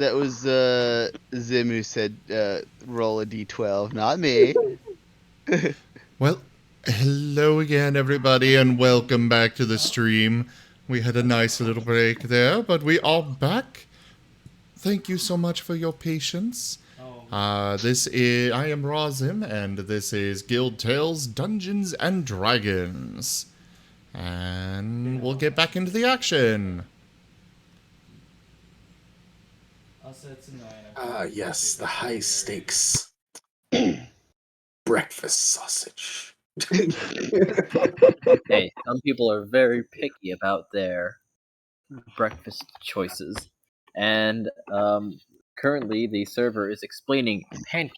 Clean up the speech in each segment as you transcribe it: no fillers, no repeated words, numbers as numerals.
That was Zim who said roll a d12, not me. Well, hello again, everybody, and welcome back to the stream. We had a nice little break there, but we are back. Thank you so much for your patience. I am Razim, and this is Guild Tales Dungeons and Dragons. And we'll get back into the action. Yes, the high stakes breakfast sausage. Hey, some people are very picky about their breakfast choices, and currently the server is explaining pancake.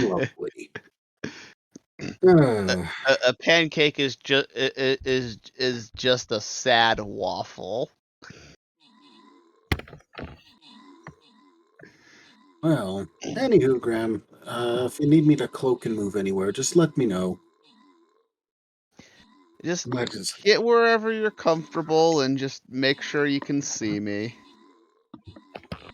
Lovely. A pancake is just a sad waffle. Well, anywho, Graham, if you need me to cloak and move anywhere, just let me know. Just get wherever you're comfortable and just make sure you can see me.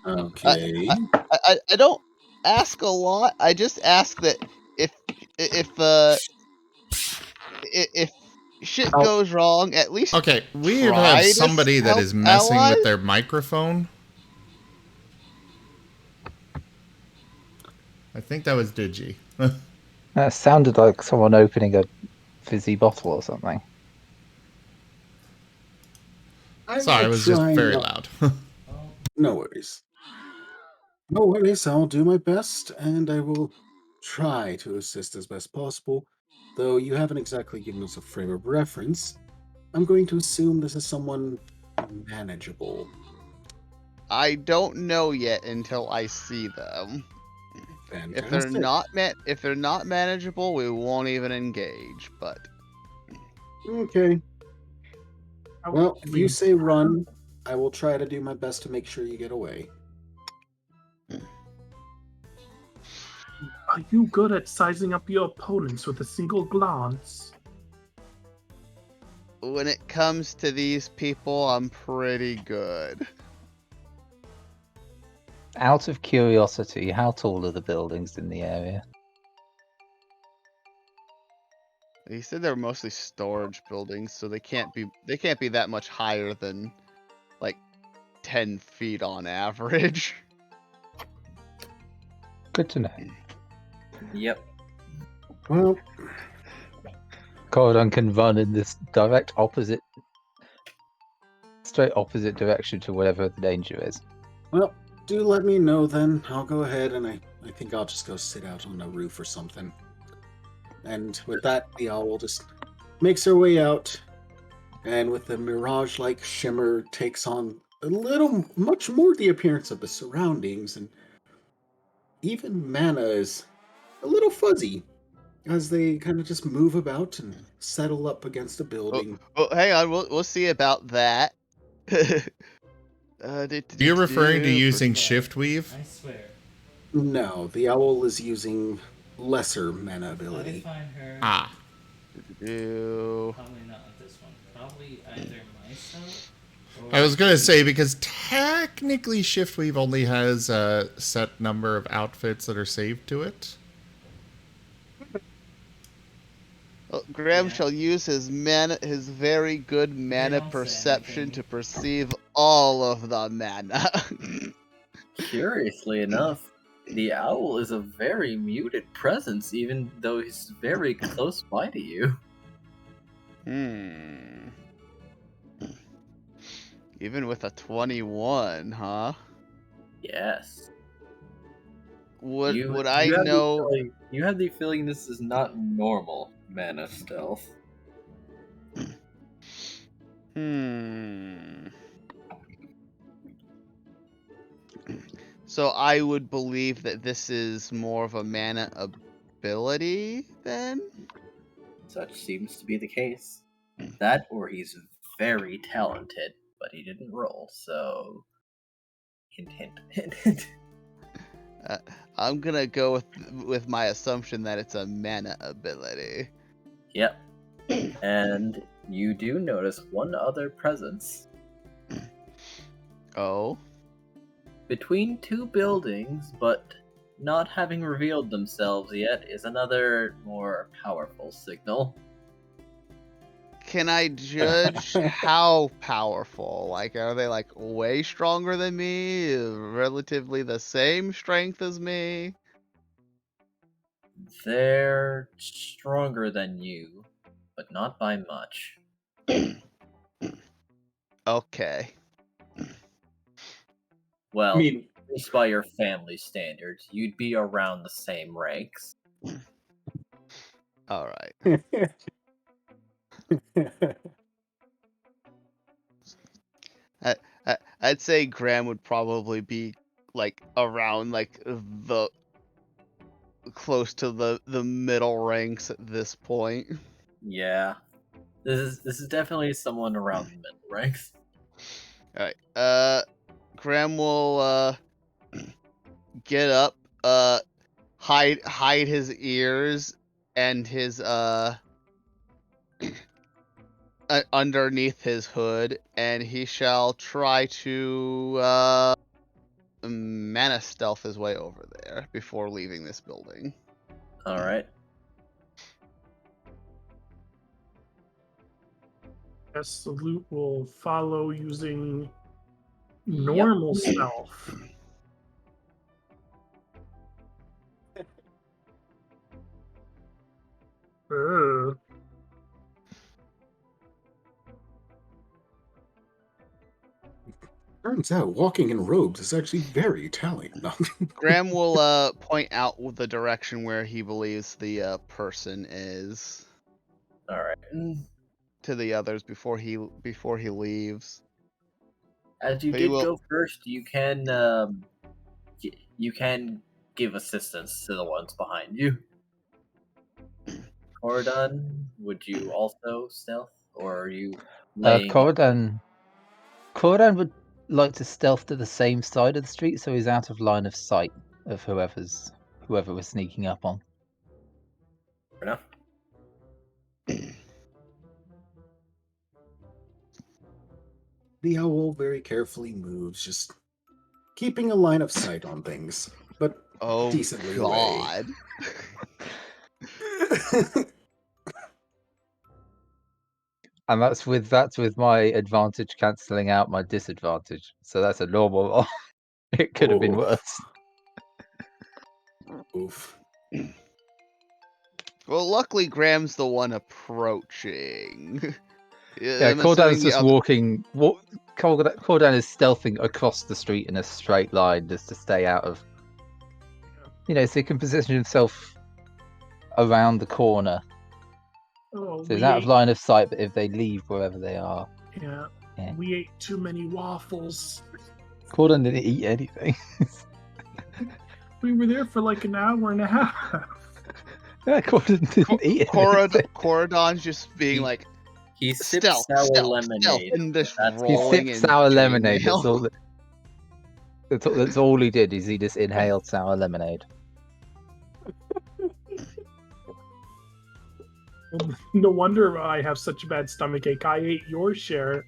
Okay. I don't ask a lot. I just ask that if shit goes wrong, at least Okay, we try have to somebody that help is messing allies. with their microphone. I think that was Digi. That sounded like someone opening a fizzy bottle or something. Sorry, it was just very loud. No worries. No worries, I'll do my best, and I will try to assist as best possible. Though you haven't exactly given us a frame of reference, I'm going to assume this is someone manageable. I don't know yet until I see them. Fantastic. If they're not manageable, we won't even engage. But Okay. Well, if you say run, I will try to do my best to make sure you get away. Are you good at sizing up your opponents with a single glance? when it comes to these people, I'm pretty good. Out of curiosity, how tall are the buildings in the area? He said they're mostly storage buildings, so they can't be that much higher than like 10 feet on average. Good to know. Yep. Well, Corridon can run in this straight opposite direction to whatever the danger is. well, do let me know then. I'll go ahead and I think I'll just go sit out on the roof or something. And with that, the owl just makes her way out, and with the mirage-like shimmer takes on much more the appearance of the surroundings, and even mana is a little fuzzy as they kind of just move about and settle up against a building. Oh, hang on, we'll see about that. You're referring to using Shift Weave? I swear. No, the owl is using lesser mana Let me ability. find her. Ah. Ew. Probably not this one. Probably either myself or... I was gonna say, because technically Shift Weave only has a set number of outfits that are saved to it. Well, Graham shall use his very good mana perception to perceive all of the mana. Curiously enough, the owl is a very muted presence, even though he's very close by to you. Even with a 21, huh? Yes. Would I know? You have the feeling this is not normal mana stealth. So I would believe that this is more of a mana ability, then? Such seems to be the case. That, or he's very talented, but he didn't roll, so... Hint, hint, hint, hint. I'm gonna go with my assumption that it's a mana ability. Yep. And you do notice one other presence. Oh? between two buildings, but not having revealed themselves yet is another more powerful signal. Can I judge how powerful? Like, are they like way stronger than me? Relatively the same strength as me? They're stronger than you, but not by much. Okay. Well, I mean, at least by your family standards, you'd be around the same ranks. All right. I'd say Graham would probably be like around like the close to the middle ranks at this point. Yeah, this is definitely someone around the middle ranks. All right. Graham will get up, hide his ears and his underneath his hood, and he shall try to mana stealth his way over there before leaving this building. All right. Yes, the loot will follow using normal stealth. Ugh. turns out walking in robes is actually very telling. No. Graham will point out the direction where he believes the person is All right. to the others before he leaves. As you But he did will. go first, you can give assistance to the ones behind you. Cordon, would you also stealth, or are you laying? Corridan would like to stealth to the same side of the street, so he's out of line of sight of whoever we're sneaking up on. Fair enough. The owl very carefully moves, just keeping a line of sight on things, but Oh decently God! away. And that's with my advantage cancelling out my disadvantage. So that's a normal roll. It could have been Oof. worse. Oof. Well, luckily Graham's the one approaching. Yeah, I'm Cordan's assuming the just other. walking. Cordan is stealthing across the street in a straight line just to stay out of. So he can position himself around the corner. Oh, So he's we out of ate, line of sight, but if they leave wherever they are. yeah, Yeah. we ate too many waffles. Cordan didn't eat anything. We were there for like an hour and a half. Yeah, Cordan didn't eat anything. Corridon's just being like He sipped stealth, sour stealth, lemonade. and just That's He rolling sipped in sour lemonade. chainmail. That's all he did. Is he just inhaled sour lemonade? No wonder I have such a bad stomachache. I ate your share.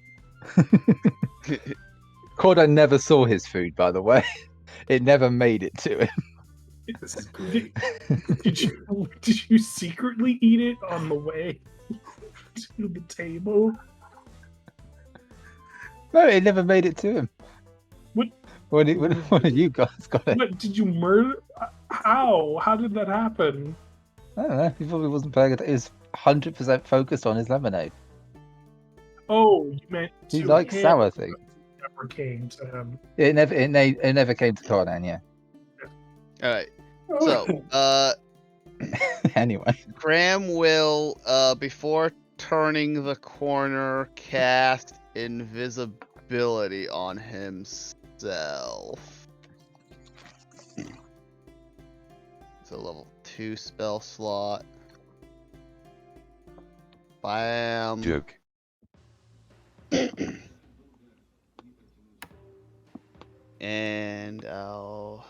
Cordan never saw his food, by the way. It never made it to him. This is great. Did you secretly eat it on the way to the table? No, it never made it to him. What? When you guys got it? What did you murder? How? How did that happen? I don't know. He probably wasn't paying attention. He was 100% focused on his lemonade. Oh, you meant to He likes him. sour things. It never came to him. It never came to Cordan, yeah. All right. So, Anyway. Graham will, before turning the corner, cast invisibility on himself. It's a level 2 spell slot. Bam. Joke. And I'll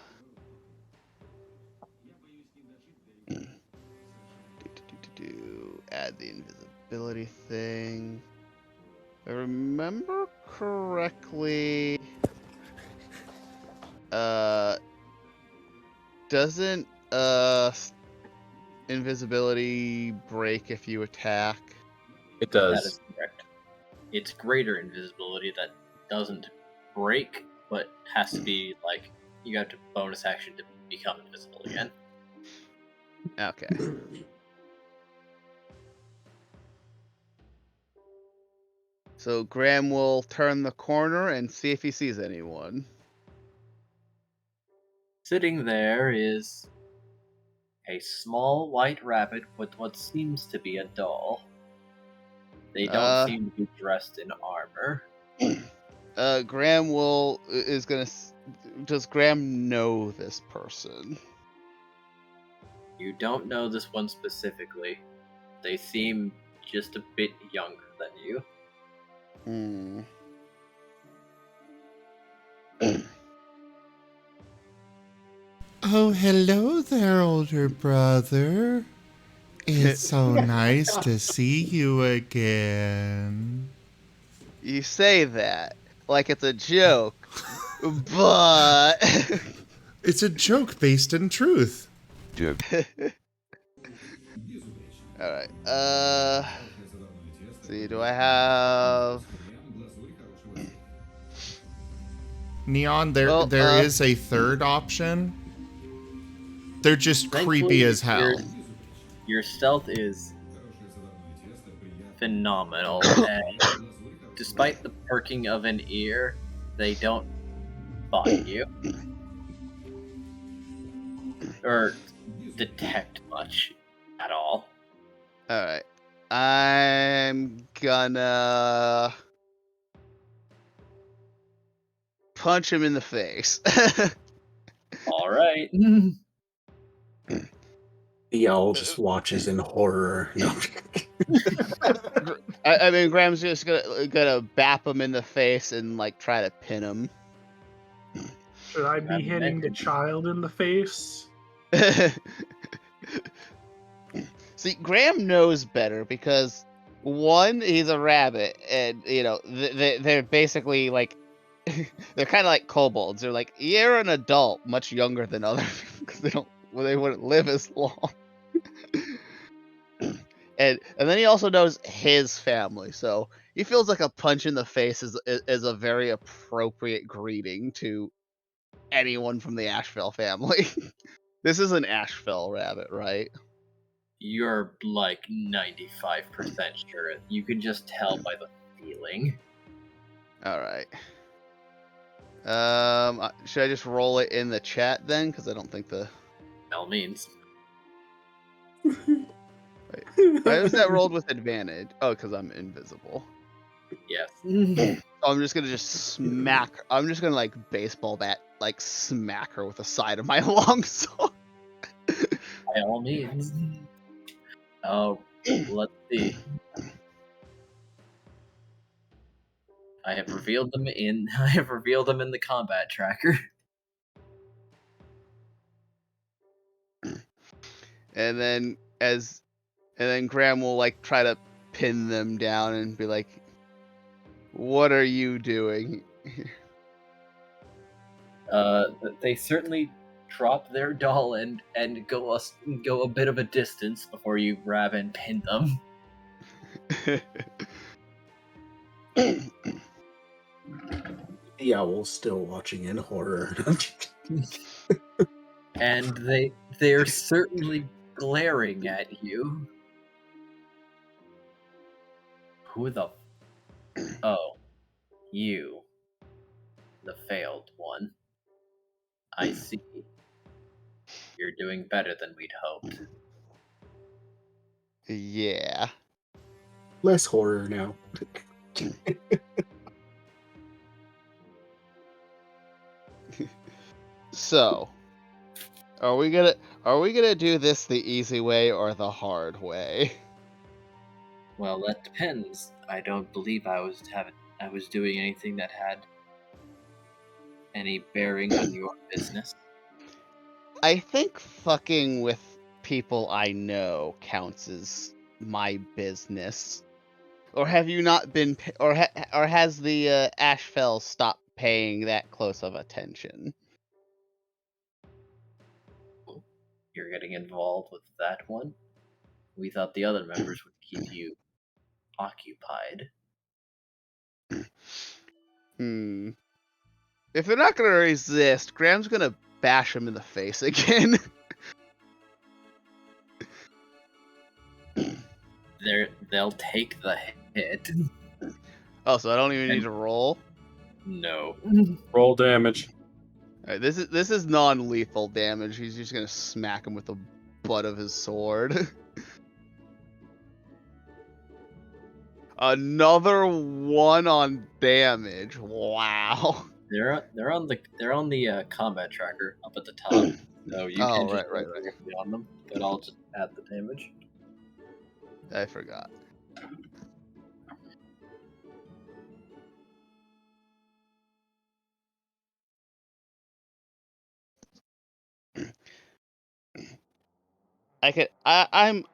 add the invisibility thing. If I remember correctly, Doesn't invisibility break if you attack? It That does. is correct. It's greater invisibility that doesn't break, but has to be like you have to bonus action to become invisible again. Okay. So Graham will turn the corner and see if he sees anyone. Sitting there is a small white rabbit with what seems to be a doll. They don't seem to be dressed in armor. Graham is gonna. Does Graham know this person? You don't know this one specifically. They seem just a bit younger than you. Hmm. Oh, hello there, older brother. It's so nice to see you again. You say that like it's a joke, but It's a joke based in truth. all right. See, do I have? Neon, there Well, is a third option. They're just Thankfully, creepy as hell. Your stealth is phenomenal, and despite the perking of an ear, they don't spot you or detect much at all. All right. I'm gonna punch him in the face. All right. The owl just watches in horror. No. I mean, Graham's just gonna bap him in the face and like try to pin him. Should I be hitting the child in the face? See, Graham knows better because one, he's a rabbit, and you know they're basically like they're kind of like kobolds. They're like, you're an adult, much younger than other people because they wouldn't live as long. and then he also knows his family, so he feels like a punch in the face is a very appropriate greeting to anyone from the Ashfell family. This is an Ashfell rabbit, right? You're like 95% sure. You can just tell by the feeling. All right. Should I just roll it in the chat then? Because I don't think the. By all means. Why was that rolled with advantage? Oh, because I'm invisible. Yes. So I'm just gonna smack. I'm just gonna like baseball bat, like smack her with the side of my long sword. By all means. Oh, let's see. I have revealed them in the combat tracker. And then Graham will like try to pin them down and be like, "What are you doing?" They certainly drop their doll and go a bit of a distance before you grab and pin them. The owl's still watching in horror. And they're certainly glaring at you. Who the? Oh, you, the failed one. I see. You're doing better than we'd hoped. Yeah. Less horror now. So, are we gonna do this the easy way or the hard way? Well, that depends. I don't believe I was doing anything that had any bearing on your business. I think fucking with people I know counts as my business. Or have you not been, or has the Ashfell stopped paying that close of attention? you're getting involved with that one. We thought the other members would keep you occupied. If they're not gonna resist, Graham's gonna bash him in the face again. They'll take the hit. Oh, so I don't even need to roll? No. Roll damage. Alright, this is non-lethal damage. He's just gonna smack him with the butt of his sword. Another 1 on damage. Wow. They're on the combat tracker up at the top. So you Oh, can just right. directly on them, but I'll just add the damage. I forgot.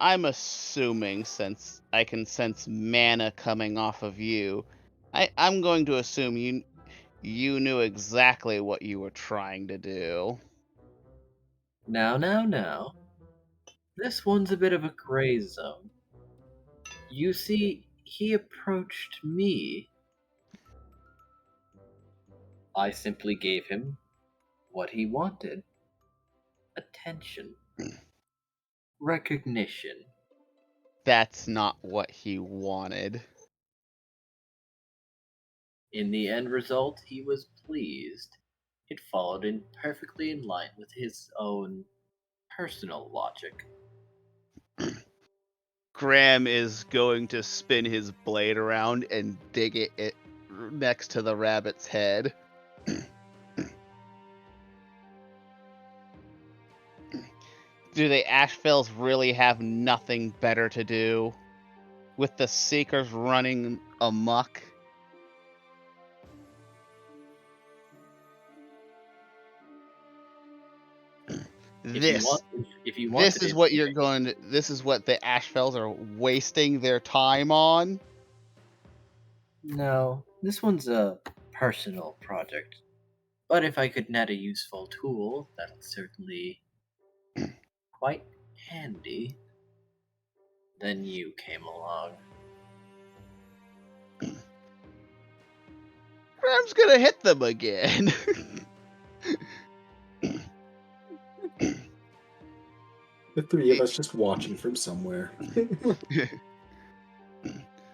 I'm assuming, since I can sense mana coming off of you, I'm going to assume you knew exactly what you were trying to do. Now. This one's a bit of a gray zone. You see, he approached me. I simply gave him what he wanted. Attention. Recognition. That's not what he wanted. In the end result, he was pleased. It followed in perfectly in line with his own personal logic. Graham is going to spin his blade around and dig it next to the rabbit's head. Do the Ashfells really have nothing better to do? With the Seekers running amok? This is what you're going to. This is what the Ashfells are wasting their time on. No, this one's a personal project. But if I could net a useful tool, that's certainly quite handy. Then you came along. Graham's gonna hit them again. The three of us just watching from somewhere.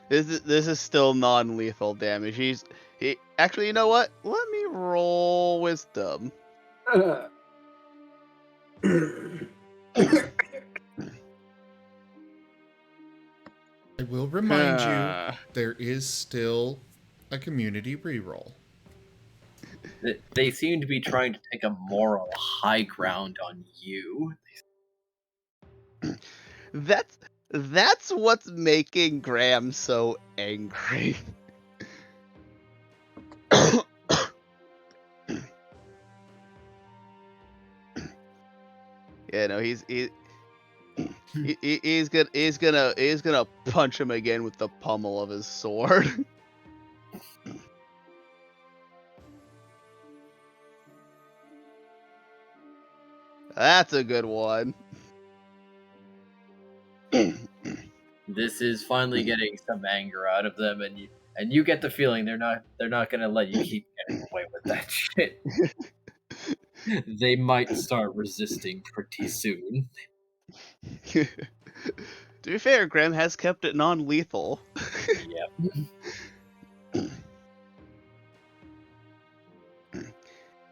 This is still non-lethal damage. He actually, you know what? Let me roll wisdom. I will remind you, there is still a community reroll. They seem to be trying to take a moral high ground on you. That's what's making Graham so angry. Yeah, no, he's gonna punch him again with the pommel of his sword. That's a good one. This is finally getting some anger out of them, and you get the feeling they're not gonna let you keep getting away with that shit. They might start resisting pretty soon. To be fair, Graham has kept it non-lethal.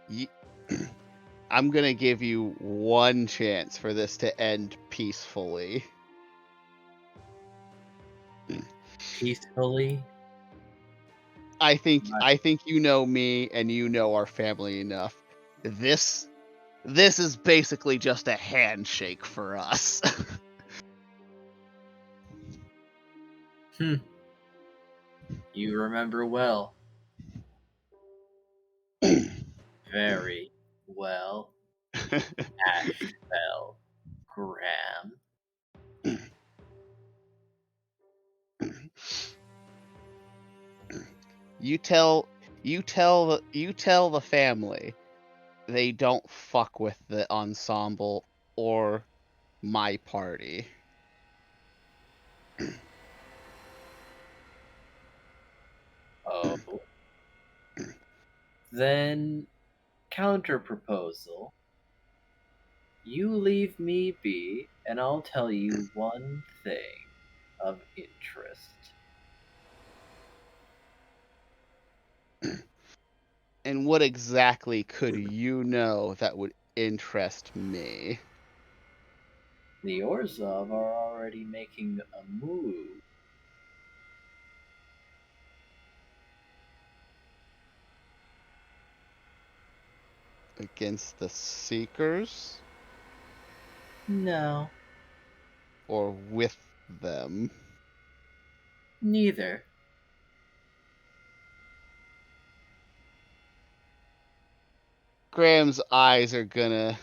Yep. I'm gonna give you one chance for this to end peacefully. Peacefully? I think you know me and you know our family enough. This is basically just a handshake for us. You remember well. Very well. Ashfell. Graham. You tell the family they don't fuck with the ensemble or my party. Oh. Then, counter proposal. You leave me be, and I'll tell you one thing of interest. And what exactly could you know that would interest me? The Orzhov are already making a move. Against the Seekers? No, Or with them? neither. Graham's eyes are gonna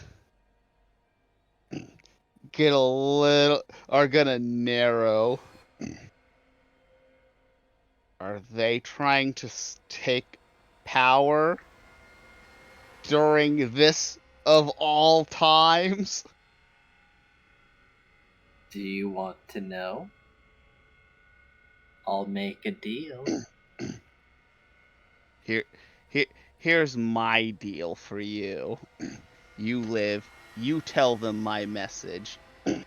narrow. Are they trying to take power during this of all times? Do you want to know? I'll make a deal. Here's my deal for you. You live, you tell them my message. And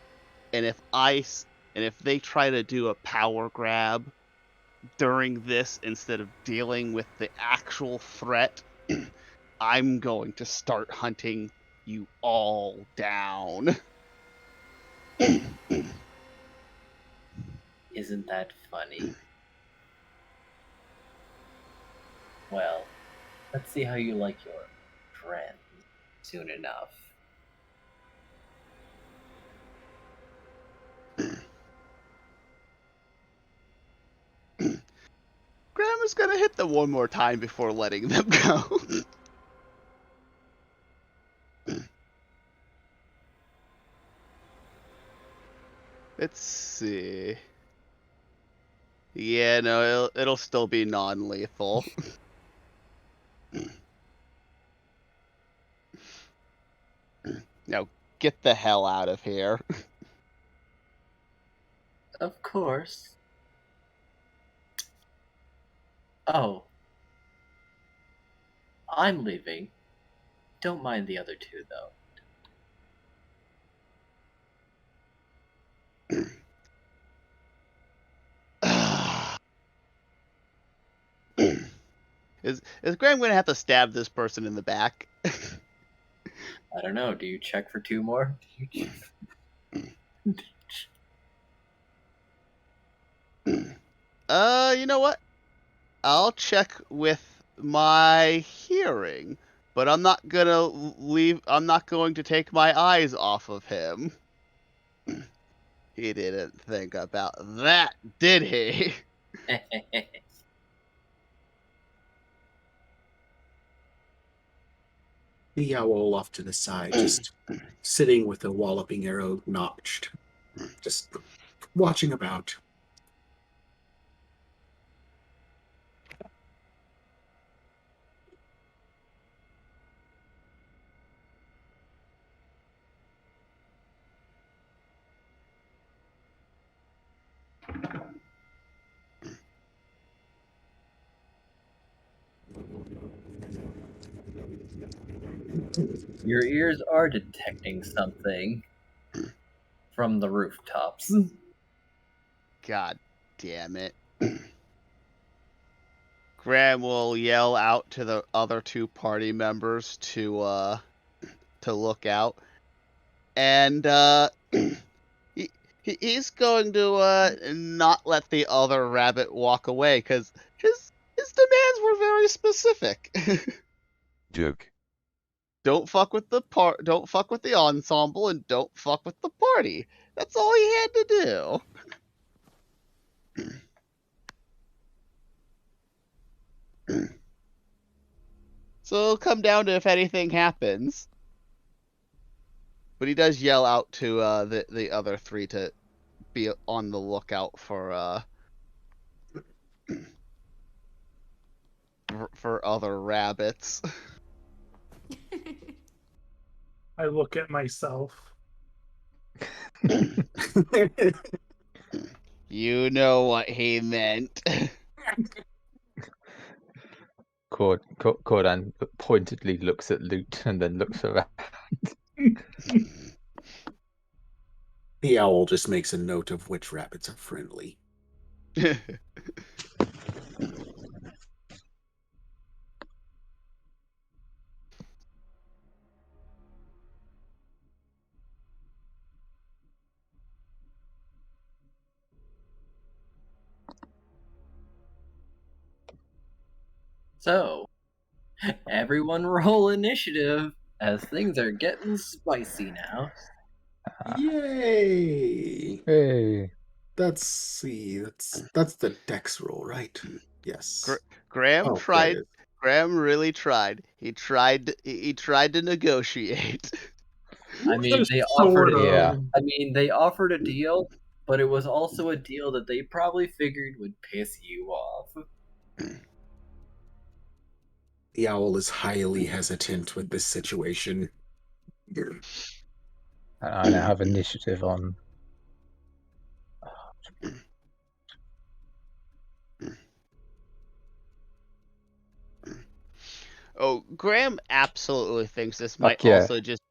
if they try to do a power grab during this instead of dealing with the actual threat, I'm going to start hunting you all down. Isn't that funny? Well, let's see how you like your friends soon enough. Grandma's gonna hit them one more time before letting them go. Let's see. Yeah, no, it'll still be non-lethal. Now, get the hell out of here. Of course. Oh. I'm leaving. Don't mind the other two, though. Is Graham gonna have to stab this person in the back? I don't know. Do you check for two more? You know what? I'll check with my hearing, but I'm not gonna leave. I'm not going to take my eyes off of him. He didn't think about that, did he? The owl off to the side, just sitting with a walloping arrow notched, just watching about. Your ears are detecting something from the rooftops. God damn it. Graham will yell out to the other two party members to look out. And he's going to not let the other rabbit walk away because his demands were very specific. Duke. Don't fuck with the ensemble, and don't fuck with the party. That's all he had to do. So it'll come down to if anything happens. But he does yell out to the other three to be on the lookout for other rabbits. I look at myself. You know what he meant. Cordan pointedly looks at Loot and then looks around. The owl just makes a note of which rabbits are friendly. So, everyone roll initiative as things are getting spicy now. Yay! Hey. Let's see. That's the dex roll, right? Yes. Graham Oh, tried. there it is. Graham really tried. He tried. He tried to negotiate. I mean, they Sort offered. of. Yeah. I mean, they offered a deal, but it was also a deal that they probably figured would piss you off. The owl is highly hesitant with this situation. I now have initiative on. Oh, Graham absolutely thinks this might yeah. also just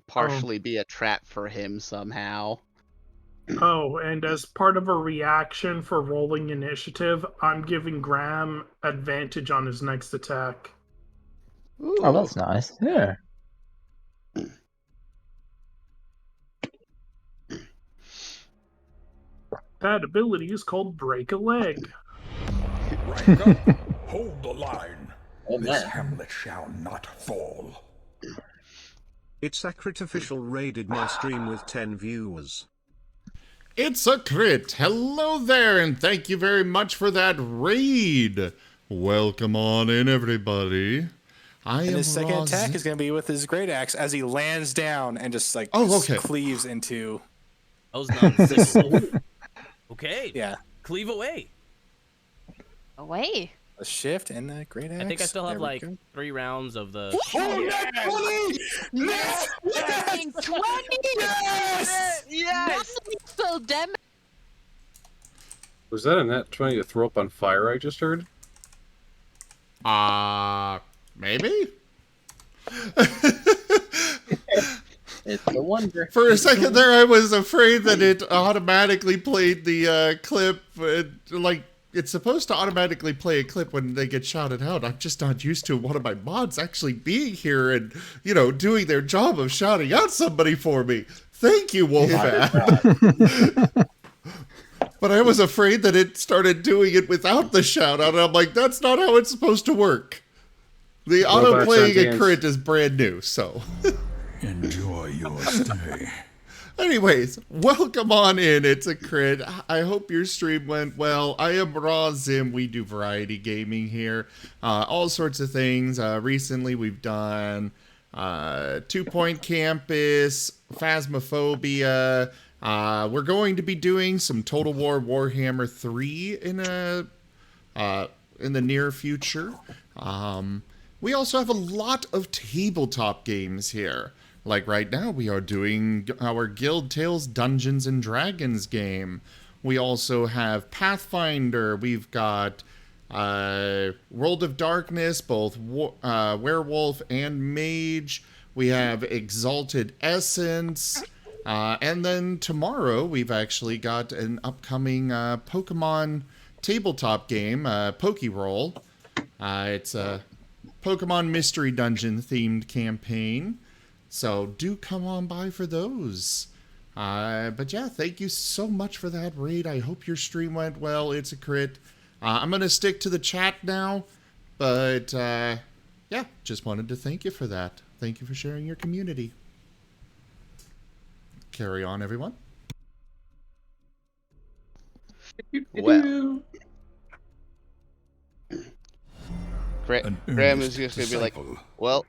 partially be a trap for him somehow. Oh, and as part of a reaction for rolling initiative, I'm giving Graham advantage on his next attack. Ooh. Oh, that's nice. Yeah. That ability is called Break a Leg. Rank up. Hold the line. Oh, This man. hamlet shall not fall. It's a crit official raided my stream with 10 viewers. It's a crit. Hello there, and thank you very much for that raid. Welcome on in, everybody. And his second attack is going to be with his great axe as he lands down and just like cleaves into. That was nonsense. Okay. Yeah. Cleave away. Away. A shift and the great axe. I think I still have There we like go. 3 rounds of the. Yes! 20! Yes! Yes! Full damage. Was that a nat 20 to throw up on fire I just heard? Maybe? It's a wonder. For a second there, I was afraid that it automatically played the clip. Like, it's supposed to automatically play a clip when they get shouted out. I'm just not used to one of my mods actually being here and, you know, doing their job of shouting out somebody for me. Thank you, Wolfman. But I was afraid that it started doing it without the shout out. And I'm like, that's not how it's supposed to work. The auto-playing a crit is brand new, so. Enjoy your stay. Anyways, welcome on in. It's a crit. I hope your stream went well. I am Raw Zim. We do variety gaming here. All sorts of things. Recently, we've done 2 Point Campus, Phasmophobia. We're going to be doing some Total War Warhammer 3 in the near future. We also have a lot of tabletop games here. Like right now, we are doing our Guild Tales Dungeons and Dragons game. We also have Pathfinder. We've got World of Darkness, both Werewolf and Mage. We have Exalted Essence. And then tomorrow, we've actually got an upcoming Pokemon tabletop game, Pokeroll. It's a Pokemon Mystery Dungeon themed campaign. So do come on by for those. But yeah, thank you so much for that raid. I hope your stream went well. It's a crit. I'm going to stick to the chat now. But yeah, just wanted to thank you for that. Thank you for sharing your community. Carry on, everyone. Well, Graham is just going to be like, well,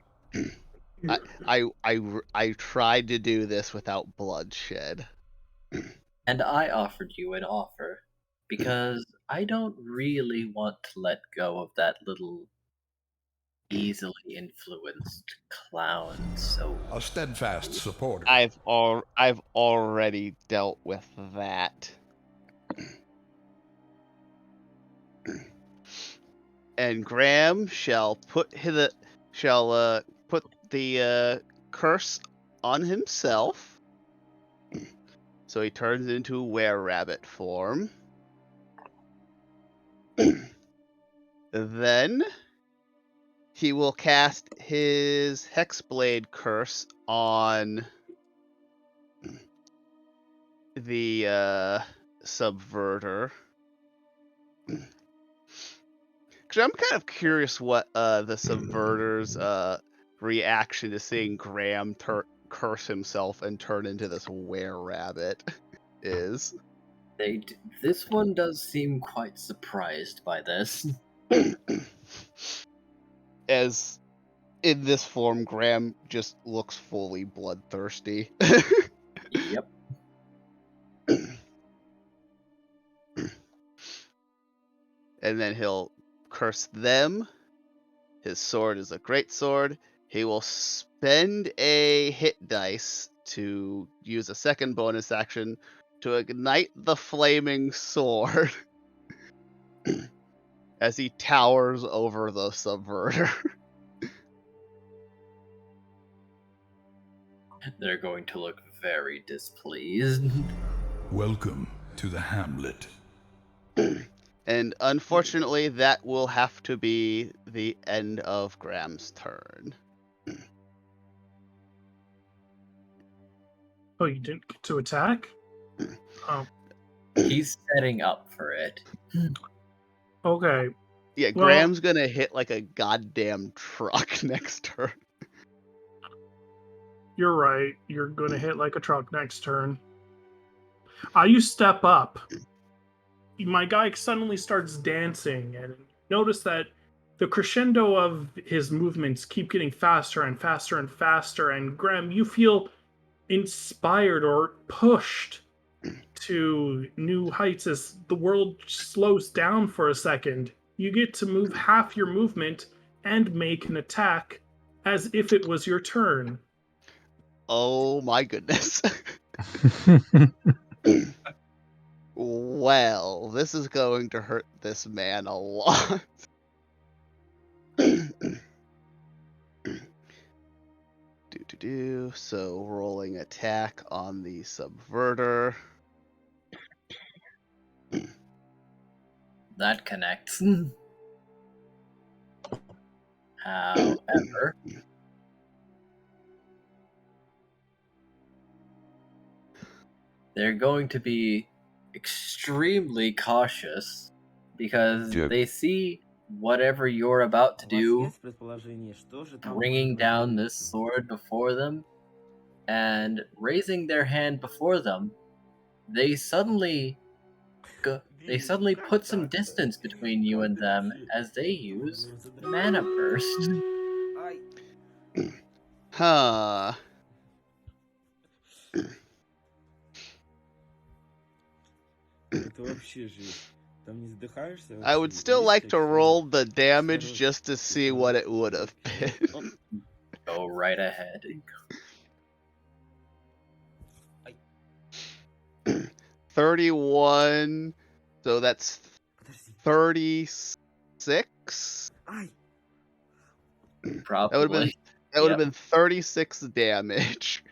I tried to do this without bloodshed. And I offered you an offer because I don't really want to let go of that little easily influenced clown. So A steadfast supporter. I've already dealt with that. And Graham shall put the curse on himself, so he turns into were-rabbit form. Then he will cast his Hex Blade Curse on the subverter. Because I'm kind of curious what the subverter's reaction to seeing Graham curse himself and turn into this were-rabbit is. This one does seem quite surprised by this. As in this form, Graham just looks fully bloodthirsty. Yep. And then he'll curse them. His sword is a great sword. He will spend a hit dice to use a second bonus action to ignite the flaming sword as he towers over the subverter. They're going to look very displeased. Welcome to the hamlet. And unfortunately, that will have to be the end of Graham's turn. Oh, you didn't get to attack? Oh. He's setting up for it. Okay. Yeah, Well, Graham's gonna hit like a goddamn truck next turn. You're right. You're going to hit like a truck next turn. You step up. My guy suddenly starts dancing, and notice that the crescendo of his movements keep getting faster and faster and faster. And Graham, you feel inspired or pushed to new heights as the world slows down for a second. You get to move half your movement and make an attack as if it was your turn. Oh my goodness. Well, this is going to hurt this man a lot. So rolling attack on the subverter. That connects. However, they're going to be extremely cautious because they see whatever you're about to do bringing down this sword before them and raising their hand before them. They suddenly put some distance between you and them as they use mana burst. Huh. I would still like to roll the damage just to see what it would have been. Go right ahead. 31. So that's 36. Probably. That would have been 36 damage.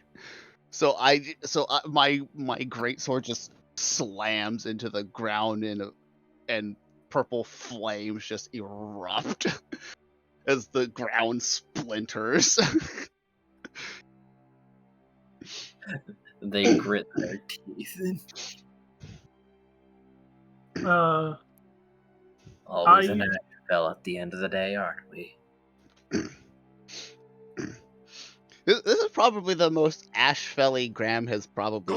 So my greatsword just slams into the ground and purple flames just erupt as the ground splinters. They grit their teeth. Always an Ashfell at the end of the day, aren't we? This is probably the most Ashfelly Graham has probably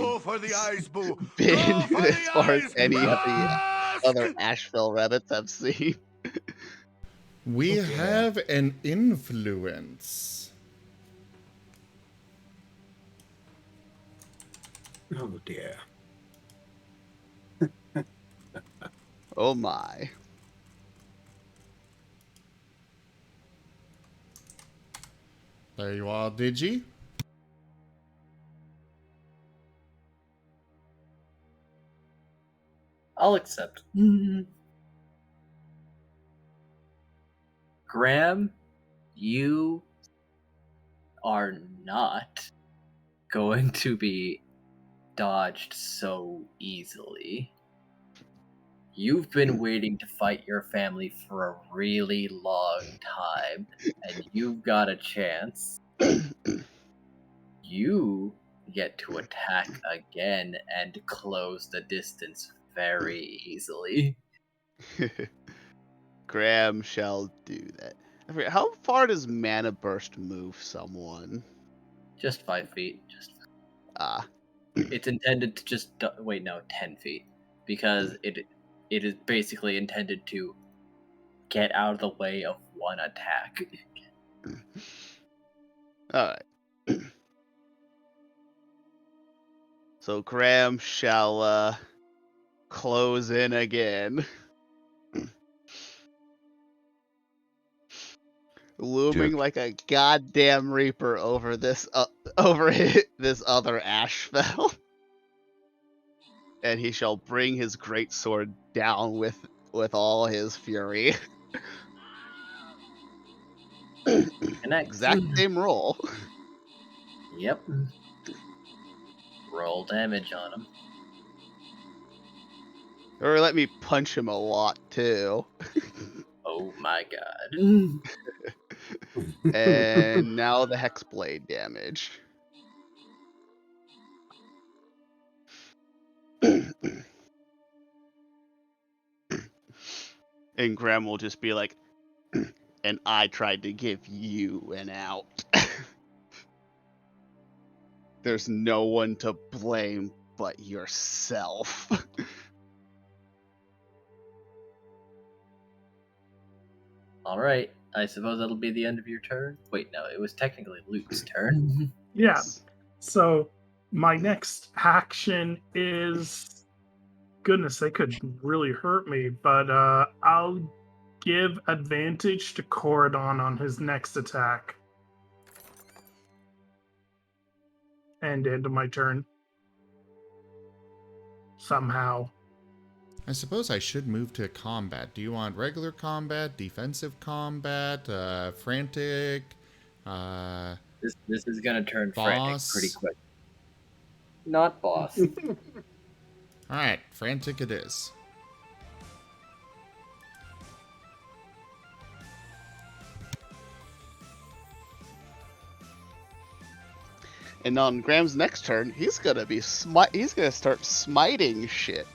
been as far as any of the other Ashfell rabbits I've seen. We have an influence. Oh dear. Oh my. There you are, Digi. I'll accept. Graham, you are not going to be dodged so easily. You've been waiting to fight your family for a really long time, and you've got a chance. You get to attack again and close the distance very easily. Graham shall do that. I forget, how far does Mana Burst move someone? Just 5 feet. Ah. It's intended to just... Wait, no, 10 feet. Because it is basically intended to get out of the way of one attack. Alright. So Graham shall close in again. Looming like a goddamn reaper over this this other Ashfell. And he shall bring his great sword down with all his fury. Exact same roll. Yep. Roll damage on him. Or let me punch him a lot too. Oh my god. And now the Hex Blade damage. And Graham will just be like, and I tried to give you an out. There's no one to blame but yourself. Alright, I suppose that'll be the end of your turn? Wait, no, it was technically Luke's turn. Yeah. So my next action is... Goodness, they could really hurt me, but I'll give advantage to Corridon on his next attack. And end of my turn. Somehow. I suppose I should move to combat. Do you want regular combat, defensive combat, frantic? This is gonna turn boss? frantic pretty quick. Not boss. Alright, frantic it is. And on Graham's next turn, he's gonna be he's gonna start smiting shit.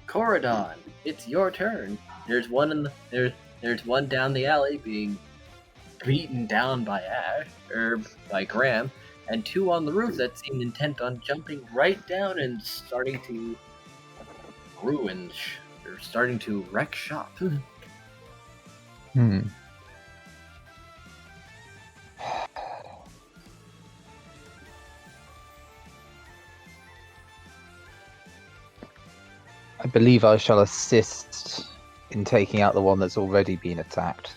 Corridon, it's your turn. There's one in the, there's one down the alley being beaten down by by Graham, and two on the roof that seem intent on jumping right down and starting to ruin, or starting to wreck shop. I believe I shall assist in taking out the one that's already been attacked.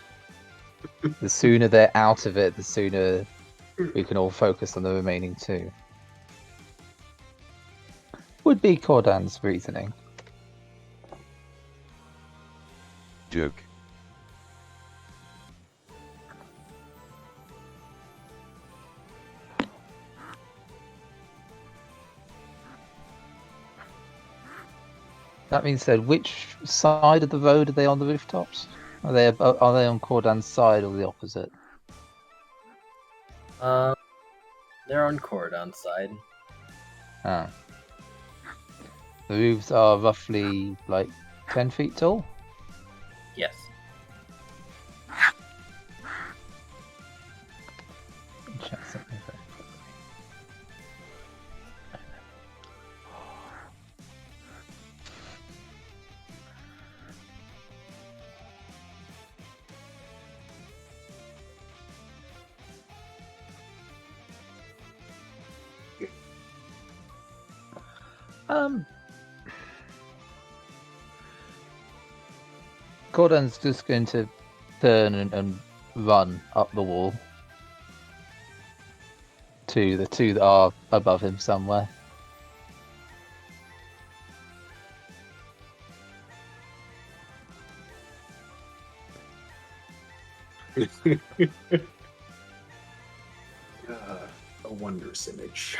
The sooner they're out of it, the sooner we can all focus on the remaining two. Would be Cordan's reasoning. Duke. That being said, which side of the road are they on the rooftops? Are they on Cordan's side or the opposite? They're on Corridon's side. Ah. The roofs are roughly like 10 feet tall? Yes. Check something very Cordan's just going to turn and run up the wall to the two that are above him somewhere. A wondrous image.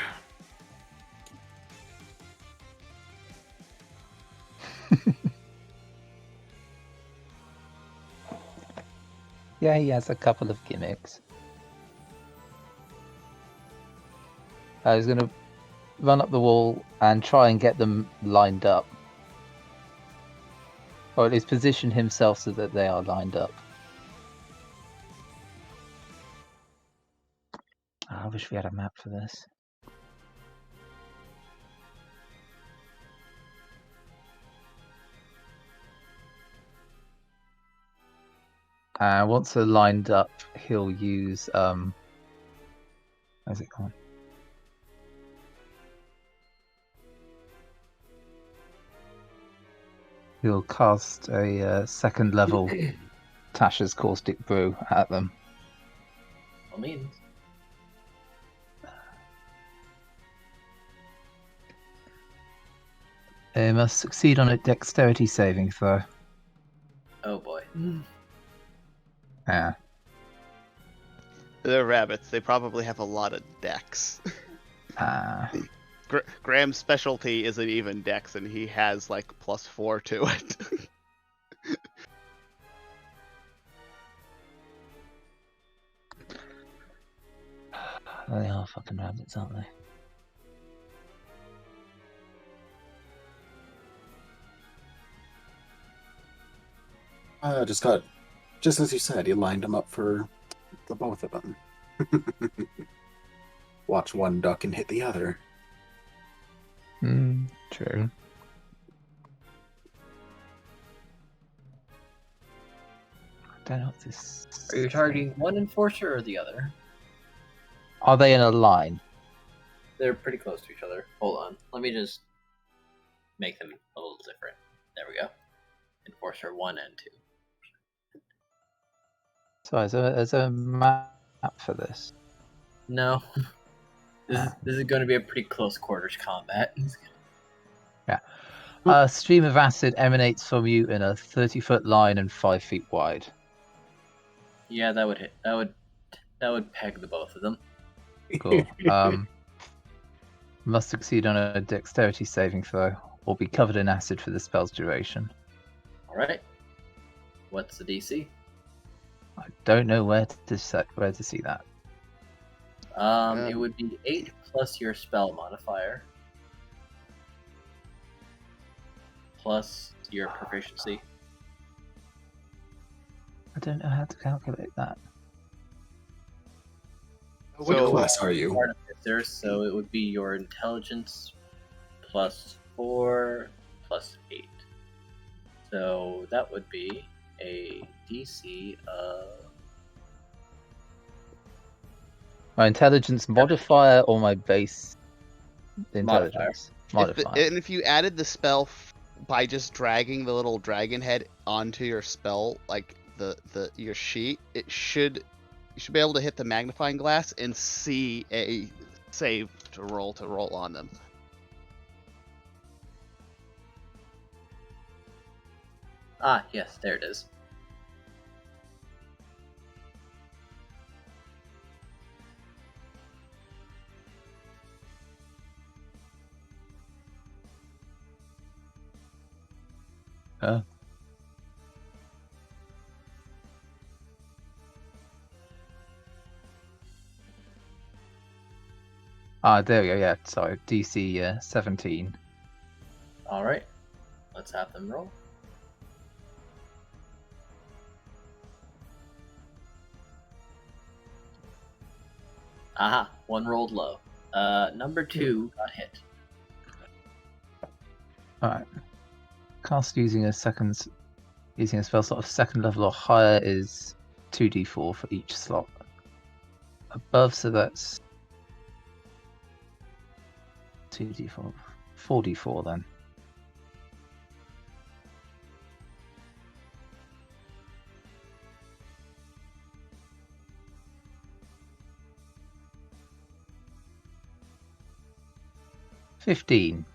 Yeah, he has a couple of gimmicks. He's going to run up the wall and try and get them lined up. Or at least position himself so that they are lined up. I wish we had a map for this. Once they're lined up, he'll use how's it called? He'll cast a second level Tasha's Caustic Brew at them. All means. They must succeed on a dexterity saving throw. Oh boy. Yeah. They're rabbits. They probably have a lot of dex. Graham's specialty isn't even dex, and he has like +4 to it. They are fucking rabbits, aren't they? Just as you said, he lined them up for the both of them. Watch one duck and hit the other. True. I don't know if this... Are you targeting one enforcer or the other? Are they in a line? They're pretty close to each other. Hold on. Let me just make them a little different. There we go. Enforcer 1 and 2. So is there a map for this? No. This is going to be a pretty close quarters combat. Yeah. A stream of acid emanates from you in a 30-foot line and 5 feet wide. Yeah, that would hit. That would peg the both of them. Cool. Must succeed on a dexterity saving throw, or be covered in acid for the spell's duration. All right. What's the DC? I don't know where to see that. It would be 8 plus your spell modifier, plus your proficiency. I don't know how to calculate that. What class are you? Artificer, so it would be your intelligence +4 plus 8. So that would be a DC of... My intelligence modifier or my base intelligence? Modifier. And if you added the spell by just dragging the little dragon head onto your spell, like your sheet, you should be able to hit the magnifying glass and see a save to roll on them. Ah, yes, there it is. Oh. There we go, yeah, sorry, DC 17. Alright, let's have them roll. Aha, one rolled low. Number 2 got hit. Alright. Cast using a spell slot of second level or higher is 2d4 for each slot. Above, so that's 2d4, 4d4 then. 15.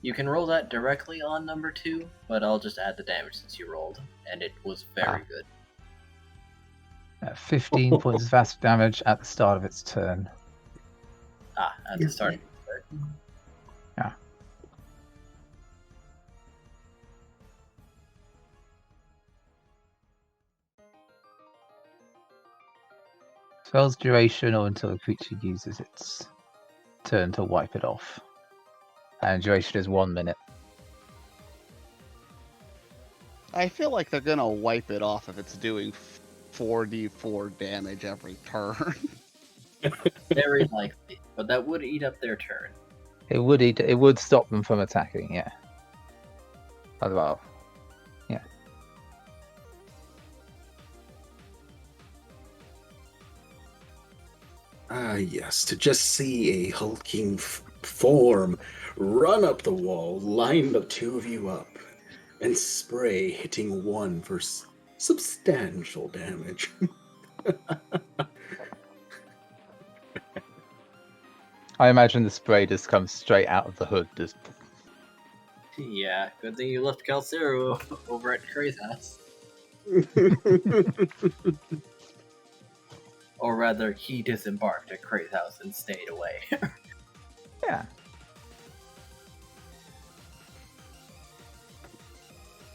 You can roll that directly on number 2, but I'll just add the damage since you rolled, and it was very good. 15 points of acid damage at the start of its turn. At the start of its turn. Yeah. Spell's duration or until a creature uses its turn to wipe it off. And duration is 1 minute. I feel like they're gonna wipe it off if it's doing 4d4 damage every turn. Very likely, but that would eat up their turn. It would stop them from attacking, yeah. Well, yeah. Yes, to just see a hulking form run up the wall, line the two of you up, and spray, hitting one for substantial damage. I imagine the spray just comes straight out of the hood. Just... Yeah, good thing you left Calcero over at Cray's house. Or rather, he disembarked at Cray's house and stayed away. Yeah.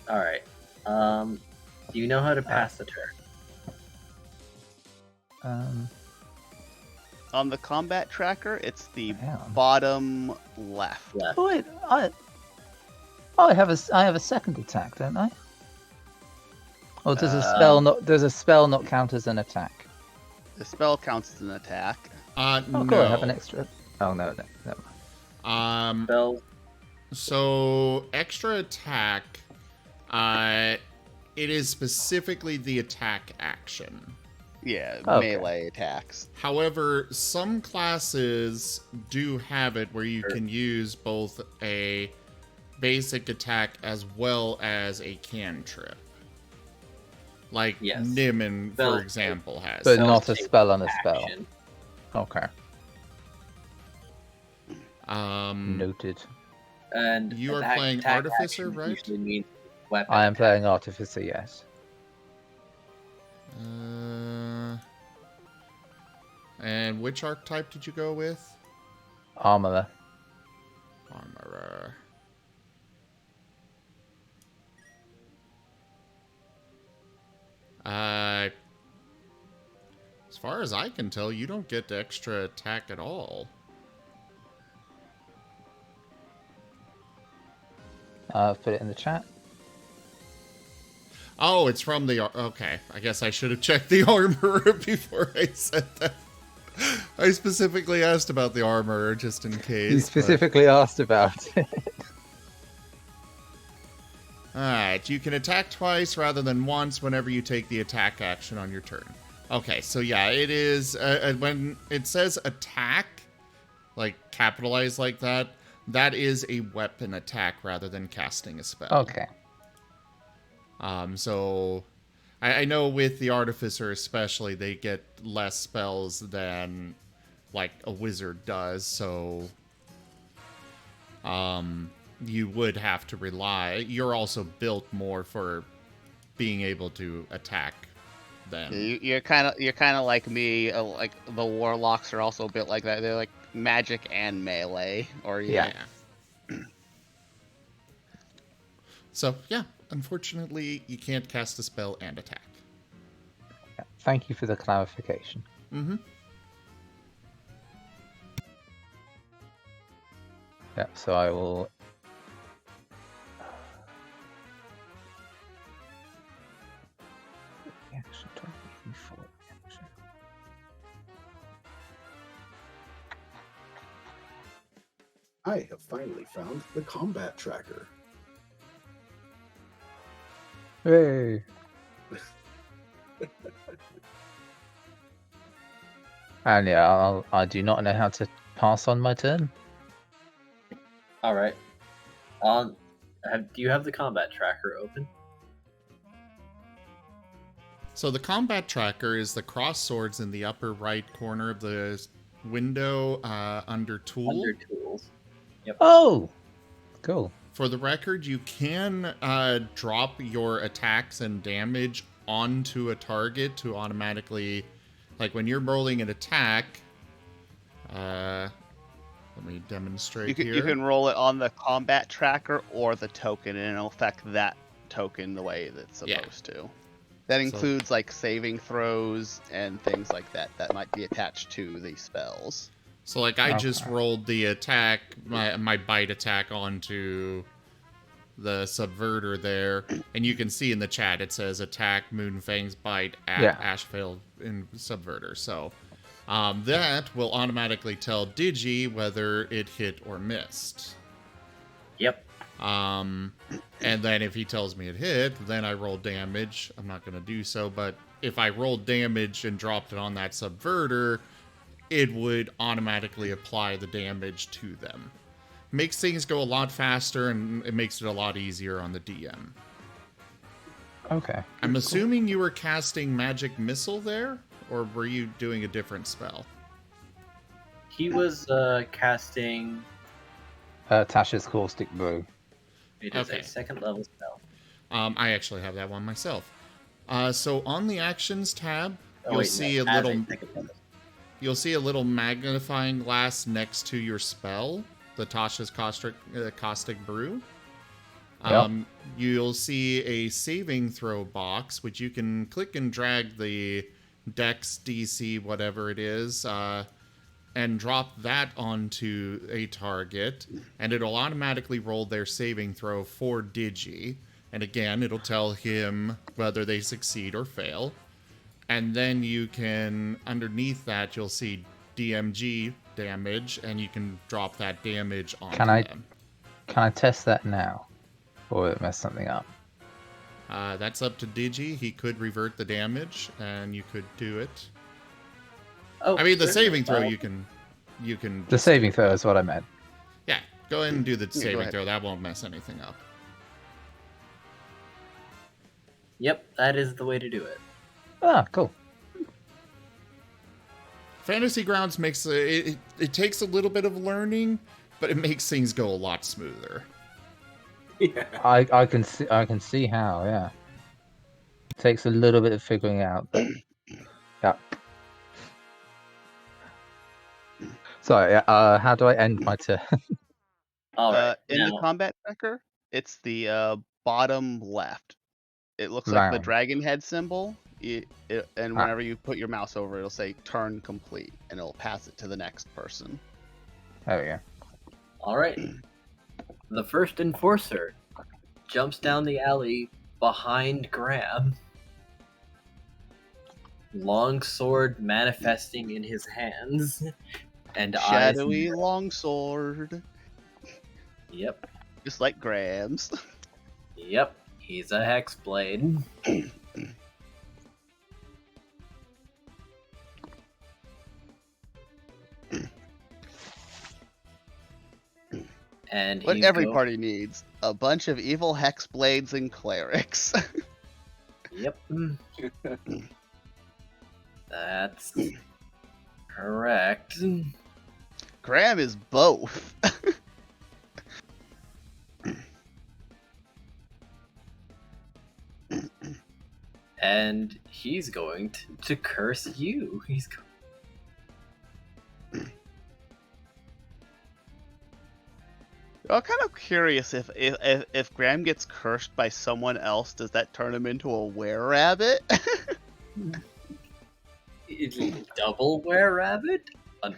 Alright. Do you know how to pass the turn? On the combat tracker, it's the bottom left. Oh wait, I have a second attack, don't I? Or does a spell not count as an attack? The spell counts as an attack. Oh, no. cool. I have an extra. Oh no. Spell. So extra attack. It is specifically the attack action. Yeah, Okay. melee attacks. However, some classes do have it where you can use both a basic attack as well as a cantrip. Like Nimmin, for example, has. But not a spell on a spell. Okay. Noted. And you are playing Artificer, right? I am playing Artificer, yes. And which archetype did you go with? Armorer. Armorer. As far as I can tell, you don't get extra attack at all. Put it in the chat. Oh, it's from the... Okay, I guess I should have checked the armorer before I said that. I specifically asked about the armorer just in case. You specifically asked about it. Alright, you can attack twice rather than once whenever you take the attack action on your turn. Okay, so yeah, it is... when it says attack, like capitalized like that, that is a weapon attack rather than casting a spell. Okay. So I know with the Artificer especially, they get less spells than like a wizard does, so you would have to rely. You're also built more for being able to attack them. You're kind of like me. Like the warlocks are also built like that. They're like magic and melee. Or yeah. So yeah, unfortunately, you can't cast a spell and attack. Thank you for the clarification. Mm-hmm. Yeah, so I will... I have finally found the combat tracker. Hey. And yeah, I do not know how to pass on my turn. All right. Do you have the combat tracker open? So the combat tracker is the cross swords in the upper right corner of the window under tool. Under tools. Yep. Oh, cool. For the record, you can drop your attacks and damage onto a target to automatically, like when you're rolling an attack. Let me demonstrate here. You can roll it on the combat tracker or the token, and it'll affect that token the way that's supposed to. That includes like saving throws and things like that that might be attached to the spells. So like I just rolled the attack, my bite attack onto the subverter there, and you can see in the chat it says attack Moonfang's bite at Ashfell in subverter. So that will automatically tell Digi whether it hit or missed. Yep. And then if he tells me it hit, then I roll damage. I'm not going to do so, but if I rolled damage and dropped it on that subverter, it would automatically apply the damage to them. Makes things go a lot faster, and it makes it a lot easier on the DM. Okay. I'm assuming you were casting Magic Missile there, or were you doing a different spell? He was casting... Tasha's Caustic Brew. It is a second level spell. I actually have that one myself. So on the Actions tab, you'll see a little magnifying glass next to your spell, the Tasha's Caustic Brew. You'll see a saving throw box, which you can click and drag the Dex, DC, whatever it is, and drop that onto a target, and it'll automatically roll their saving throw for Digi. And again, it'll tell him whether they succeed or fail. And then you can, underneath that, you'll see DMG damage, and you can drop that damage onto them. Can I test that now? Or will it mess something up? That's up to Digi. He could revert the damage, and you could do it. Oh, I mean, the saving throw, you can. The saving throw is what I meant. Yeah, go ahead and do the saving throw. That won't mess anything up. Yep, that is the way to do it. Ah, cool. Fantasy Grounds makes it takes a little bit of learning, but it makes things go a lot smoother. Yeah. I can see how, yeah. It takes a little bit of figuring out. But, yeah. Sorry, how do I end my turn? In the combat tracker, it's the bottom left. It looks like the dragon head symbol, and whenever you put your mouse over it, it'll say turn complete, and it'll pass it to the next person. There we go. Alright. The first enforcer jumps down the alley behind Graham. Longsword manifesting in his hands. And shadowy longsword. Yep. Just like Graham's. Yep. He's a Hex Blade. And what every party needs: a bunch of evil Hex Blades and clerics. Yep. That's correct. Graham is both. And he's going to curse you. I'm kind of curious if Graham gets cursed by someone else, does that turn him into a were-rabbit? Double were-rabbit?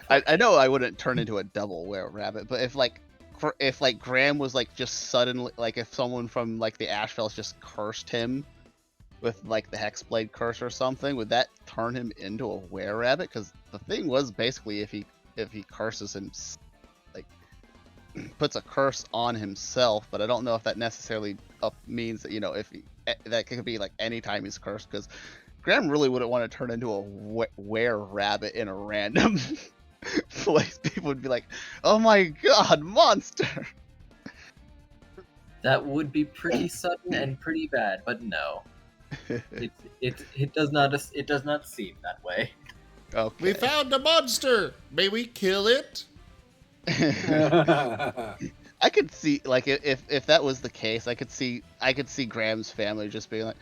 I know I wouldn't turn into a double were-rabbit, but if Graham was like just suddenly, like if someone from like the Ashfells just cursed him with like the Hex Blade Curse or something, would that turn him into a were-rabbit? Because the thing was basically if he curses him, like puts a curse on himself, but I don't know if that necessarily means that, you know, if that could be like anytime he's cursed, because Graham really wouldn't want to turn into a were-rabbit in a random place. People would be like, "Oh my god, monster!" That would be pretty sudden and pretty bad, but no. It does not seem that way. Okay. We found a monster. May we kill it? I could see, like, if that was the case, I could see Graham's family just being like,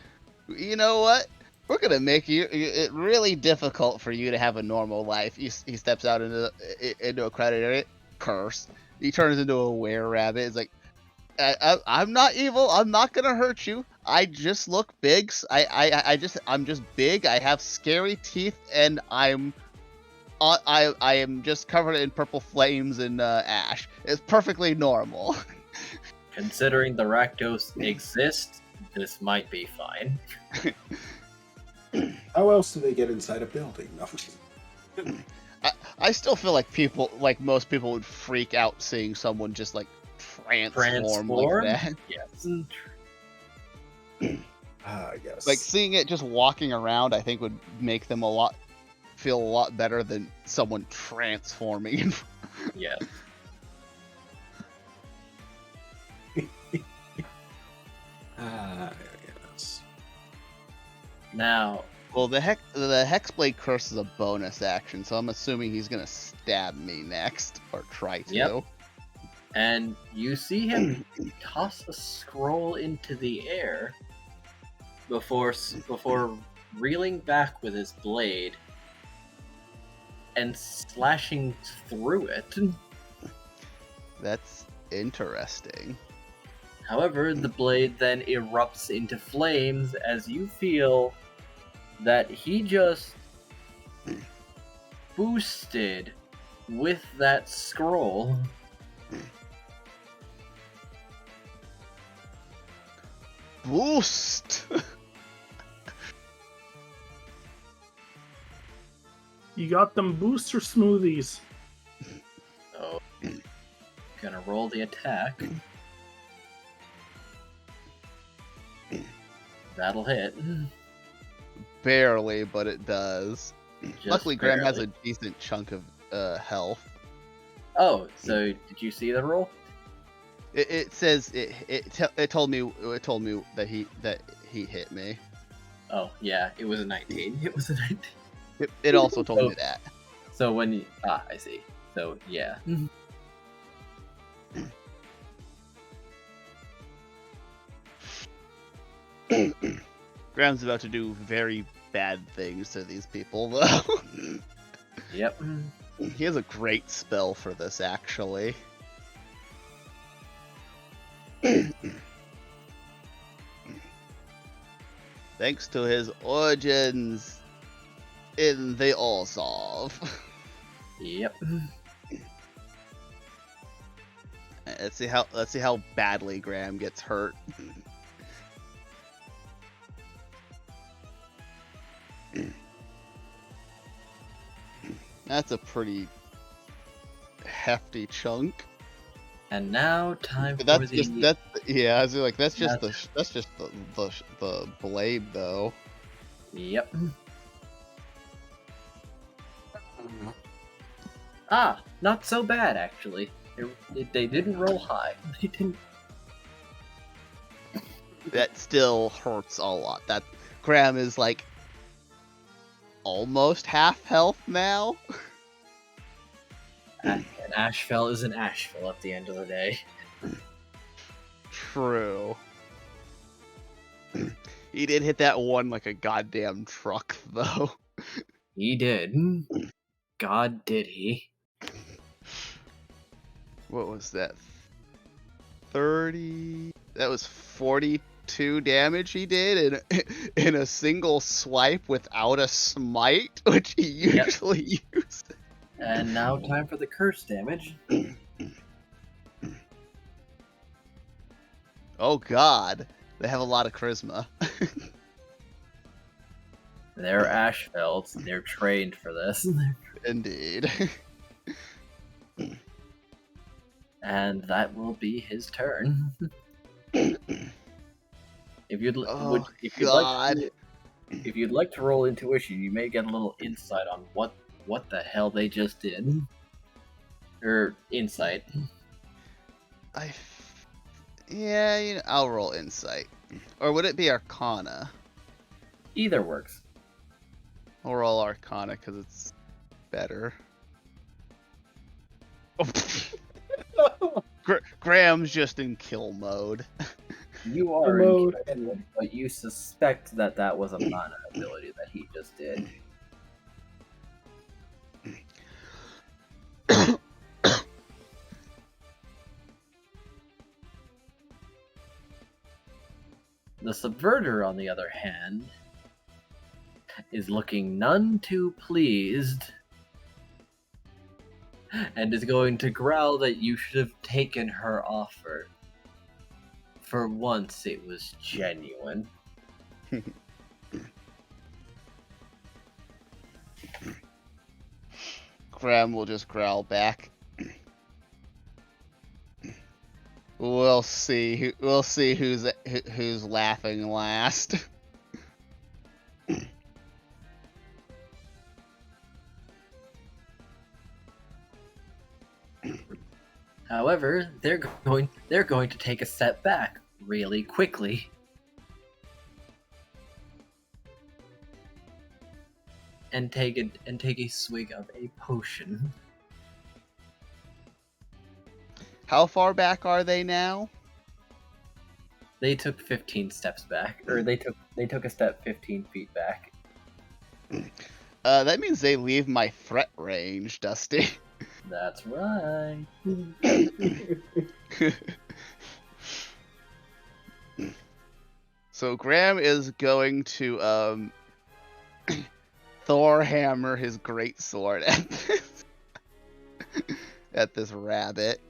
you know what? We're gonna make it really difficult for you to have a normal life. He steps out into a crowded area. Curse. He turns into a were-rabbit. It's like, I'm not evil. I'm not gonna hurt you. I just look big. I'm just big. I have scary teeth, and I am just covered in purple flames and ash. It's perfectly normal. Considering the Rakdos exist, this might be fine. How else do they get inside a building? No. I still feel like most people would freak out seeing someone just like transform like that. Yes. Yes. Like seeing it just walking around, I think would make them feel a lot better than someone transforming. Yes. Yes. Now, well, the Hex Blade Curse is a bonus action, so I'm assuming he's gonna stab me next or try to. Yep. And you see him toss a scroll into the air before reeling back with his blade and slashing through it. That's interesting. However, the blade then erupts into flames as you feel that he just boosted with that scroll. Boost! You got them booster smoothies. So, gonna roll the attack. That'll hit. Barely, but it does. Just Luckily, Graham has a barely. decent chunk of health. Oh, so did you see the roll? It says it told me that he hit me. Oh yeah, it was a 19. It was a 19. It also told me that. So when you I see. So yeah. Graham's about to do very bad things to these people, though. Yep. He has a great spell for this, actually. Thanks to his origins in the Allsolve. Yep. Let's see how badly Graham gets hurt. That's a pretty hefty chunk. And now time That's for just the that's yeah. I was like that's just the blade though. Yep. Not so bad actually. They didn't roll high. They didn't. That still hurts a lot. That Graham is like almost half health now. An Ashfell is an Ashfell at the end of the day. True. He did hit that one like a goddamn truck, though. He did. God, did he? What was that? 30? That was 42 damage he did in a single swipe without a smite, which he usually uses. And now time for the curse damage. Oh god, they have a lot of charisma. They're Ashfells. They're trained for this. Indeed. And that will be his turn. If you'd like to roll intuition, you may get a little insight on what the hell they just did. Or insight. Yeah, I'll roll insight. Or would it be Arcana? Either works. I'll roll Arcana because it's better. Graham's just in kill mode. You are in kill mode, but you suspect that that was a mana ability that he just did. The Subverter, on the other hand, is looking none too pleased and is going to growl that you should have taken her offer. For once, it was genuine. Graham will just growl back. We'll see. We'll see who's laughing last. However, they're going to take a step back really quickly. And take a swig of a potion. How far back are they now? They took 15 steps back, or they took a step 15 feet back. That means they leave my threat range, Dusty. That's right. So Graham is going to Thor hammer his greatsword at this rabbit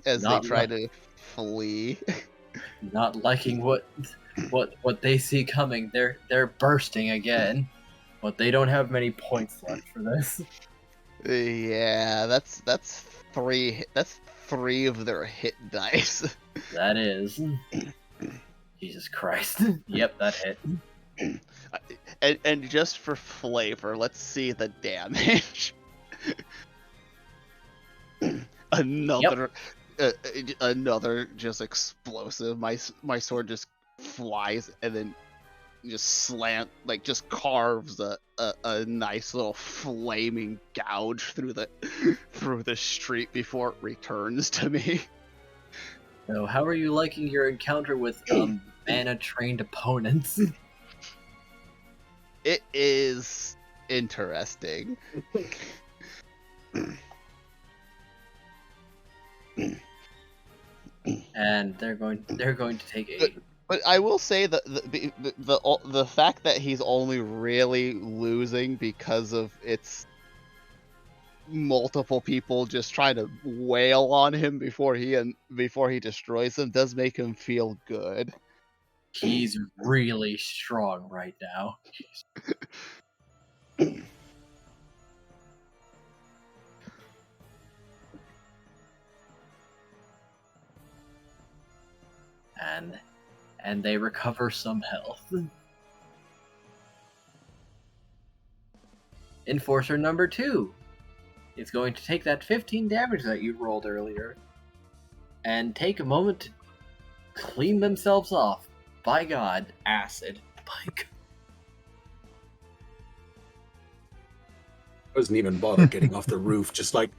as they try to flee. Not liking what they see coming. They're bursting again, but they don't have many points left for this. Yeah, that's three. That's 3 of their hit dice. That is. Jesus Christ. Yep, that hit. And just for flavor, let's see the damage. Another just explosive. My sword just flies and then just just carves a nice little flaming gouge through the street before it returns to me. So how are you liking your encounter with mana trained opponents? It is interesting. And they're going to take a. But I will say that the fact that he's only really losing because of its multiple people just trying to wail on him before he destroys them does make him feel good. He's really strong right now. And they recover some health. Enforcer number 2 is going to take that 15 damage that you rolled earlier and take a moment to clean themselves off. By God, acid. By God. I wasn't even bothered getting off the roof, just like...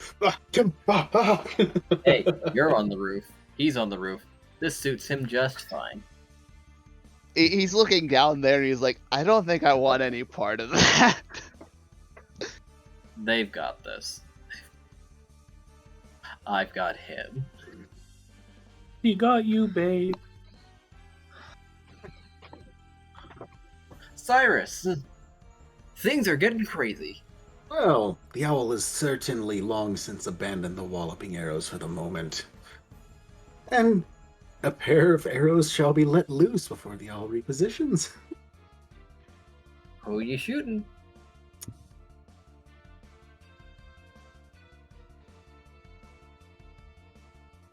Hey, you're on the roof. He's on the roof. This suits him just fine. He's looking down there and he's like, I don't think I want any part of that. They've got this. I've got him. He got you, babe. Cyrus! Things are getting crazy. Well, the owl has certainly long since abandoned the walloping arrows for the moment. And a pair of arrows shall be let loose before the owl repositions. Who you shooting?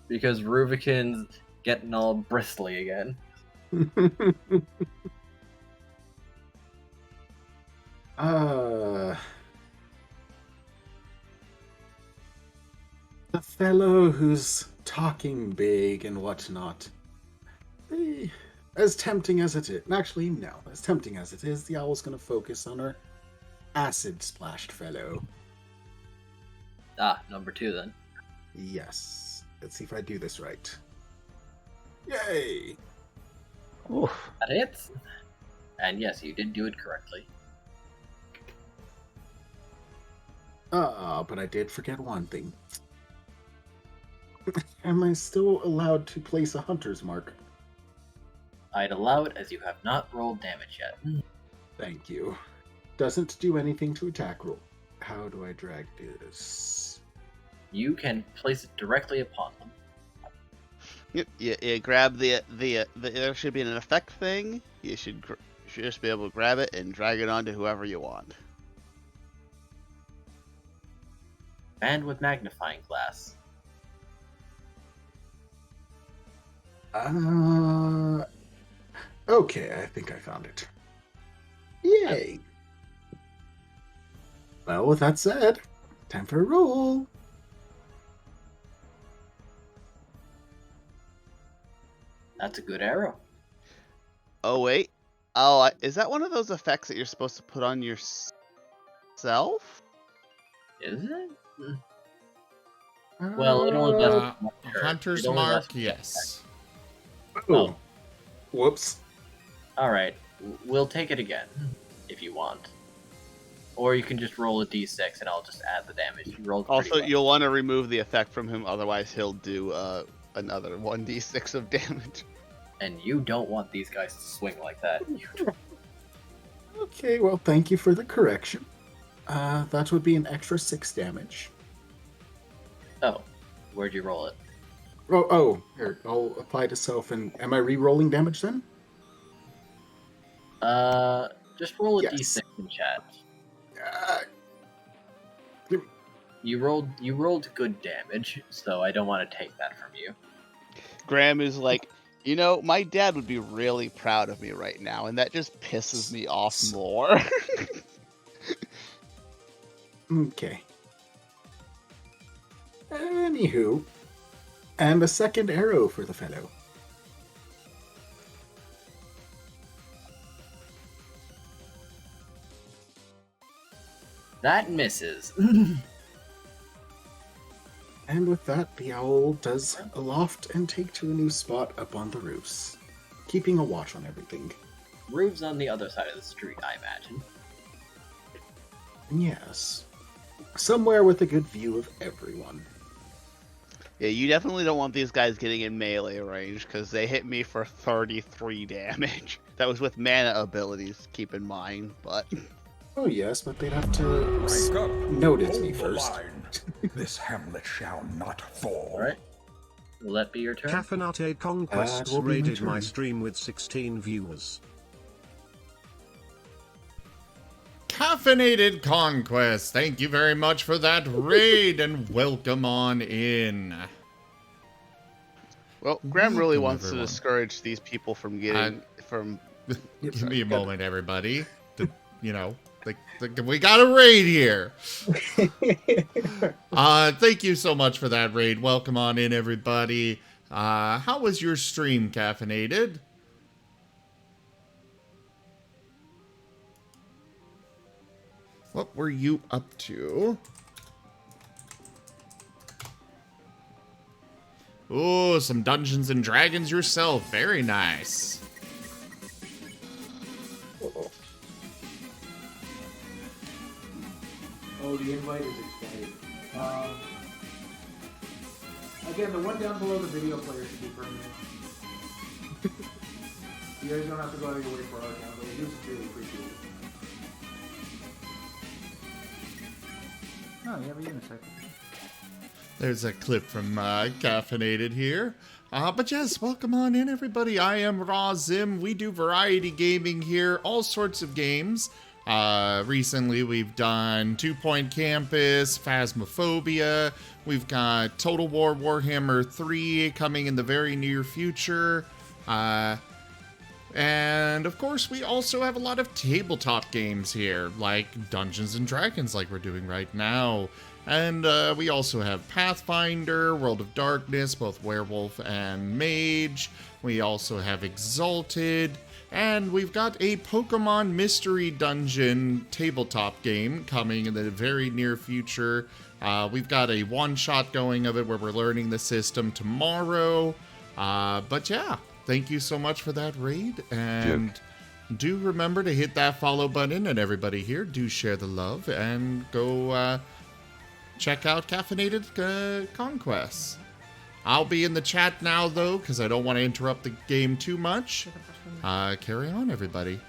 Because Rubikin's getting all bristly again. The fellow who's talking big and whatnot. As tempting as it is, actually, no. As tempting as it is, the owl's going to focus on our acid-splashed fellow. Ah, number 2 then. Yes. Let's see if I do this right. Yay! Oof. That hits. And yes, you did do it correctly. But I did forget one thing. Am I still allowed to place a hunter's mark? I'd allow it as you have not rolled damage yet. Thank you. Doesn't do anything to attack roll. How do I drag this? You can place it directly upon them. Yep. You grab the there should be an effect thing. You should just be able to grab it and drag it onto whoever you want. And with magnifying glass. Okay, I think I found it. Yay! Well, with that said, time for a roll. That's a good arrow. Oh wait. Oh, is that one of those effects that you're supposed to put on yourself? Is it? Well, it only lasts one turn. Hunter's It only mark, lasts one yes. Oh. Whoops. Alright, we'll take it again, if you want. Or you can just roll a d6 and I'll just add the damage. You rolled pretty Also, well. you'll want to remove the effect from him, otherwise he'll do another 1d6 of damage. And you don't want these guys to swing like that. Okay, well, thank you for the correction. That would be an extra 6 damage. Oh, where'd you roll it? Here, I'll apply to self, and am I re-rolling damage then? Just roll a Yes. d6 in chat. Uh, You rolled good damage, so I don't want to take that from you. Graham is like, you know, my dad would be really proud of me right now, and that just pisses me off more. Okay. Anywho, and a second arrow for the fellow. That misses. And with that, the owl does aloft and take to a new spot up on the roofs, keeping a watch on everything. Roof's on the other side of the street, I imagine. Yes. Somewhere with a good view of everyone. Yeah, you definitely don't want these guys getting in melee range, because they hit me for 33 damage. That was with mana abilities, keep in mind, but... Oh yes, but they'd have to Break up. notice Hold me the first. line. This hamlet shall not fall. Alright. Will that be your turn? Caffeinated Conquests That will be my raided my turn. stream with 16 viewers. Caffeinated Conquest, thank you very much for that raid, and welcome on in. Well, Graham really Welcome, wants everyone. to discourage these people from getting... Give me a moment, everybody. We got a raid here. Thank you so much for that raid. Welcome on in, everybody. How was your stream, Caffeinated? What were you up to? Oh, some Dungeons and Dragons yourself. Very nice. Oh, the invite is extended. Again, the one down below the video player should be permanent. You guys don't have to go out of your way for our account, but we do sincerely appreciate it. Oh, yeah, but you're in a second. There's a clip from Caffeinated here. But yes, welcome on in, everybody. I am Raw Zim. We do variety gaming here, all sorts of games. Recently, we've done 2 Point Campus, Phasmophobia. We've got Total War Warhammer 3 coming in the very near future. And of course, we also have a lot of tabletop games here, like Dungeons and Dragons, like we're doing right now. And we also have Pathfinder, World of Darkness, both Werewolf and Mage. We also have Exalted. And we've got a Pokemon Mystery Dungeon tabletop game coming in the very near future. We've got a one-shot going of it where we're learning the system tomorrow. But yeah, thank you so much for that raid. And do remember to hit that follow button. And everybody here, do share the love and go check out Caffeinated Conquests. I'll be in the chat now, though, because I don't want to interrupt the game too much. Carry on, everybody.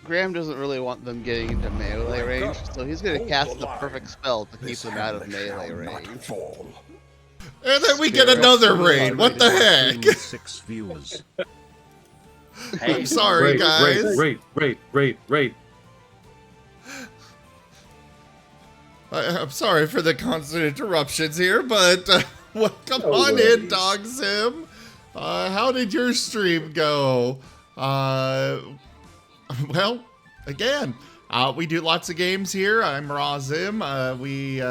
Graham doesn't really want them getting into melee range, so he's going to cast the perfect spell to keep them out of melee range. And then we get another raid. What the heck? 6 viewers. Hey, I'm sorry, guys. Raid. I'm sorry for the constant interruptions here, but come on in, Dog Sim. How did your stream go? Well, again, we do lots of games here. I'm Raw Zim. We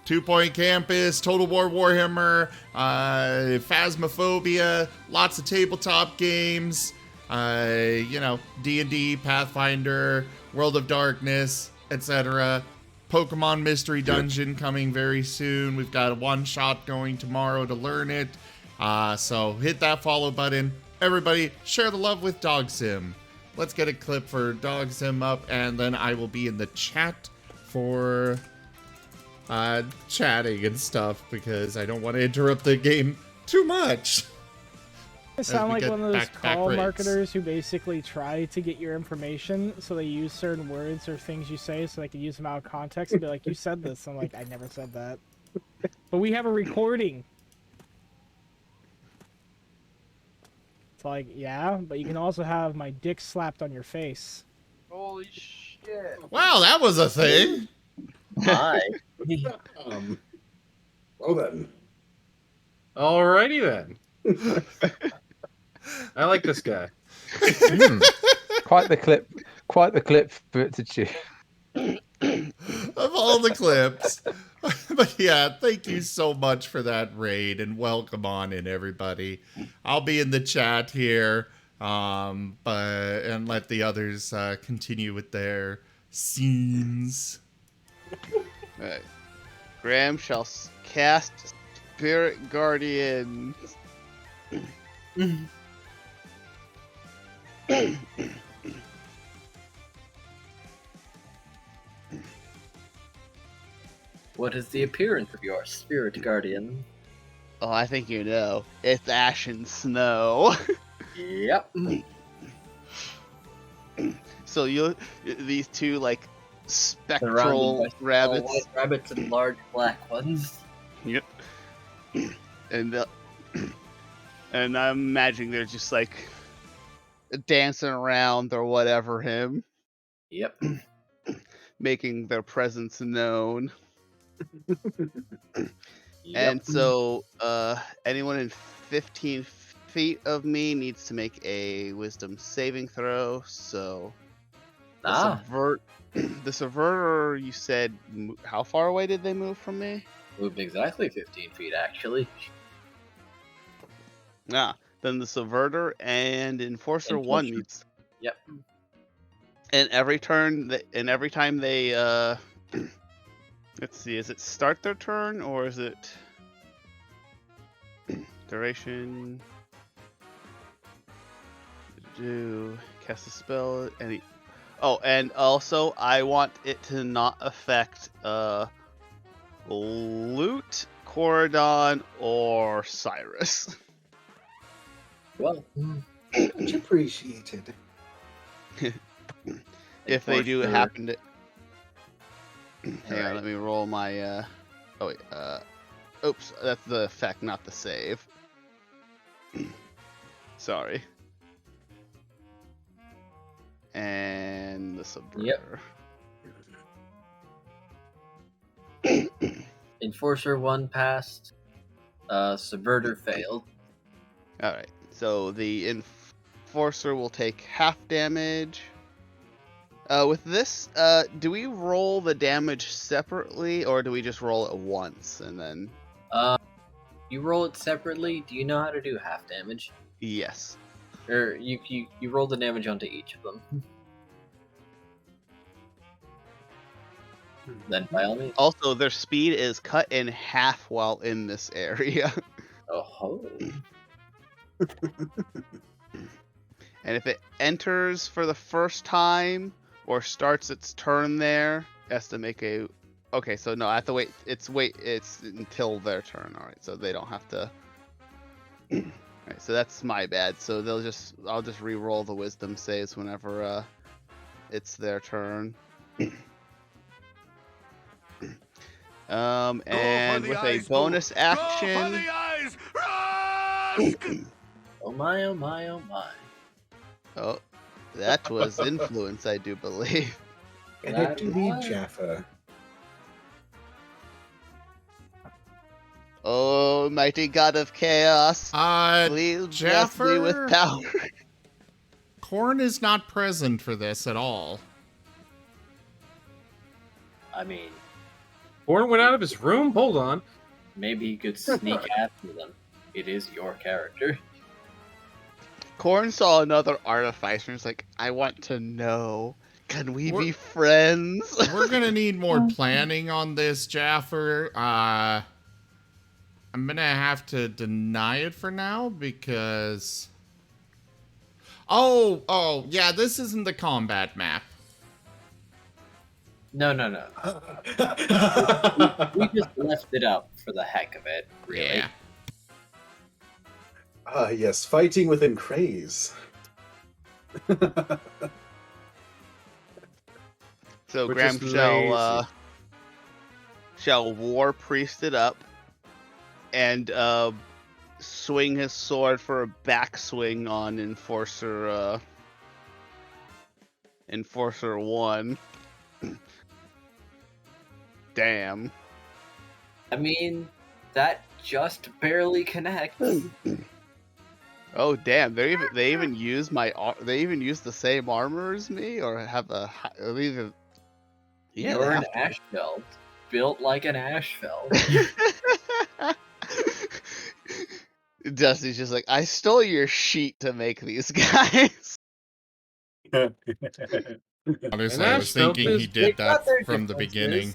2 Point Campus, Total War Warhammer, Phasmophobia, lots of tabletop games. D&D, Pathfinder, World of Darkness, etc. Pokemon Mystery Dungeon coming very soon. We've got a one-shot going tomorrow to learn it. So hit that follow button. Everybody, share the love with Dog Sim. Let's get a clip for Dog Sim up, and then I will be in the chat for chatting and stuff, because I don't want to interrupt the game too much. I sound like one of those call marketers who basically try to get your information, so they use certain words or things you say so they can use them out of context and be like, you said this. I'm like, I never said that. But we have a recording. It's like, yeah, but you can also have my dick slapped on your face. Holy shit. Wow, that was a thing. Hi. Well then. Alrighty then. I like this guy. Quite the clip for it to chew. Of all the clips. But yeah, thank you so much for that raid, and welcome on in, everybody. I'll be in the chat here, and let the others continue with their scenes. Alright. Graham shall cast Spirit Guardian. What is the appearance of your Spirit Guardian? Oh, I think you know. It's ash and snow. Yep. So these two like spectral Surrounded by rabbits. white rabbits and large black ones. Yep. And I'm imagining they're just like dancing around or whatever him. Yep. Making their presence known. Yep. And so anyone in 15 feet of me needs to make a wisdom saving throw. So the subverter, you said, how far away did they move from me? Moved exactly 15 feet, actually. Then the subverter and enforcer 1 needs. Yep. And every time they let's see, is it start their turn or is it duration? Do cast a spell any? Oh, and also I want it to not affect Loot, Corridon, or Cyrus. Well, much appreciated. If they do happen to. Hang on, let me roll my. Oh wait. Oops, that's the effect, not the save. Sorry. And the subverter. Yep. Enforcer 1 passed. Subverter failed. Alright, so the enforcer will take half damage. With this, do we roll the damage separately, or do we just roll it once and then? You roll it separately. Do you know how to do half damage? Yes. Or you roll the damage onto each of them. then by all means. Also, their speed is cut in half while in this area. Oh. And if it enters for the first time or starts its turn there, it has to make a. Okay, so no, I have to wait. It's until their turn. All right, so they don't have to. All right, so that's my bad. So I'll just re-roll the wisdom saves whenever it's their turn. And with a bonus action. Oh my, oh my, oh my. Oh, that was influence, I do believe. And it do be Jaffa. Oh, mighty god of chaos. Please bless me with Jaffer? power. Corn is not present for this at all. I mean, Corn went out of his room? Hold on. maybe you could sneak after them. It is your character. Corn saw another artificer and was like, I want to know. Can we be friends? We're gonna need more planning on this, Jaffer. I'm gonna have to deny it for now because... Oh, yeah, this isn't the combat map. No. we just left it up for the heck of it, really. Yeah. Yes, fighting within craze. So Which Graham is shall war priest it up and swing his sword for a backswing on Enforcer 1. Damn. I mean, that just barely connects. Oh damn! They even use they even use the same armor as me, or have a either. Yeah, You're an Ashfell, built like an Ashfell. Dusty's just like, I stole your sheet to make these guys. Honestly, I was thinking he did that from the beginning.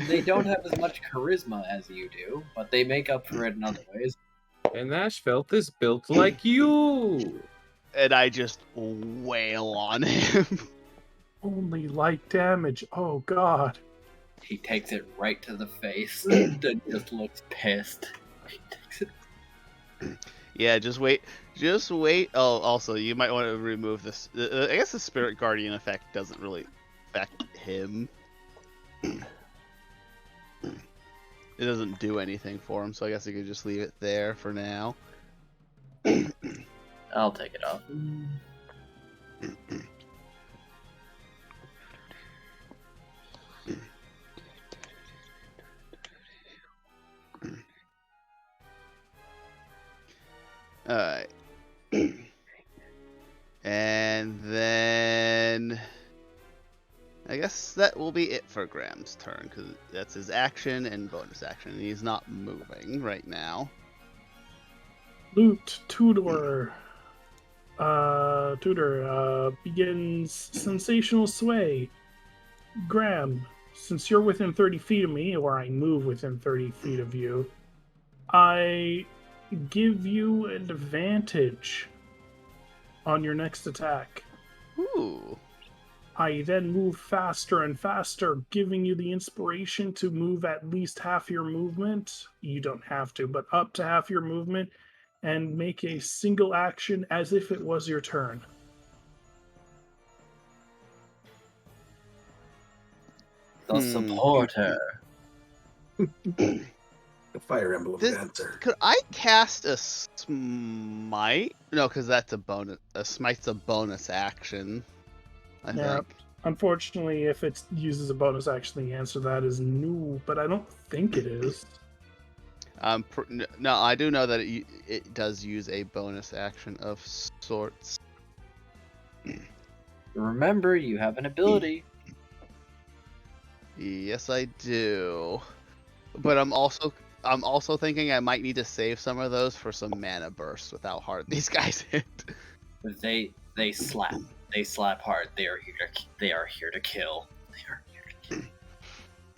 They don't have as much charisma as you do, but they make up for it in other ways. And Ashfell is built like you. And I just wail on him. Only light damage. Oh god. He takes it right to the face and just looks pissed. He takes it. Yeah, just wait. Oh, also, you might want to remove this. I guess the Spirit Guardian effect doesn't really affect him. It doesn't do anything for him, so I guess you could just leave it there for now. I'll take it off. Alright. And then... I guess that will be it for Graham's turn, because that's his action and bonus action. He's not moving right now. Loot Tudor. Tudor begins sensational sway. Graham, since you're within 30 feet of me, or I move within 30 feet of you, I give you an advantage on your next attack. Ooh. I then move faster and faster, giving you the inspiration to move at least half your movement. You don't have to, but up to half your movement, and make a single action as if it was your turn. The supporter. The Fire Emblem Dancer. Could I cast a smite? No, because that's a bonus. A smite's a bonus action. I think. Unfortunately, if it uses a bonus action, the answer to that is no, but I don't think it is. No, I do know that it does use a bonus action of sorts. Remember, you have an ability. Yes, I do. But I'm also thinking I might need to save some of those for some mana bursts with how hard these guys hit. They slap. They slap hard. They are here to kill. They are here to kill.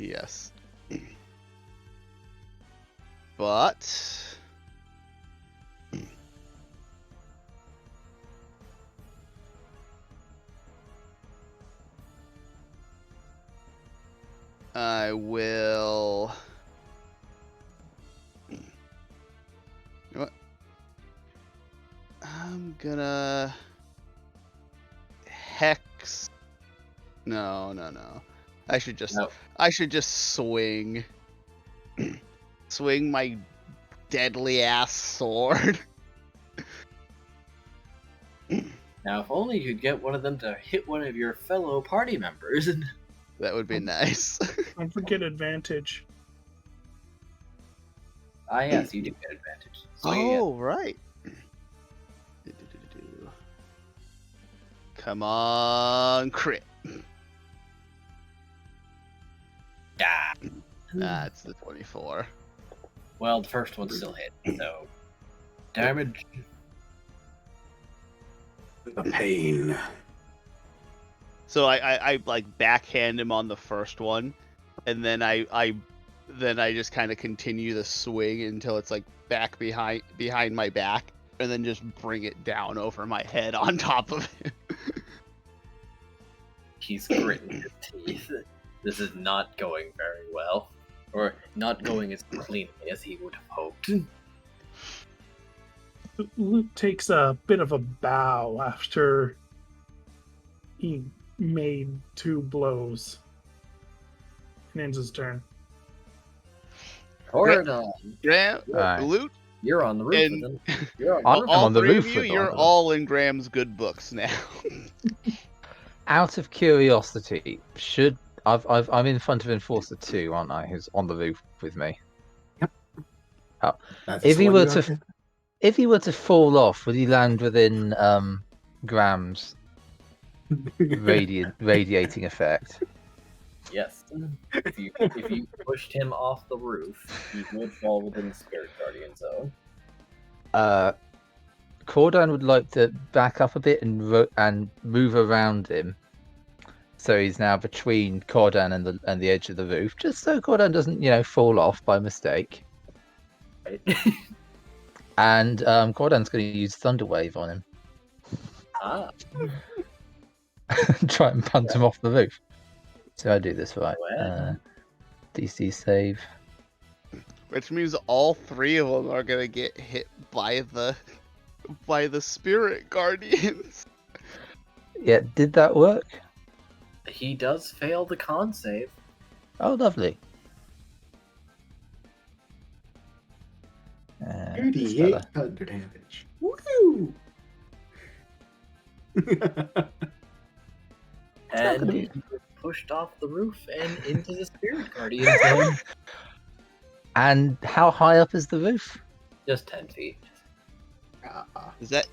Yes. But I will. You know what? I'm gonna hex. No. I should just swing. Swing my deadly ass sword. Now, if only you could get one of them to hit one of your fellow party members. That would be nice. Don't forget advantage. Ah, yes, you do get advantage. Oh, right. Come on, crit. That's the 24. Well, the first one still hit, so damage. The pain. So I like backhand him on the first one, and then I just kind of continue the swing until it's like back behind my back, and then just bring it down over my head on top of him. He's gritting his teeth. This is not going very well, or not going as cleanly as he would have hoped. Luke takes a bit of a bow after he made 2 blows. And ends his turn. Cordon. Loot. You're on the roof. And You're all three of you, you're all in Graham's good books now. Out of curiosity, I'm in front of Enforcer 2, aren't I? Who's on the roof with me. Yep. Oh. If he were to fall off, would he land within Graham's radiating effect? Yes. If you pushed him off the roof, he would fall within the Spirit Guardian zone. Cordon would like to back up a bit and move around him, so he's now between Cordon and the edge of the roof, just so Cordon doesn't, fall off by mistake. Right. And Cordon's going to use Thunder Wave on him. Try and punt him off the roof. So I do this right. DC save. Which means all 3 of them are gonna get hit by the Spirit Guardians. Yeah, did that work? He does fail the con save. Oh, lovely. 38 thunder damage. Woo! And he was pushed off the roof and into the Spirit Guardian zone. And how high up is the roof? Just 10 feet.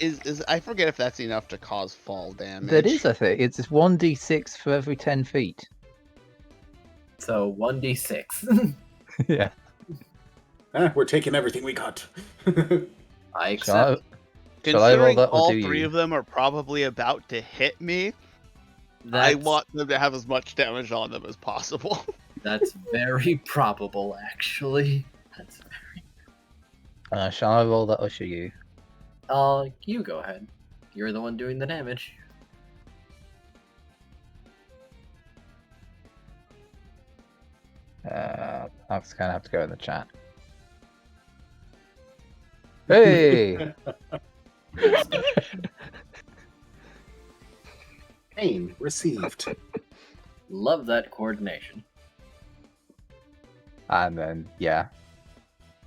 Is I forget if that's enough to cause fall damage. That is, I think. It's 1d6 for every 10 feet. So 1d6. Yeah. We're taking everything we got. I accept. Considering all 3 of them are probably about to hit me, I want them to have as much damage on them as possible. That's very probable, actually. That's very. Shall I roll that or should you? You go ahead. You're the one doing the damage. I'll just kind of have to go in the chat. Hey! Pain received. Love that coordination. And then, yeah.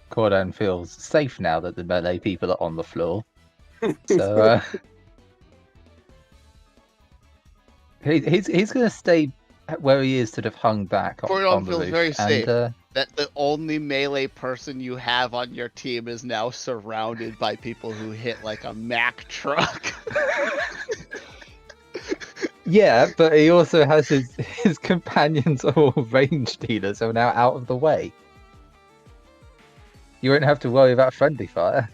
Cordon feels safe now that the melee people are on the floor. So, he's going to stay where he is, sort of hung back Cordon on the feels roof. very safe. And, that the only melee person you have on your team is now surrounded by people who hit like a Mack truck. Yeah, but he also has his companions are all range dealers who are now out of the way. You won't have to worry about friendly fire.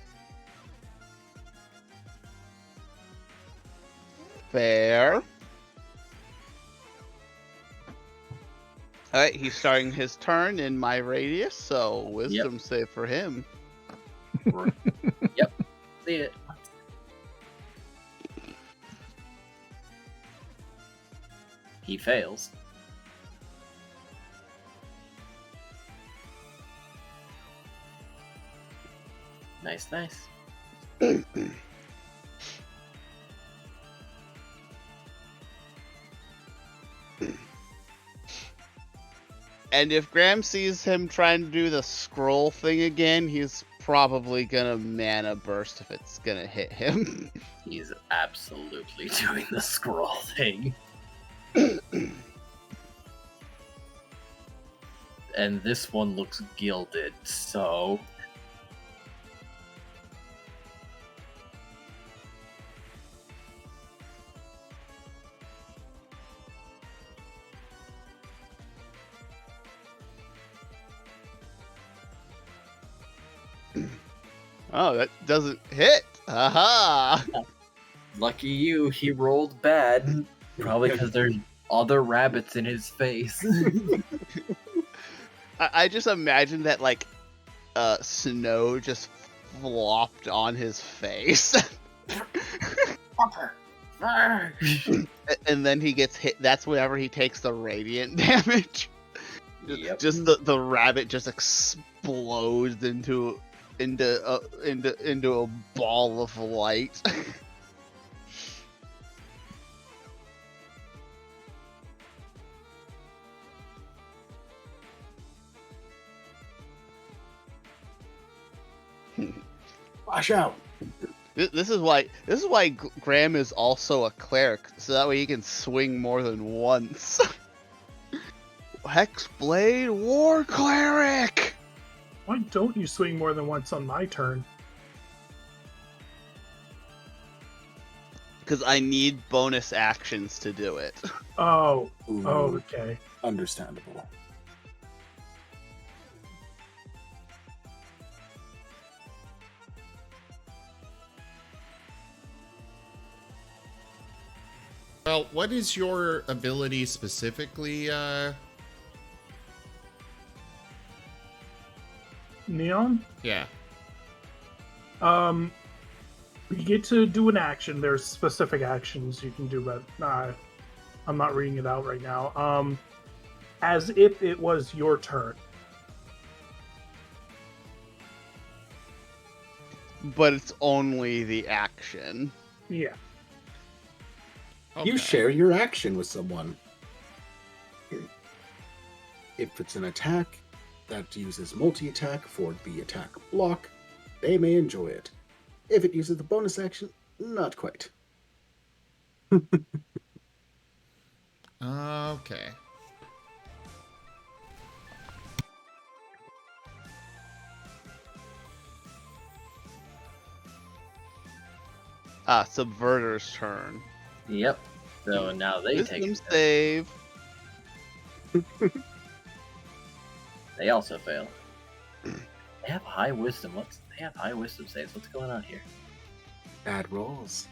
Fair. All right, he's starting his turn in my radius, so wisdom save for him. Yep. See it. He fails. Nice, nice. And if Graham sees him trying to do the scroll thing again, he's probably gonna mana burst if it's gonna hit him. He's absolutely doing the scroll thing. And this one looks gilded, so... Oh, that doesn't hit. Aha! Lucky you, he rolled bad. Probably because there's other rabbits in his face. I just imagine that, like, snow just flopped on his face. And then he gets hit. That's whenever he takes the radiant damage. Yep. Just the rabbit just explodes into a ball of light. Flash out. This is why Graham is also a cleric, so that way he can swing more than once. Hex Blade War Cleric. Why don't you swing more than once on my turn? Because I need bonus actions to do it. Oh, Ooh. oh, okay. Understandable. Well, what is your ability specifically, Neon? Yeah. You get to do an action. There's specific actions you can do, but I'm not reading it out right now. As if it was your turn. But it's only the action. Yeah. Okay. You share your action with someone. If it's an attack that uses multi-attack for the attack block, they may enjoy it. If it uses the bonus action, not quite. Okay. Subverter's turn. Yep. So now they take Wisdom save. They also fail. They have high wisdom. They have high wisdom saves. What's going on here? Bad rolls.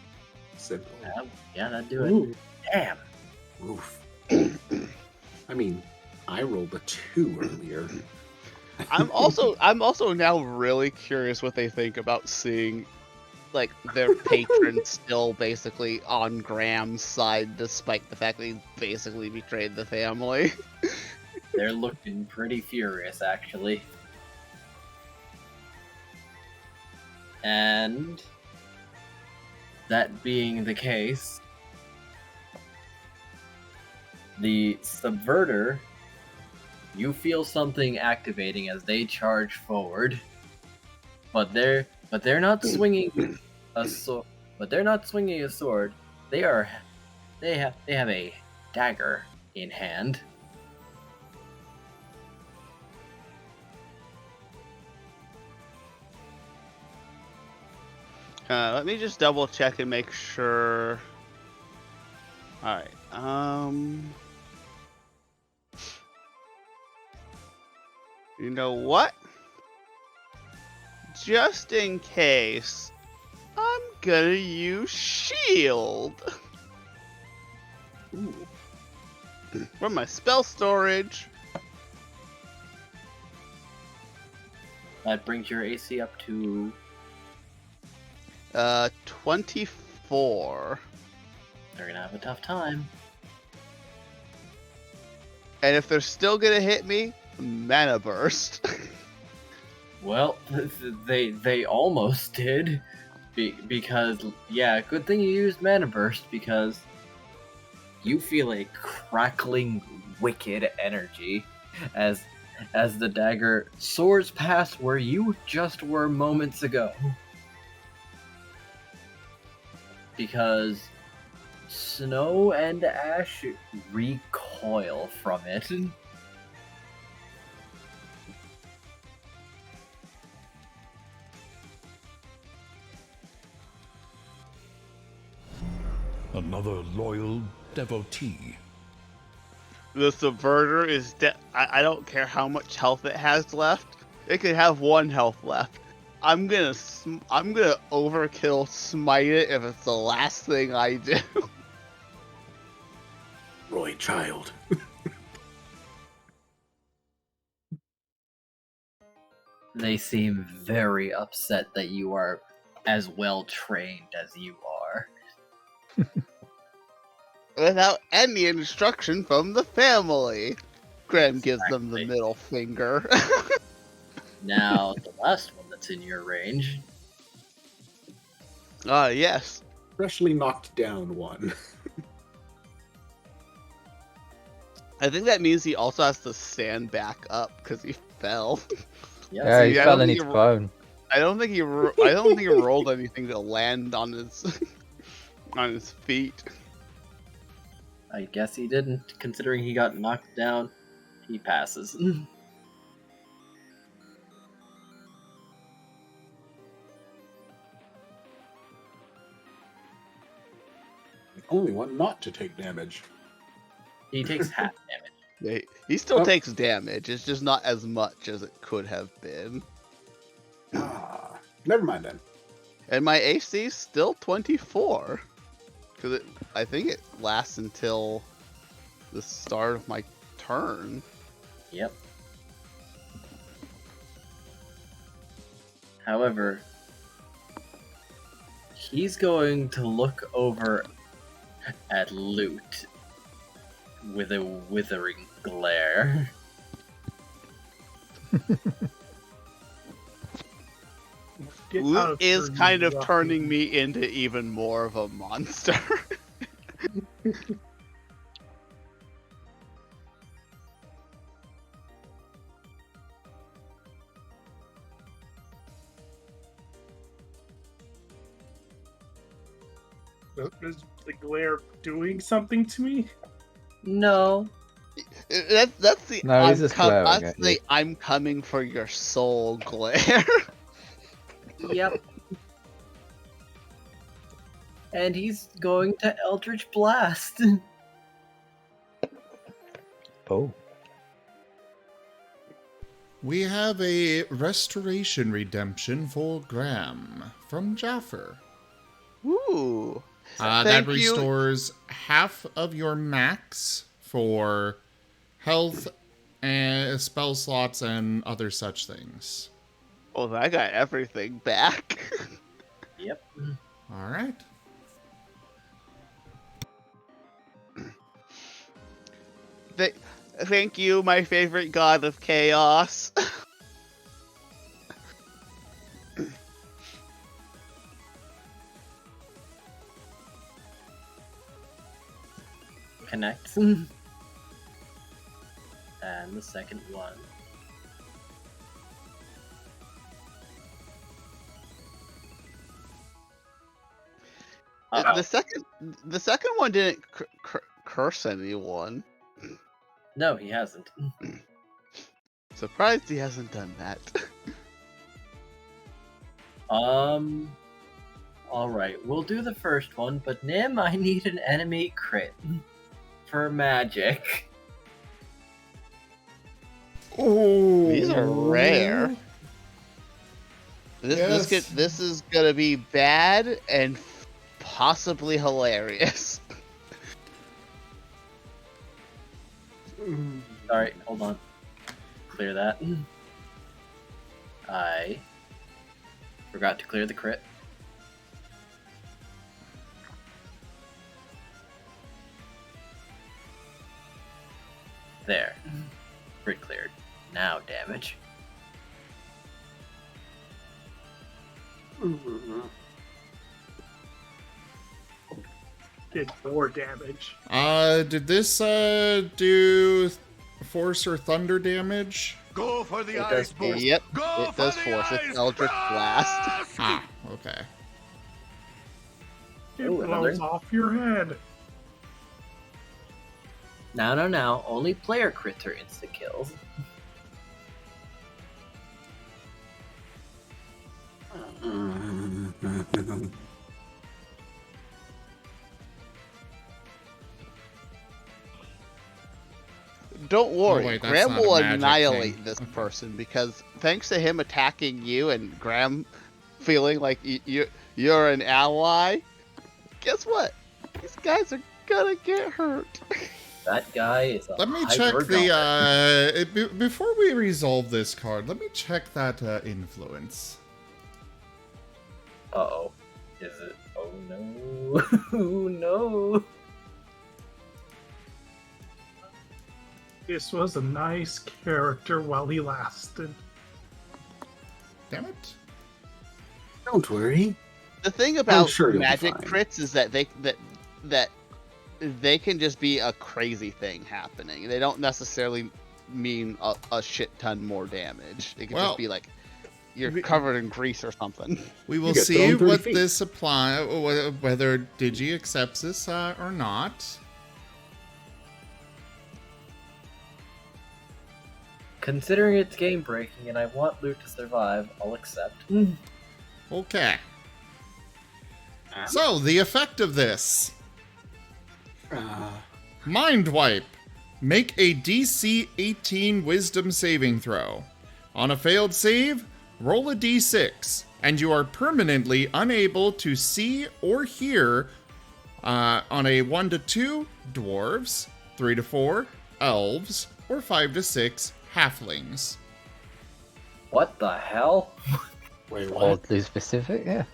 Simple. Yeah, that'd do it. Ooh. Damn. Oof. I mean, I rolled a 2 earlier. I'm also now really curious what they think about seeing, like, their patron still basically on Graham's side, despite the fact that he basically betrayed the family. They're looking pretty furious, actually. And that being the case, the Subverter, you feel something activating as they charge forward, but they're not swinging a sword. But they're not swinging a sword. They have a dagger in hand. Let me just double check and make sure. Alright, you know what? Just in case, I'm gonna use shield. Ooh. From my spell storage. That brings your AC up to 24. They're gonna have a tough time. And if they're still gonna hit me, mana burst. Well, they almost did, because yeah, good thing you used mana burst, because you feel a crackling, wicked energy as the dagger soars past where you just were moments ago. Because Snow and Ash recoil from it. Another loyal devotee. The Subverter is I don't care how much health it has left. It could have 1 health left. I'm gonna overkill smite it if it's the last thing I do. Roy child. They seem very upset that you are as well trained as you are. Without any instruction from the family. Graham gives them the middle finger. Now, the last one that's in your range. Yes. Freshly knocked down one. I think that means he also has to stand back up because he fell. Yeah, he fell in his bone. I don't think he rolled anything to land on his on his feet. I guess he didn't, considering he got knocked down. He passes. Only one not to take damage. He takes half damage. He still takes damage. It's just not as much as it could have been. Never mind then. And my AC is still 24. Because I think it lasts until the start of my turn. Yep. However, he's going to look over at Loot with a withering glare. Loot is kind of turning me into even more of a monster. Is the glare doing something to me? No. That's the No, he's just glaring that's at the you. I'm coming for your soul glare. Yep. And he's going to Eldritch Blast. Oh. We have a restoration redemption for Graham from Jaffer. Ooh. That restores half of your max for health and spell slots and other such things. Oh, I got everything back. Yep. All right. Thank you, my favorite god of chaos. Connects. And the second one. The second one didn't curse anyone. No, he hasn't. Surprised he hasn't done that. Alright, we'll do the first one, but Nim, I need an enemy crit for magic. Oh, these are rare. This is gonna be bad and possibly hilarious. Sorry, hold on. Clear that. I forgot to clear the crit. There. Crit cleared. Now damage. Did 4 damage. Did this do force or thunder damage? Go for the ice ball. Yep, it does force. It's Eldritch Blast. Ah, okay. It blows off your head. Now. Only player crits are insta kills. Don't worry, Oh, wait, that's Graham not will a magic annihilate thing. this person because thanks to him attacking you and Graham feeling like you're an ally, guess what? These guys are gonna get hurt. That guy is a Let me check the, before we resolve this card, let me check that influence. Uh-oh. Is it? Oh no. Oh no. This was a nice character while he lasted. Damn it. Don't worry. The thing about sure you'll be magic fine. crits is that they can just be a crazy thing happening. They don't necessarily mean a shit ton more damage. It can just be like you're covered in grease or something. We will see what this apply, whether Digi accepts this or not. Considering it's game breaking and I want loot to survive, I'll accept. Okay. So, the effect of this. Mind Wipe. Make a DC 18 Wisdom saving throw. On a failed save, roll a d6, and you are permanently unable to see or hear on a 1 to 2 dwarves, 3 to 4 elves, or 5 to 6 halflings. What the hell? Wait, what? Oddly specific, yeah.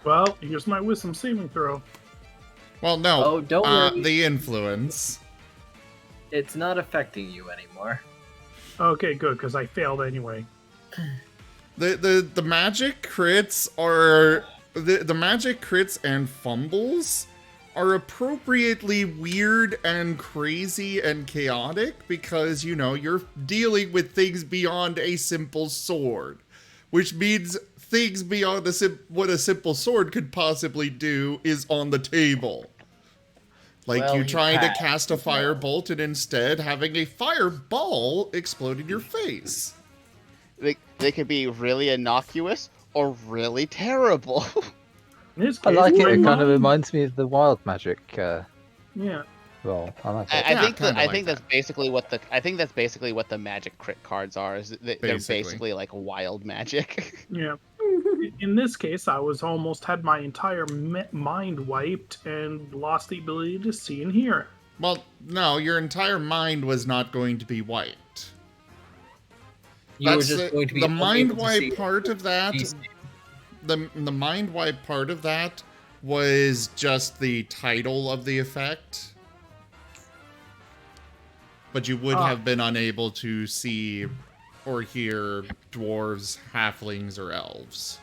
Well, here's my wisdom saving throw. Well, no. Oh, don't worry. The influence. It's not affecting you anymore. Okay, good, because I failed anyway. The magic crits are the magic crits and fumbles are appropriately weird and crazy and chaotic because, you know, you're dealing with things beyond a simple sword, which means things beyond what a simple sword could possibly do is on the table. Like Well, you trying to cast a no. firebolt and instead having a fireball explode in your face. They can be really innocuous or really terrible. I like it. It kind of reminds me of the wild magic. Yeah. Well, I like it. I think that's basically what the magic crit cards are. Is they're basically like wild magic. Yeah. In this case, I had my entire mind wiped and lost the ability to see and hear. Well, no, your entire mind was not going to be wiped. You were just going to be the unable mind to wipe see part of that. The mind wipe part of that was just the title of the effect, but you would have been unable to see or hear dwarves, halflings, or elves.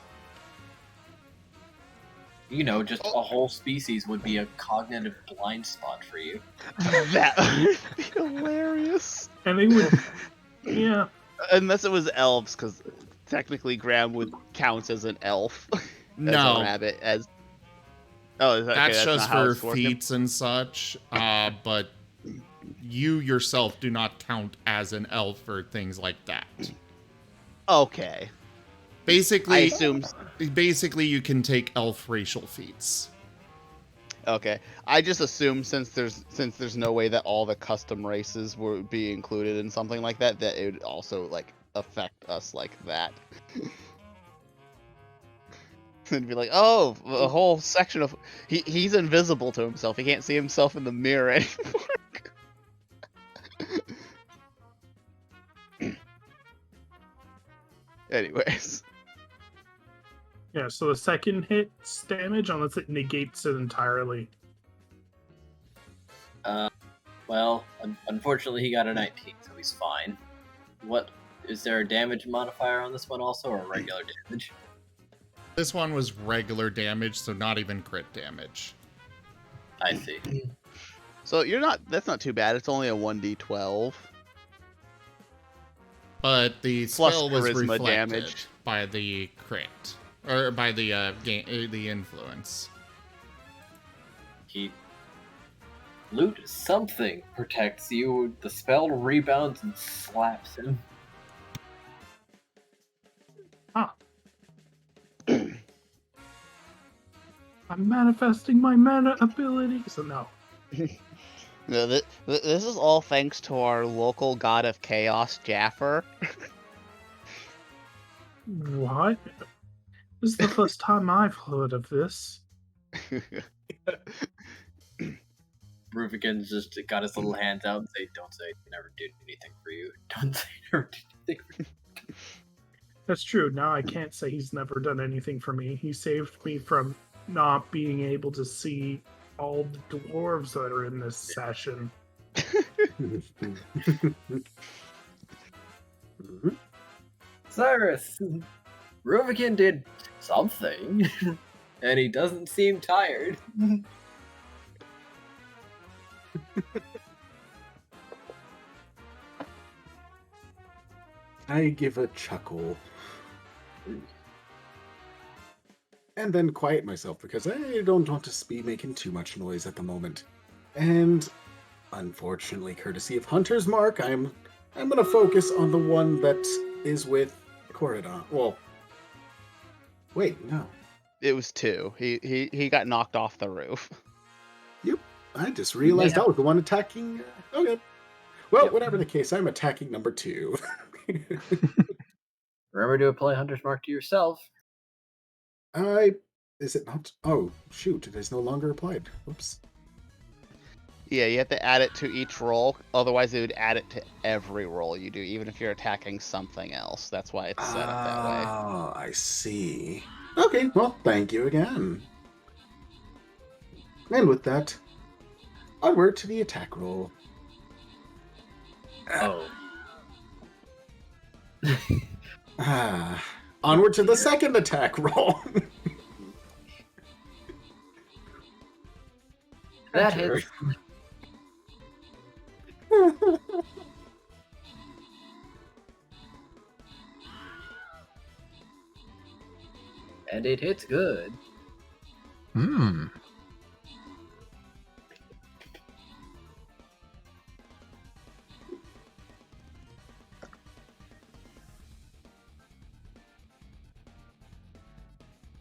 You know, just a whole species would be a cognitive blind spot for you. That would be hilarious. And they would, yeah. Unless it was elves, because technically Graham would count as an elf. No. As a rabbit, as... Oh, That's just not how for it's working? feats and such, but you yourself do not count as an elf or things like that. Okay. Basically, I assume... Basically, you can take elf racial feats. Okay, I just assume since there's no way that all the custom races would be included in something like that, that it would also like affect us like that. And be like, oh, a whole section of he's invisible to himself. He can't see himself in the mirror anymore. Anyways. Yeah, so the second hit's damage unless it negates it entirely. Well, unfortunately he got a 19, so he's fine. What is there a damage modifier on this one also, or regular damage? This one was regular damage, so not even crit damage. I see. So that's not too bad. It's only a 1d12. But the Plus spell was charisma reflected damage. by the crit, or by the the influence. Loot something protects you. The spell rebounds and slaps him. Huh. I'm manifesting my mana ability. So no. No, this is all thanks to our local god of chaos, Jaffer. What? This is the first time I've heard of this. Ruvigan's just got his little hands out and say, "Don't say I never did anything for you. Don't say I never did anything for you." That's true. Now I can't say he's never done anything for me. He saved me from not being able to see all the dwarves that are in this session. Cyrus, Ruvigan did something, and he doesn't seem tired. I give a chuckle. And then quiet myself because I don't want to be making too much noise at the moment. And unfortunately, courtesy of Hunter's Mark, I'm gonna focus on the one that is with Corridon. Well, wait, no. It was 2. He got knocked off the roof. Yep, I just realized I was the one attacking. Okay. Well, whatever the case, I'm attacking number 2. Remember to apply Hunter's Mark to yourself. Is it not? Oh, shoot, it is no longer applied. Whoops. Yeah, you have to add it to each roll. Otherwise, it would add it to every roll you do, even if you're attacking something else. That's why it's set up that way. Oh, I see. Okay, well, thank you again. And with that, onward to the attack roll. Oh. Onward to the second attack roll. That hits. And it hits good. Hmm.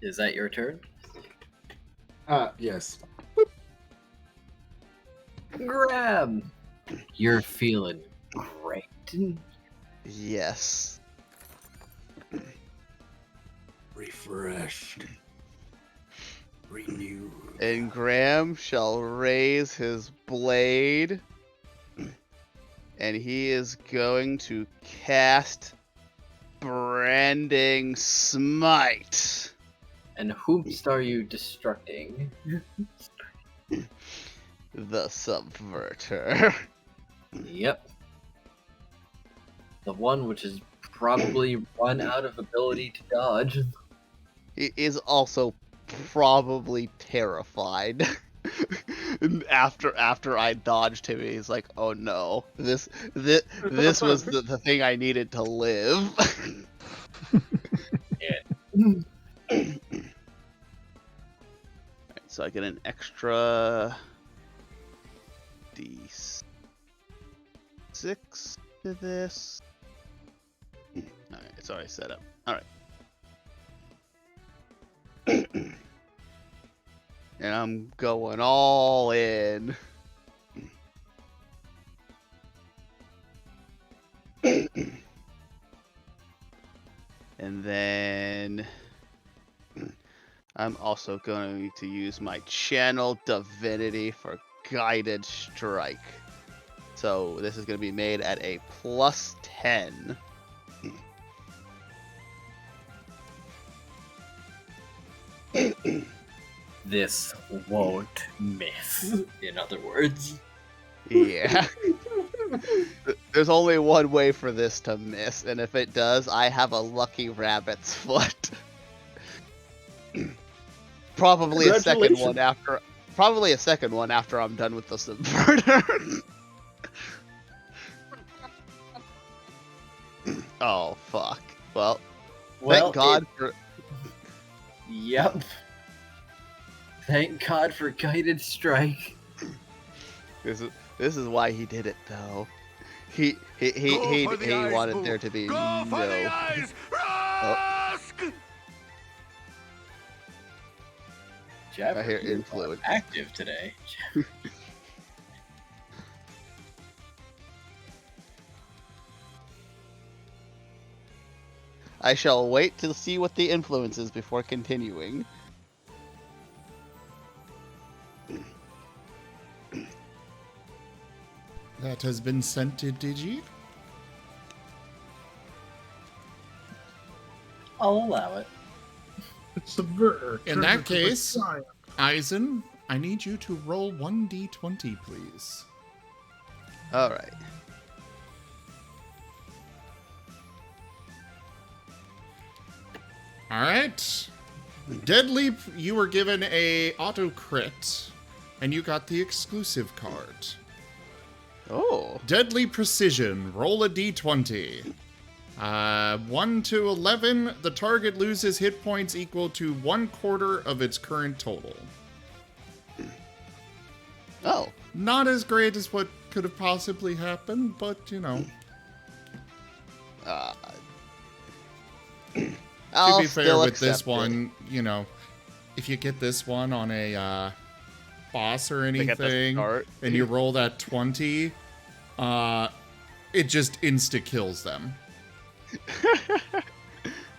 Is that your turn? Yes. Grab! You're feeling great. Yes. Refreshed. Renewed. And Graham shall raise his blade. And he is going to cast Branding Smite. And whomst are you destructing? The Subverter. Yep. The one which is probably run out of ability to dodge. He is also probably terrified. after I dodged him, he's like, "Oh no, this was the thing I needed to live." Yeah. So I get an extra D6 to this. Alright, it's already set up. Alright. And I'm going all in. And then I'm also going to use my Channel Divinity for Guided Strike. So this is going to be made at a +10. This won't miss, in other words. Yeah. There's only one way for this to miss, and if it does, I have a lucky rabbit's foot. Probably a second one after. Probably a second one after I'm done with the subverter. Oh fuck. Well, thank God for. Yep. Thank God for guided strike. This is why he did it though. He wanted there to be no. Oh. Jeff, I hear influence. Active today. I shall wait to see what the influence is before continuing. That has been sent to Digi. I'll allow it. Subverter. In that case, Eisen, I need you to roll 1d20, please. Alright. Alright. Deadleap, you were given a auto crit, and you got the exclusive card. Oh. Deadly Precision, roll a d20. 1 to 11, the target loses hit points equal to 1/4 of its current total. Oh. Not as great as what could have possibly happened, but, you know. To be fair with this one, you know, if you get this one on a boss or anything, and you roll that 20, it just insta-kills them.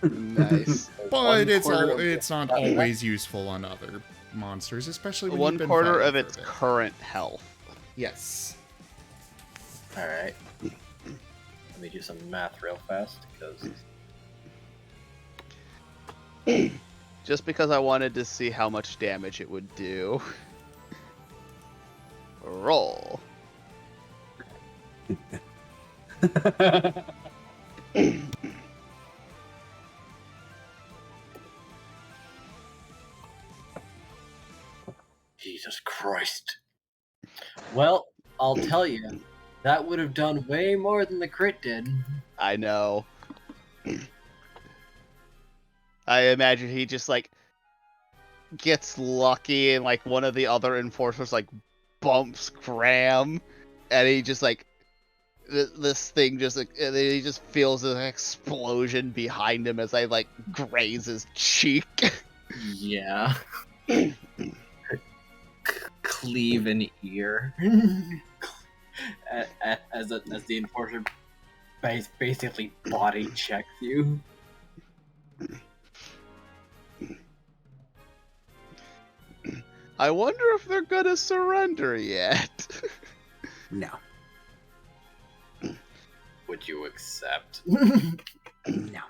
Nice. But it's not always useful on other monsters, especially when you've been 1/4 of fighting its for a bit. current health. Yes. Alright. Let me do some math real fast, because... Just because I wanted to see how much damage it would do. Roll. Jesus Christ. Well, I'll tell you, that would have done way more than the crit did. I know. I imagine he just, like, gets lucky and, like, one of the other enforcers, like, bumps Graham, and he just, like, this thing just, like, and he just feels an explosion behind him as I, like, graze his cheek. Yeah. Cleave an ear. as the enforcer basically body checks you. I wonder if they're gonna surrender yet. No. Would you accept? No.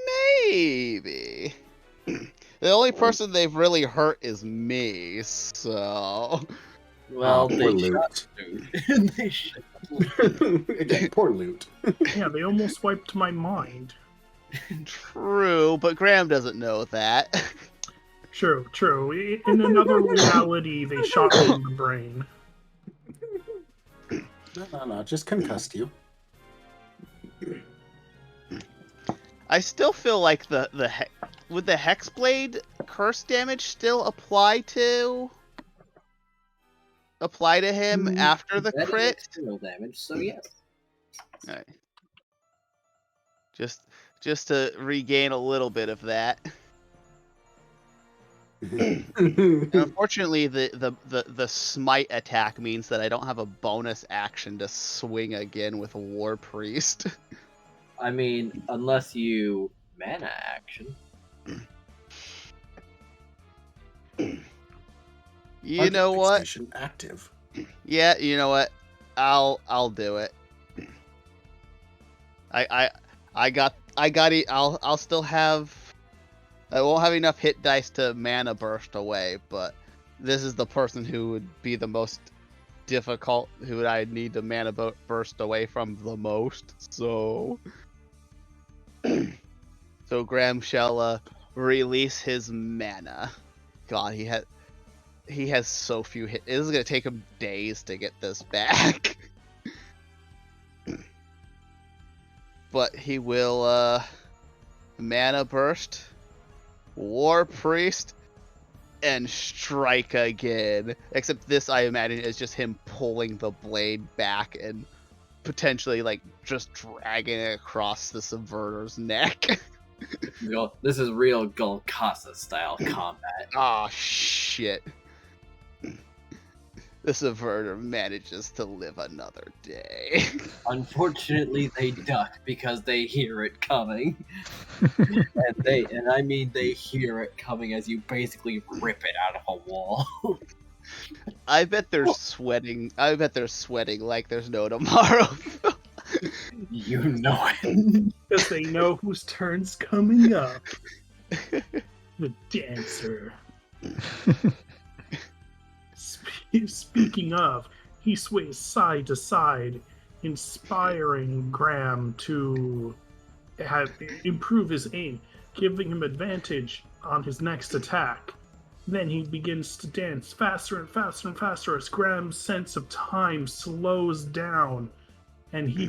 Maybe. The only person they've really hurt is me, so... Well, poor they Loot. shot they shot Poor Loot. Yeah, they almost wiped my mind. True, but Graham doesn't know that. True. In another reality, they shot me in the brain. No, just concussed you. I still feel like would the Hex Blade Curse damage still apply to him after the that is crit? external damage, so yes. Alright. Just to regain a little bit of that. Unfortunately, the smite attack means that I don't have a bonus action to swing again with War Priest. I mean, unless you mana action. You know what? Station active. Yeah, you know what? I'll do it. I'll still have. I won't have enough hit dice to mana burst away, but this is the person who would be the most difficult, who I need to mana burst away from the most. So, so Graham shall release his mana. God, he has so few hit. This is gonna take him days to get this back. But he will mana burst, War Priest, and strike again. Except this, I imagine, is just him pulling the blade back and potentially like just dragging it across the Subverter's neck. This is real Golkasa style combat. Oh shit. The Subverter manages to live another day. Unfortunately, they duck because they hear it coming. and I mean they hear it coming as you basically rip it out of a wall. I bet they're sweating. I bet they're sweating like there's no tomorrow. You know it. Because they know whose turn's coming up. The dancer. Speaking of, he sways side to side, inspiring Graham to improve his aim, giving him advantage on his next attack. Then he begins to dance faster and faster and faster as Graham's sense of time slows down, and he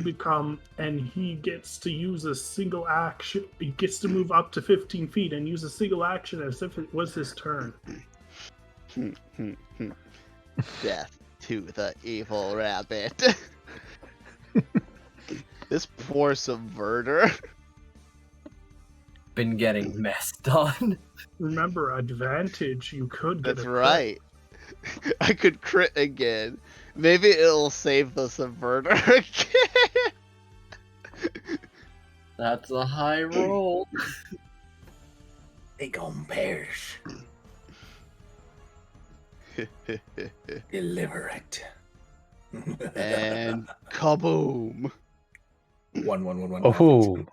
gets to use a single action. He gets to move up to 15 feet and use a single action as if it was his turn. Death to the evil rabbit. This poor Subverter. Been getting messed on. Remember, advantage, you could get That's a right. I could crit again. Maybe it'll save the Subverter again. That's a high roll. They gon' perish. Deliver it. And kaboom. 1-1-1-1. Oh.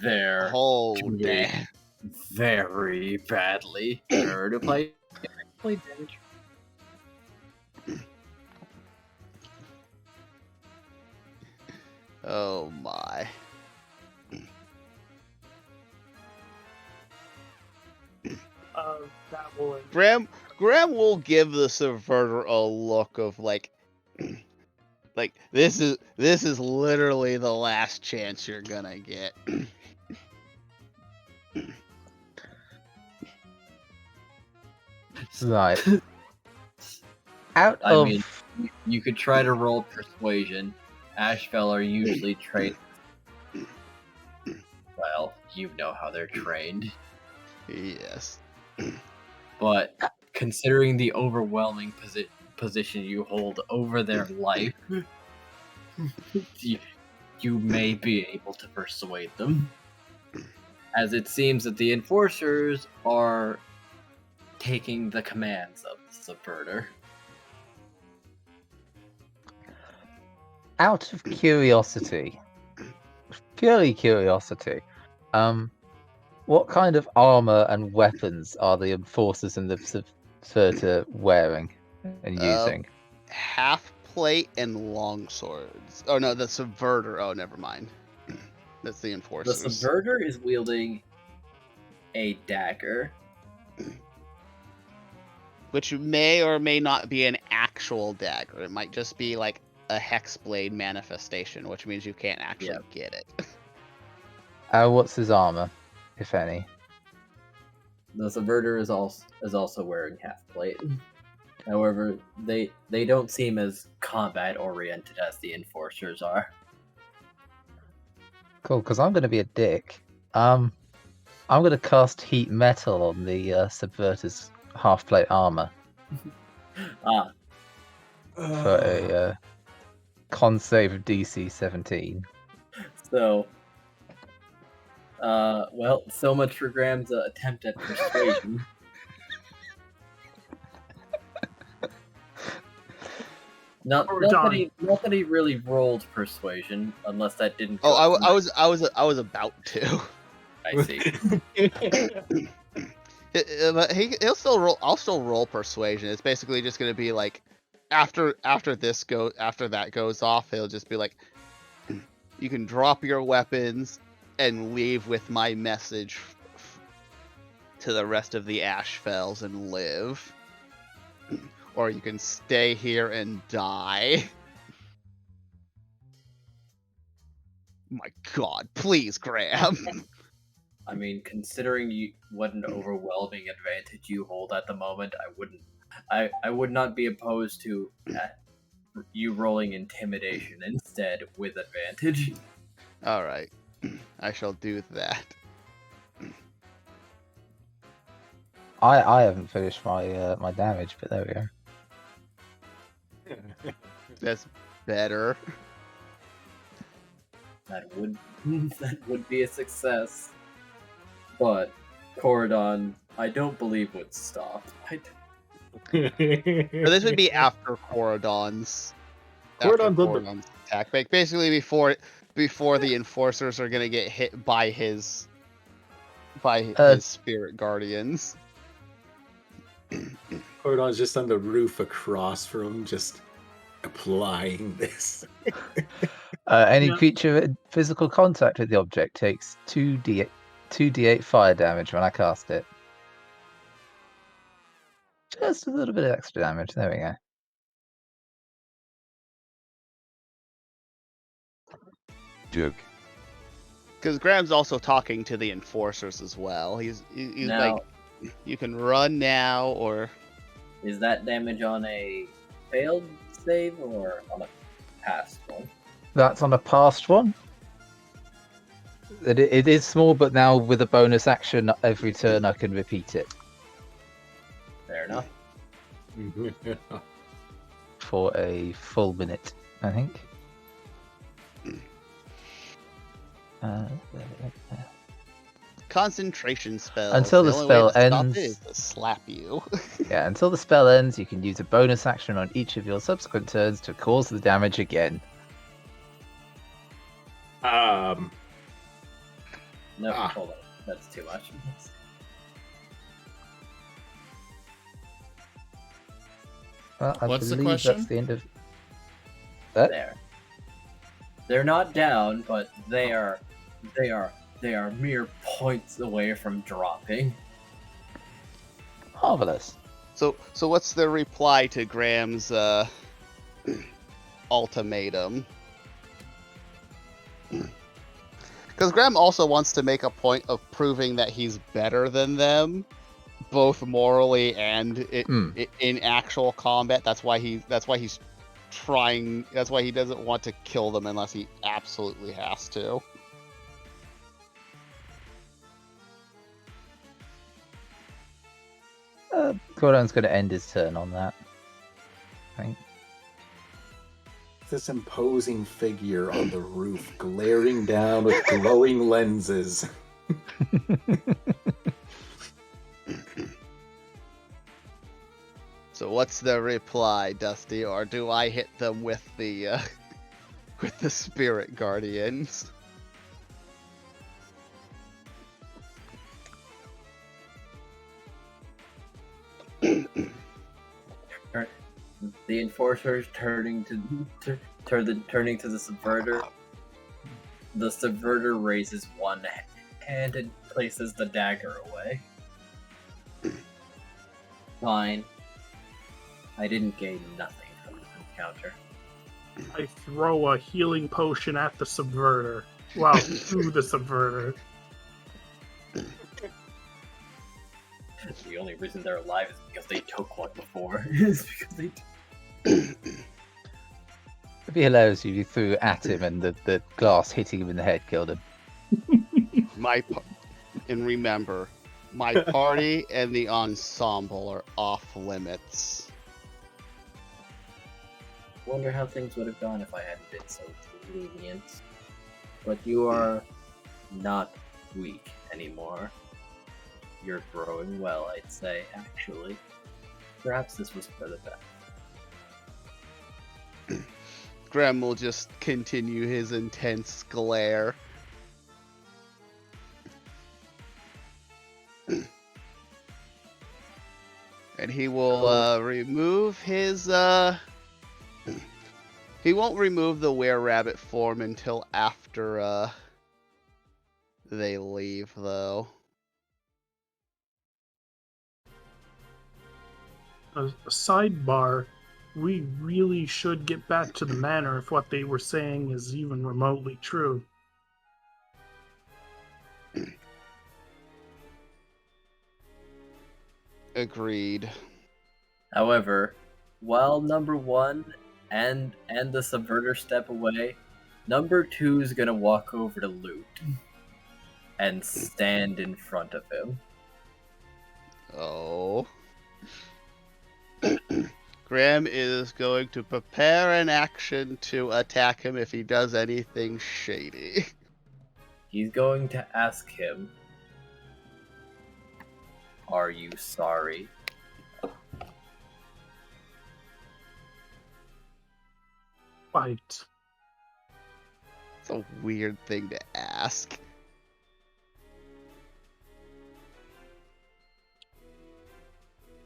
They're doing very badly. Her to play damage. Oh my. That will Graham will give the Subverter a look of like this is literally the last chance you're gonna get. Right. I mean, you could try to roll persuasion. Ashfell are usually trained. Well, you know how they're trained. Yes. But considering the overwhelming position you hold over their life, you may be able to persuade them. As it seems that the enforcers are taking the commands of the Subverter. Out of curiosity, purely curiosity, what kind of armor and weapons are the enforcers and the Subverter wearing and using? Half plate and long swords. Oh no, the Subverter. Oh, never mind. That's the enforcers. The Subverter is wielding a dagger, which may or may not be an actual dagger. It might just be like a Hex Blade manifestation, which means you can't actually get it. What's his armor, if any? The Subverter is also wearing half plate. However, they don't seem as combat oriented as the enforcers are. Cool, because I'm going to be a dick. I'm going to cast Heat Metal on the Subverter's half plate armor. For a con save of DC 17. So, well, so much for Graham's attempt at persuasion. Not that he really rolled persuasion, unless that didn't. Go I was about to. I see. But he'll still roll. I'll still roll persuasion. It's basically just gonna be like, after that goes off, he'll just be like, you can drop your weapons and leave with my message to the rest of the Ashfells and live, or you can stay here and die. My God, please, Graham. I mean, considering what an overwhelming advantage you hold at the moment, I would not be opposed to you rolling intimidation instead with advantage. All right, I shall do that. I haven't finished my my damage, but there we go. That's better. That would be a success. But Corridon, I don't believe would stop. This would be after Corridon's attack. Basically, before the enforcers are gonna get hit by his spirit guardians. Corridon's just on the roof across from him, just applying this. Any creature in physical contact with the object takes 2d8 fire damage when I cast it. Just a little bit of extra damage. There we go. Duke. Because Graham's also talking to the enforcers as well. He's now, like, you can run now, or... Is that damage on a failed save or on a past one? That's on a past one. It is small, but now with a bonus action every turn I can repeat it. Fair enough. For a full minute, I think. Concentration spell. Until the spell ends. Is to slap you. Yeah, until the spell ends, you can use a bonus action on each of your subsequent turns to cause the damage again. No, hold on. That's too much. Well, I What's the believe question? that's the end of that. There. They're not down, but they are mere points away from dropping. Marvelous. So what's the reply to Graham's ultimatum? Because Graham also wants to make a point of proving that he's better than them, both morally and in actual combat. That's why he's trying. That's why he doesn't want to kill them unless he absolutely has to. Gordon's going to end his turn on that, I think. This imposing figure on the roof, glaring down with glowing lenses. So what's the reply, Dusty? Or do I hit them with the spirit guardians? The enforcers turning to the subverter. The subverter raises one hand and places the dagger away. Fine. I didn't gain nothing from this encounter. I throw a healing potion at the subverter. Well, to the subverter. The only reason they're alive is because they took one before. It's because they. It'd be hilarious if you threw at him and the glass hitting him in the head killed him. And remember, my party and the ensemble are off limits. Wonder how things would have gone if I hadn't been so lenient. But you are not weak anymore. You're growing well, I'd say, actually. Perhaps this was for the best. Graham will just continue his intense glare. And he will remove his he won't remove the were-rabbit form until after they leave, though. A sidebar, we really should get back to the manor if what they were saying is even remotely true. Agreed. However, while number 1 and the subverter step away, number 2 is gonna walk over to Loot and stand in front of him. Oh. Graham is going to prepare an action to attack him if he does anything shady. He's going to ask him, "Are you sorry?" Fight. It's a weird thing to ask.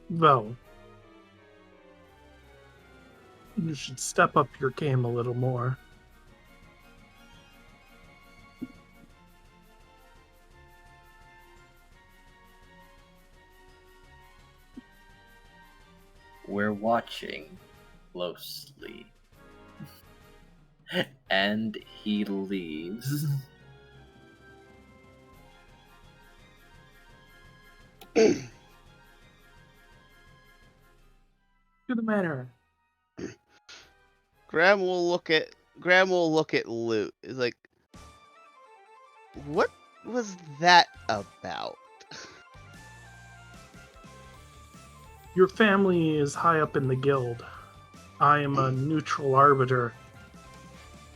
Well, you should step up your game a little more. We're watching closely. And he leaves. To the manor. Graham will look at Loot. He's like, what was that about? Your family is high up in the guild. I am a neutral arbiter.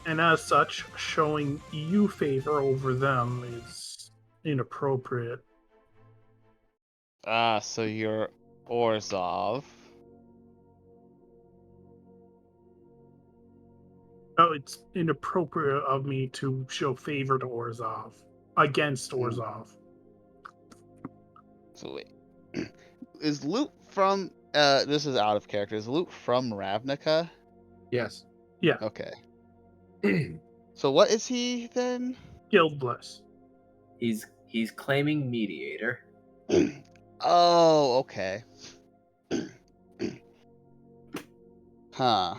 And as such, showing you favor over them is inappropriate. Ah, so you're Orzhov. No, it's inappropriate of me to show favor to Orzhov. Against Orzhov. So wait. Is Loot from this is out of character. Is Loot from Ravnica? Yes. Yeah. Okay. So what is he then? Guildless. He's claiming mediator. Oh, okay. Huh.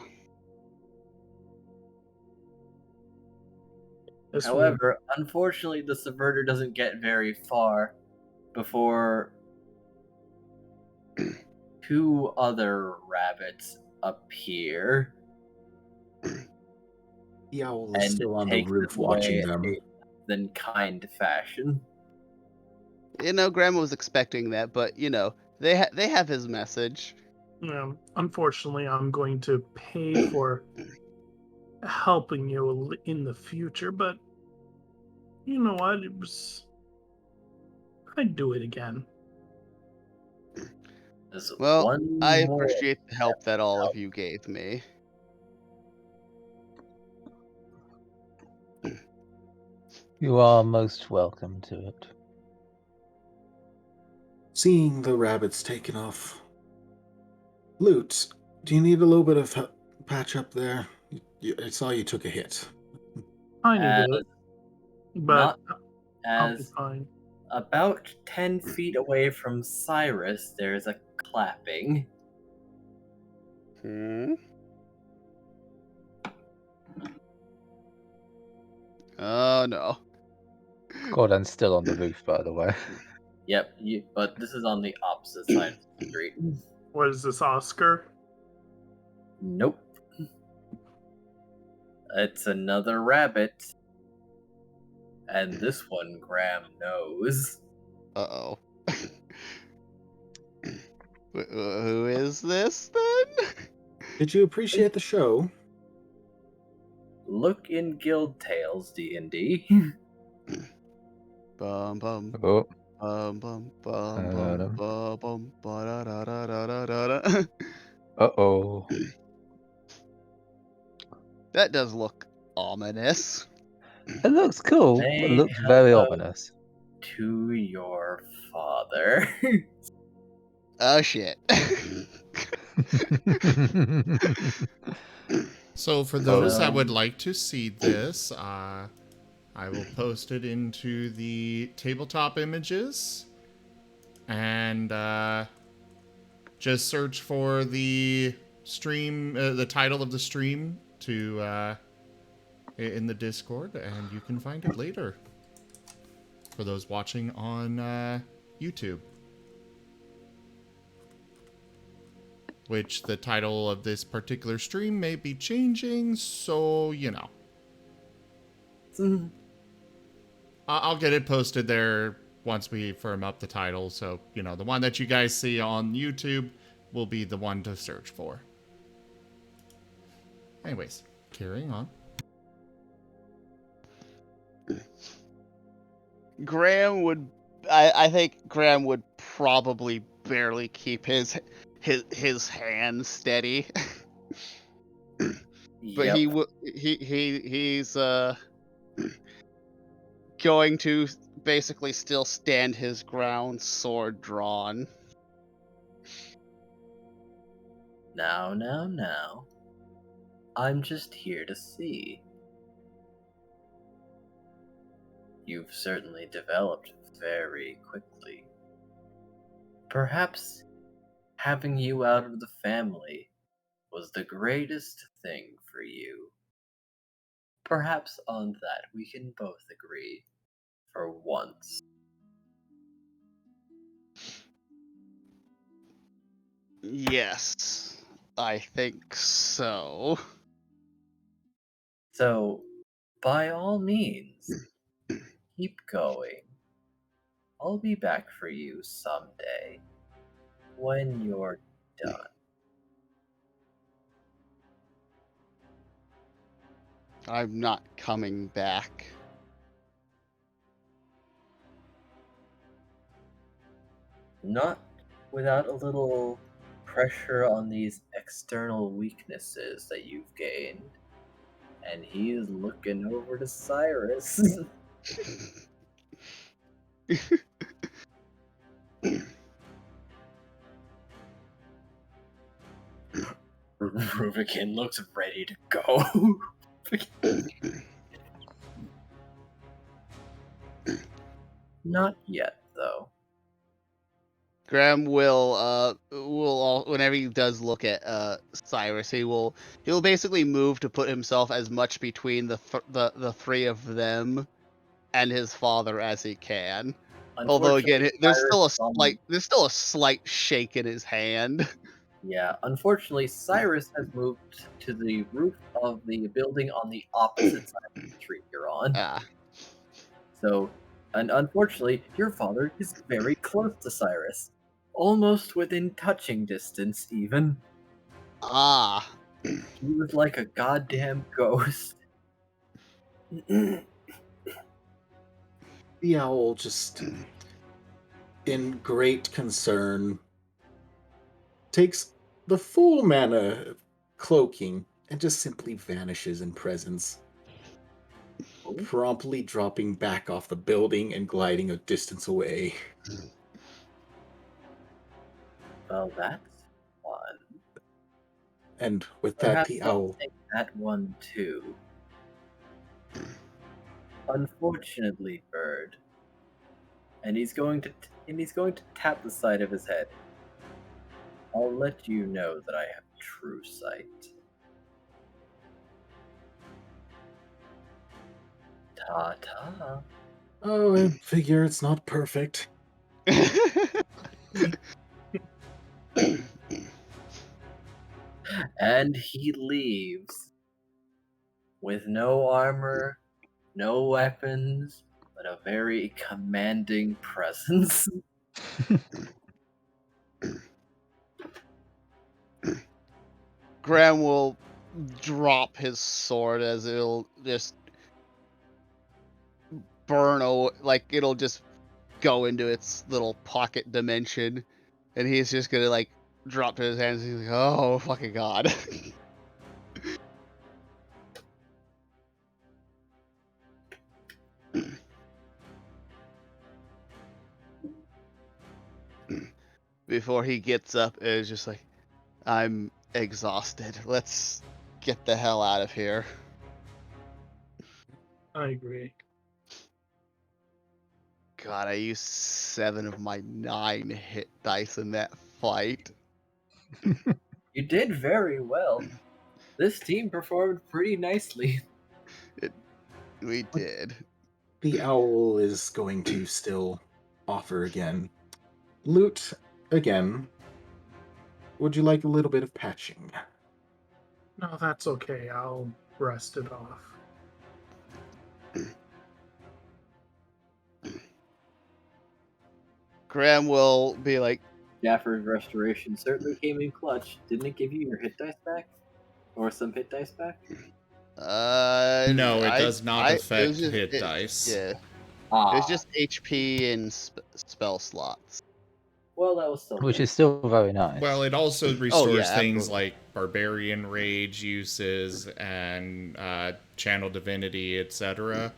However, unfortunately, the subverter doesn't get very far before 2 other rabbits appear. The owl is still on the roof watching them. In kind fashion. You know, Grandma was expecting that, but you know, they have his message. Unfortunately, I'm going to pay for helping you in the future, but you know what? I'd do it again. Well, I appreciate the help that all of you gave me. You are most welcome to it. Seeing the rabbits taken off. Loot, do you need a little bit of patch up there? I saw you took a hit. I need it, but I'll be As fine. About 10 feet away from Cyrus, there's a clapping. Oh no. Gordon's still on the roof, by the way. Yep, but this is on the opposite side of the street. What is this, Oscar? Nope. It's another rabbit. And this one Graham knows. Uh-oh. Who is this, then? Did you appreciate the show? Look in Guild Tales, D&D. Bum bum. Oh. Bum bum bum bum bum ba da da da da da da. Uh-oh. That does look ominous. It looks cool, but Say it looks very hello ominous. To your father. Oh shit. So for those that So- would like to see this, I will post it into the tabletop images. And just search for the stream, the title of the stream to in the Discord, and you can find it later for those watching on YouTube. Which the title of this particular stream may be changing, so you know. I'll get it posted there once we firm up the title, so you know the one that you guys see on YouTube will be the one to search for. Anyways, carrying on. Graham would, I think Graham would probably barely keep his hand steady. But Yep. he's going to basically still stand his ground, sword drawn. Now. I'm just here to see. You've certainly developed very quickly. Perhaps having you out of the family was the greatest thing for you. Perhaps on that we can both agree for once. Yes, I think so. So, by all means, keep going. I'll be back for you someday, when you're done. I'm not coming back. Not without a little pressure on these external weaknesses that you've gained. And he's looking over to Cyrus. Rubikin looks ready to go. Not yet, though. Graham will whenever he does look at Cyrus, he'll basically move to put himself as much between the three of them and his father as he can. Although again, there's still a slight shake in his hand. Yeah, unfortunately, Cyrus has moved to the roof of the building on the opposite side of the street you're on. So, and unfortunately, your father is very close to Cyrus. Almost within touching distance, even. He was like a goddamn ghost. The owl just, in great concern, takes the full mana cloaking and just simply vanishes in presence, promptly dropping back off the building and gliding a distance away. Well, that's fun. And with Perhaps that, the I'll owl... take that one too. Unfortunately, Bird. And he's going to tap the side of his head. I'll let you know that I have true sight. Ta-ta. Oh, I figure it's not perfect. And he leaves. With no armor, no weapons, but a very commanding presence. Graham will drop his sword as it'll just it'll just go into its little pocket dimension, and he's just gonna like drop to his hands. He's like, "Oh fucking god!" before he gets up and is just like, I'm exhausted. Let's get the hell out of here. I agree. God, I used 7 of my 9 hit dice in that fight. You did very well. This team performed pretty nicely. We did. The owl is going to still offer again. Loot, again. Would you like a little bit of patching? No, that's okay. I'll rest it off. Graham will be like, Jaffer's restoration certainly came in clutch. Didn't it give you your hit dice back? Or some hit dice back? No, it does not affect hit dice. Yeah. It was just HP and spell slots. Well, that was still Which is still very nice. Well, it also restores things absolutely. like Barbarian Rage uses and Channel Divinity, etc.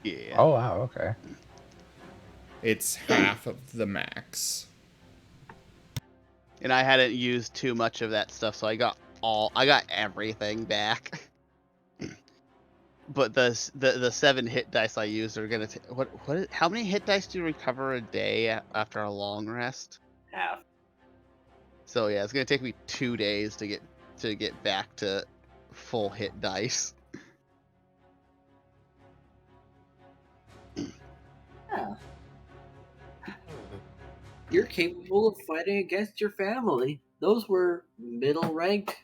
Yeah. Oh, wow, okay. It's half of the max. And I hadn't used too much of that stuff, so I got everything back. But the 7 hit dice I used are gonna how many hit dice do you recover a day after a long rest? Half. So yeah, it's gonna take me 2 days to get back to full hit dice. Yeah. You're capable of fighting against your family. Those were middle rank.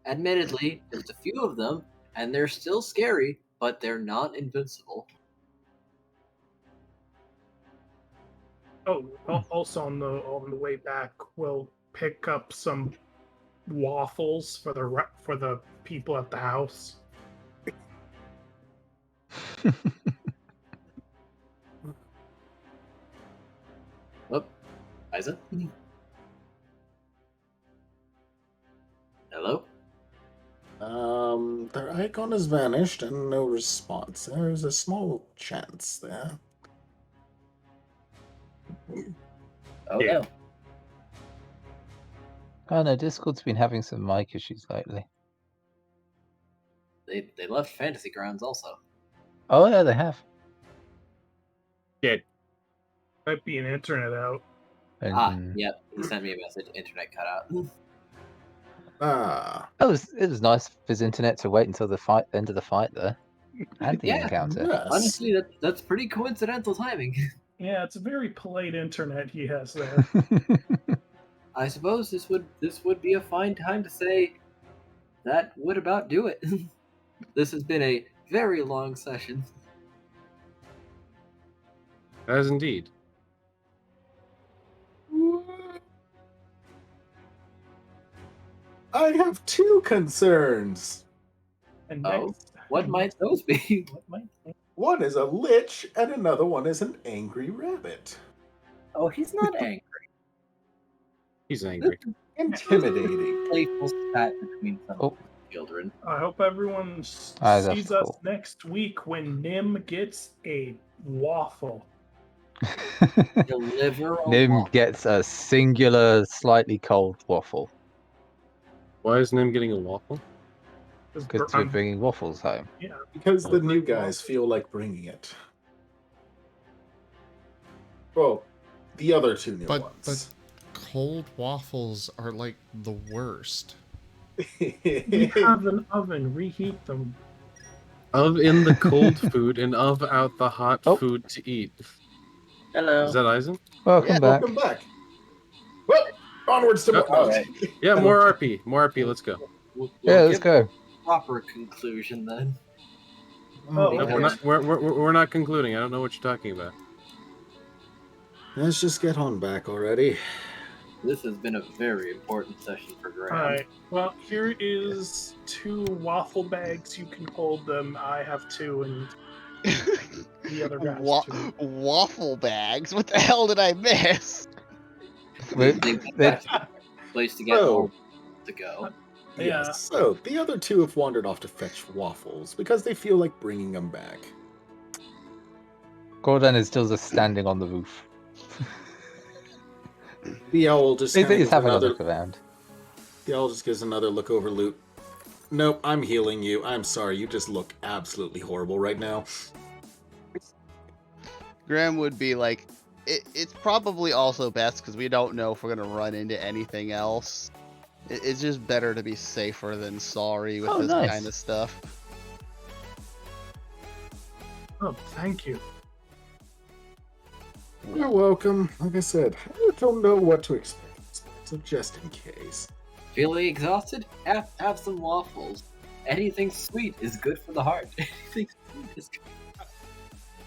Admittedly, just a few of them, and they're still scary, but they're not invincible. Oh, also on the way back, we'll pick up some waffles for the people at the house. Oh, Isa? Hello? Their icon has vanished and no response. There is a small chance there. Oh, yeah. No. Oh no, Discord's been having some mic issues lately. They left Fantasy Grounds also. Oh yeah, they have. Yeah. Might be an internet out. Yep. He sent me a message. Internet cut out. It was nice for his internet to wait until the end of the fight there, and the encounter. Yes. Honestly, that's pretty coincidental timing. Yeah, it's a very polite internet he has there. I suppose this would be a fine time to say that would about do it. This has been a very long session. As indeed. I have 2 concerns. And what might those be? One is a lich, and another one is an angry rabbit. Oh, he's not angry. He's angry. Intimidating. Playful spat between some children. I hope everyone that's sees us cool. next week when Nim gets a waffle. Deliver a Nim waffle. gets a singular, slightly cold waffle. Why is Nim getting a waffle? Because we're bringing waffles home. Yeah. Because the new guys feel like bringing it. Well, the other 2 new ones. But cold waffles are like the worst. We have an oven. Reheat them. Of in the cold food and of out the hot food to eat. Hello. Is that Eisen? Welcome back. Welcome back. Well, onwards to more. All right. Yeah, more RP. More RP. Let's go. We'll Let's give go. Proper conclusion then. Oh, No, we're not concluding. I don't know what you're talking about. Let's just get on back already. This has been a very important session for Graham. Alright, well, here is 2 waffle bags. You can hold them. I have 2, and the other guys too. Waffle bags? What the hell did I miss? Place to get more to go. Yeah. So, the other 2 have wandered off to fetch waffles because they feel like bringing them back. Gordon is still just standing on the roof. The owl just kind of He's gives having another. a look around. The owl just gives another look over Loot. Nope, I'm healing you. I'm sorry, you just look absolutely horrible right now. Graham would be like, it's probably also best because we don't know if we're gonna run into anything else. It's just better to be safer than sorry with this kind of stuff. Oh, thank you. You're welcome. Like I said, I don't know what to expect, so just in case. Feeling exhausted? Have some waffles. Anything sweet is good for the heart. Anything sweet is good.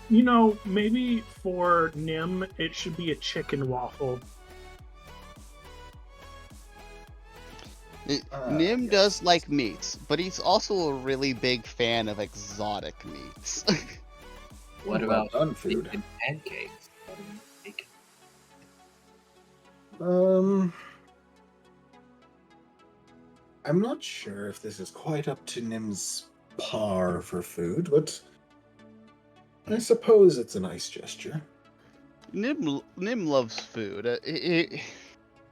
You know, maybe for Nim, it should be a chicken waffle. Nim does like meats, but he's also a really big fan of exotic meats. What about unfood? Bacon pancakes? I'm not sure if this is quite up to Nim's par for food, but I suppose it's a nice gesture. Nim loves food,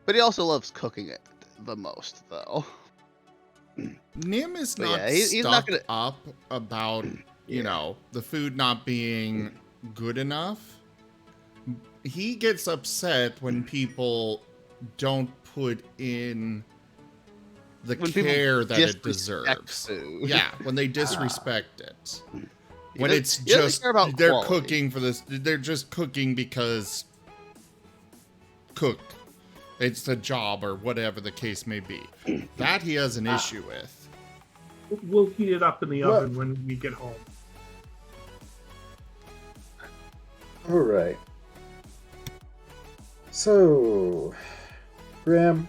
but he also loves cooking it the most, though. Nim is But not yeah, he's stuck not gonna... up about, you know, the food not being good enough. He gets upset when people don't put in the care that it deserves. Food. Yeah, when they disrespect it. He When doesn't- it's he doesn't just care about they're quality. cooking for this, they're just cooking because cook. It's a job or whatever the case may be. That he has an issue with. We'll heat it up in the oven when we get home. All right. So, Graham,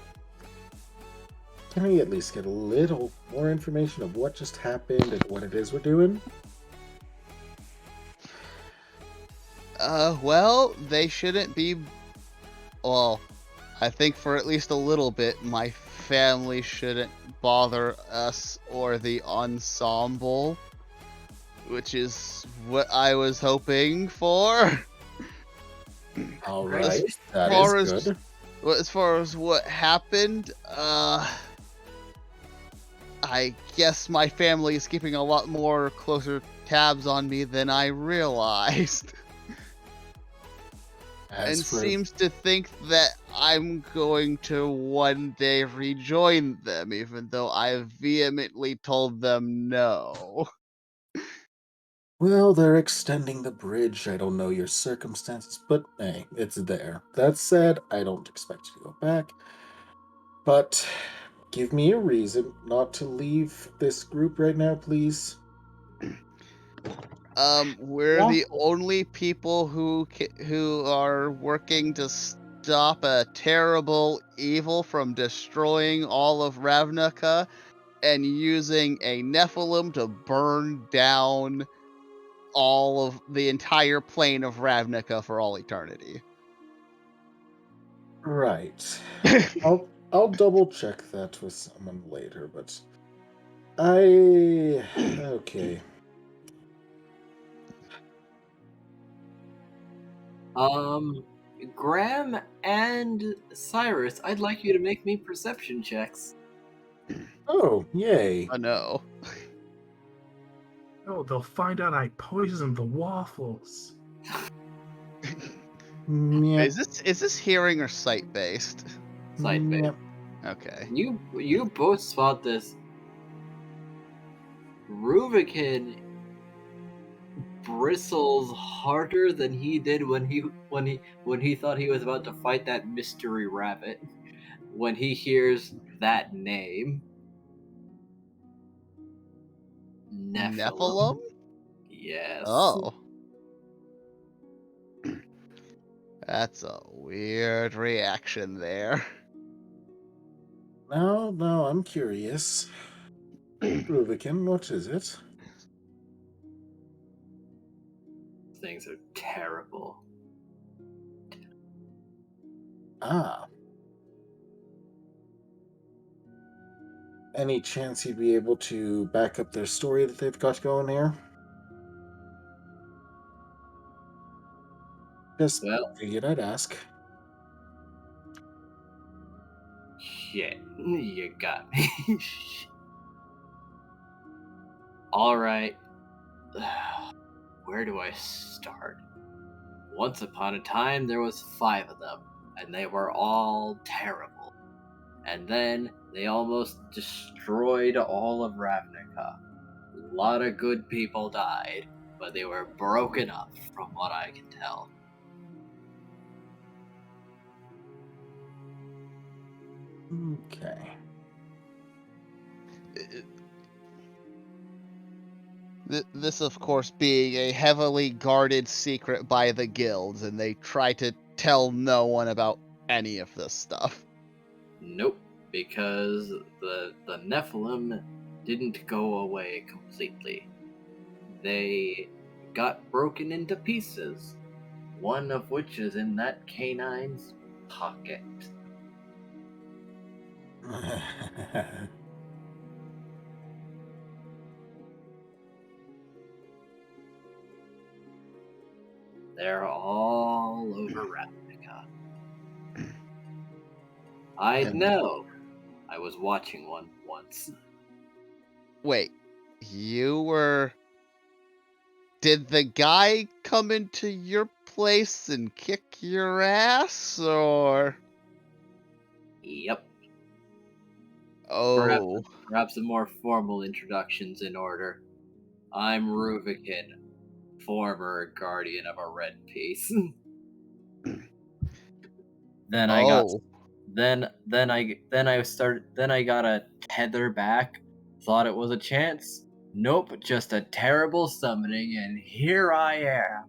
can we at least get a little more information of what just happened and what it is we're doing? Well, they shouldn't be... Well, I think for at least a little bit, my family shouldn't bother us or the ensemble, which is what I was hoping for. All right, that is good. As far as what happened, I guess my family is keeping a lot more closer tabs on me than I realized. And seems to think that I'm going to one day rejoin them, even though I vehemently told them no. Well, they're extending the bridge. I don't know your circumstances, but hey, it's there. That said, I don't expect you to go back. But give me a reason not to leave this group right now, please. We're the only people who are working to stop a terrible evil from destroying all of Ravnica and using a Nephilim to burn down all of the entire plane of Ravnica for all eternity. Right. I'll double check that with someone later, but okay. Graham and Cyrus, I'd like you to make me perception checks. Oh, yay. I know. Oh, they'll find out I poisoned the waffles. Yeah. Is this hearing or sight based? Sight based. Okay. You both spot this. Rubicon bristles harder than he did when he thought he was about to fight that mystery rabbit. When he hears that name, Nephilim? Yes. Oh. That's a weird reaction there. No, I'm curious. Rubicon, what is it? Things are terrible. Ah. Any chance you'd be able to back up their story that they've got going here? Just figured I'd ask. Shit, you got me. Alright. Where do I start? Once upon a time, there was 5 of them, and they were all terrible. And then they almost destroyed all of Ravnica. A lot of good people died, but they were broken up, from what I can tell. Okay. This, of course, being a heavily guarded secret by the guilds, and they try to tell no one about any of this stuff. Nope, because the Nephilim didn't go away completely. They got broken into pieces, one of which is in that canine's pocket. They're all over Ravnica. I'd know. I was watching one once. Wait, you were... Did the guy come into your place and kick your ass, or...? Yep. Oh. Perhaps a more formal introduction's in order. I'm Ruvikin, former guardian of a red piece. Then I got then I got a tether back. Thought it was a chance. Nope, just a terrible summoning, and here I am.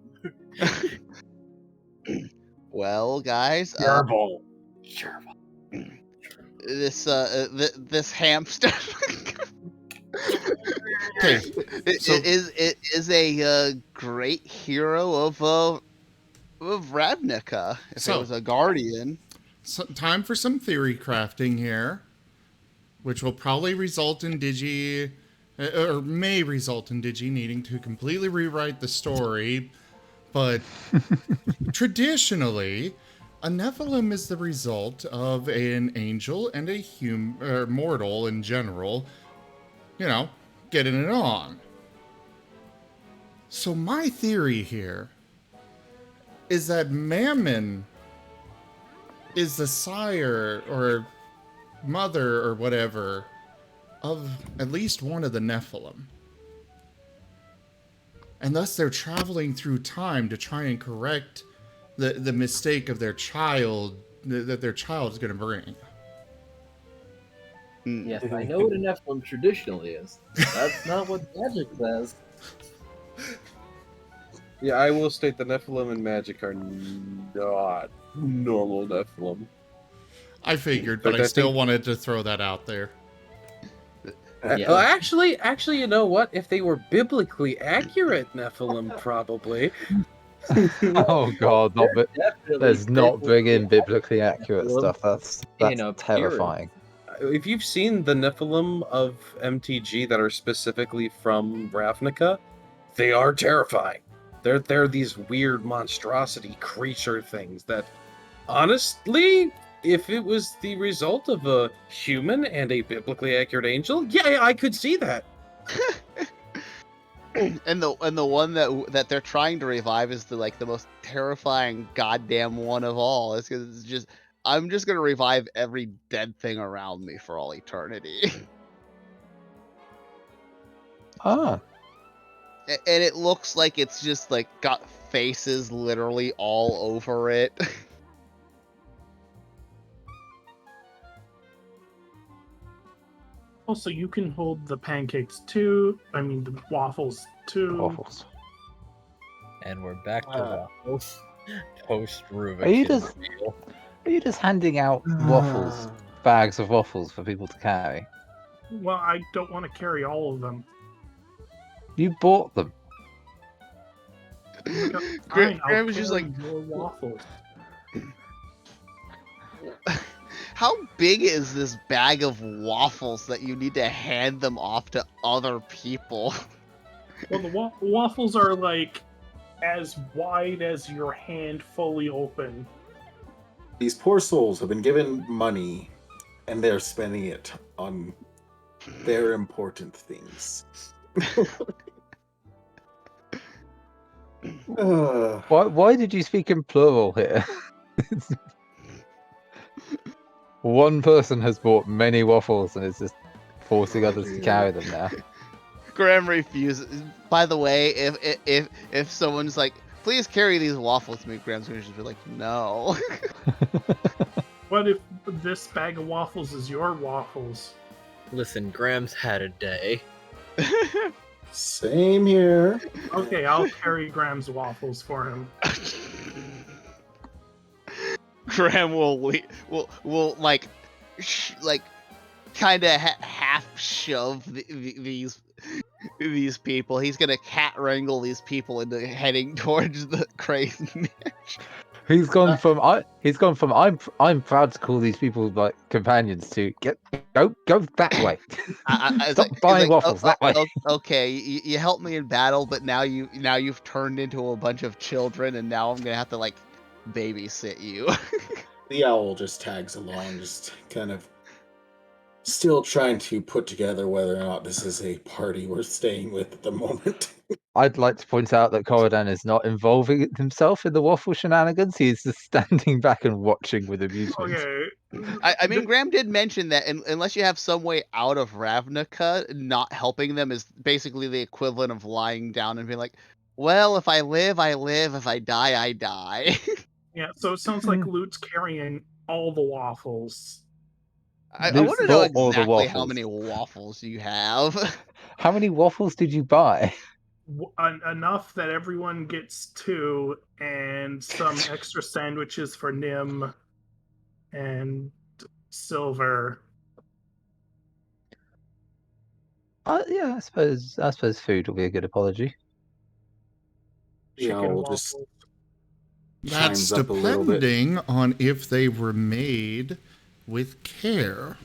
Well, guys, Gerbil. this hamster Okay, is a great hero of Ravnica. If it was a guardian. So, time for some theory crafting here, which will probably result in or may result in Digi needing to completely rewrite the story, but traditionally, a Nephilim is the result of an angel and a mortal in general, getting it on. So my theory here is that Mammon is the sire or mother or whatever of at least one of the Nephilim. And thus they're traveling through time to try and correct the mistake of their child, that their child is going to bring. Yes, I know what a Nephilim traditionally is. That's not what magic says. Yeah, I will state the Nephilim and magic are not normal Nephilim. I figured, but I still wanted to throw that out there. Yeah. Well, actually, you know what? If they were biblically accurate Nephilim, probably. Oh God, let's not bring in biblically accurate stuff. That's terrifying. If you've seen the Nephilim of MTG that are specifically from Ravnica, they are terrifying. They're these weird monstrosity creature things that, honestly, if it was the result of a human and a biblically accurate angel, yeah, I could see that. And the one that they're trying to revive is the most terrifying goddamn one of all. It's just I'm just gonna revive every dead thing around me for all eternity. Ah. And it looks like it's just got faces literally all over it. Also, you can hold the pancakes too. I mean, the waffles too. Waffles. And we're back to waffles. Post Rubik. Are you just handing out waffles, bags of waffles for people to carry? Well, I don't want to carry all of them. You bought them. Graham was just more waffles. How big is this bag of waffles that you need to hand them off to other people? Well, the waffles are as wide as your hand fully open. These poor souls have been given money and they're spending it on their important things. Why did you speak in plural here? One person has bought many waffles and is just forcing others to carry them now. Graham refuses. By the way, if someone's like, please carry these waffles to me, Graham's gonna just be like, no. What if this bag of waffles is your waffles? Listen, Graham's had a day. Same here. Okay, I'll carry Graham's waffles for him. Graham will like kind of half shove these people. He's gonna cat wrangle these people into heading towards the crazy match. He's gone from I'm proud to call these people like companions to go that way. Stop buying waffles that way. Okay, you helped me in battle, but now you've turned into a bunch of children, and now I'm gonna have to like babysit you. The owl just tags along, just kind of still trying to put together whether or not this is a party we're staying with at the moment. I'd like to point out that Corridan is not involving himself in the waffle shenanigans. He's just standing back and watching with amusement. Okay. I mean, Graham did mention that unless you have some way out of Ravnica, not helping them is basically the equivalent of lying down and being like, well, if I live, I live. If I die, I die. Yeah, so it sounds like Loot's carrying all the waffles. I want to know exactly how many waffles you have. How many waffles did you buy? Enough that everyone gets 2, and some extra sandwiches for Nim and Silver. Yeah, I suppose food will be a good apology. Yeah, we'll just. That's depending on if they were made with care.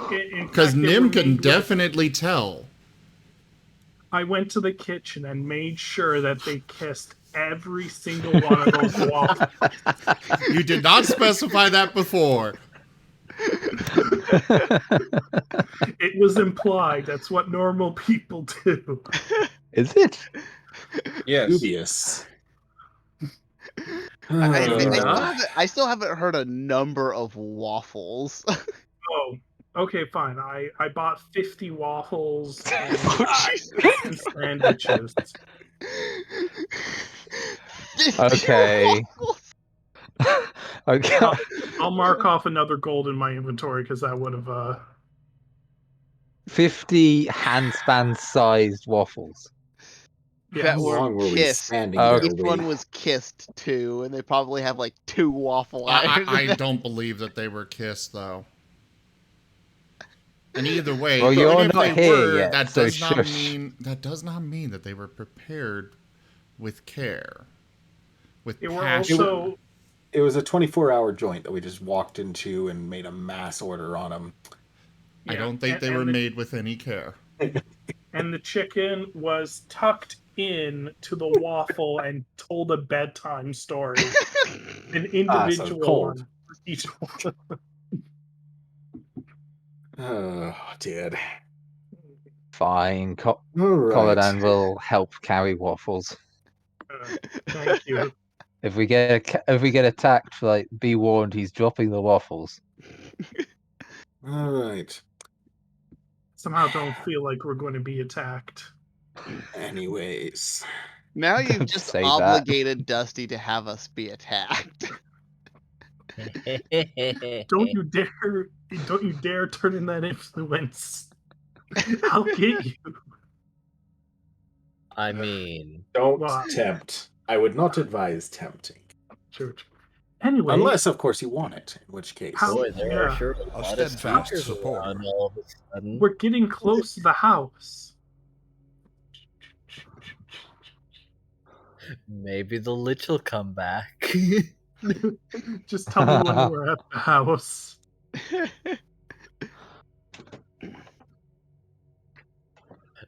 Because Nim can definitely tell. I went to the kitchen and made sure that they kissed every single one of those waffles. You did not specify that before. It was implied. That's what normal people do. Is it? Yes. Dubious. I still haven't heard a number of waffles. Oh, okay, fine. I bought 50 waffles and sandwiches. Okay. Okay. I'll mark off another gold in my inventory because that would have 50 handspan-sized waffles. That were kissed. Okay. Each one was kissed too, and they probably have like 2 waffle irons. I don't believe that they were kissed though. And either way, well, you're even if not they here were, yet, that so does not shush. mean that they were prepared with care, with It were passion. also It was a 24-hour joint that we just walked into and made a mass order on them. I don't think they were made with any care. And the chicken was tucked in to the waffle and told a bedtime story. An individual one for each one. Oh, dude. Fine. All right. Corridan will help carry waffles. Thank you. If we get attacked, like, be warned, he's dropping the waffles. All right. Somehow don't feel like we're going to be attacked. Anyways. Now you've just Say obligated Dusty to have us be attacked. Don't you dare turn in that influence. I'll get you. I mean, Don't tempt. I would not advise tempting. Sure. Anyway, unless, of course, you want it, in which case. Boy, there are sure a A lot of steadfast speakers support. around all of a sudden. we're getting close to the house. Maybe the Lich will come back. Just tell me when we're at the house.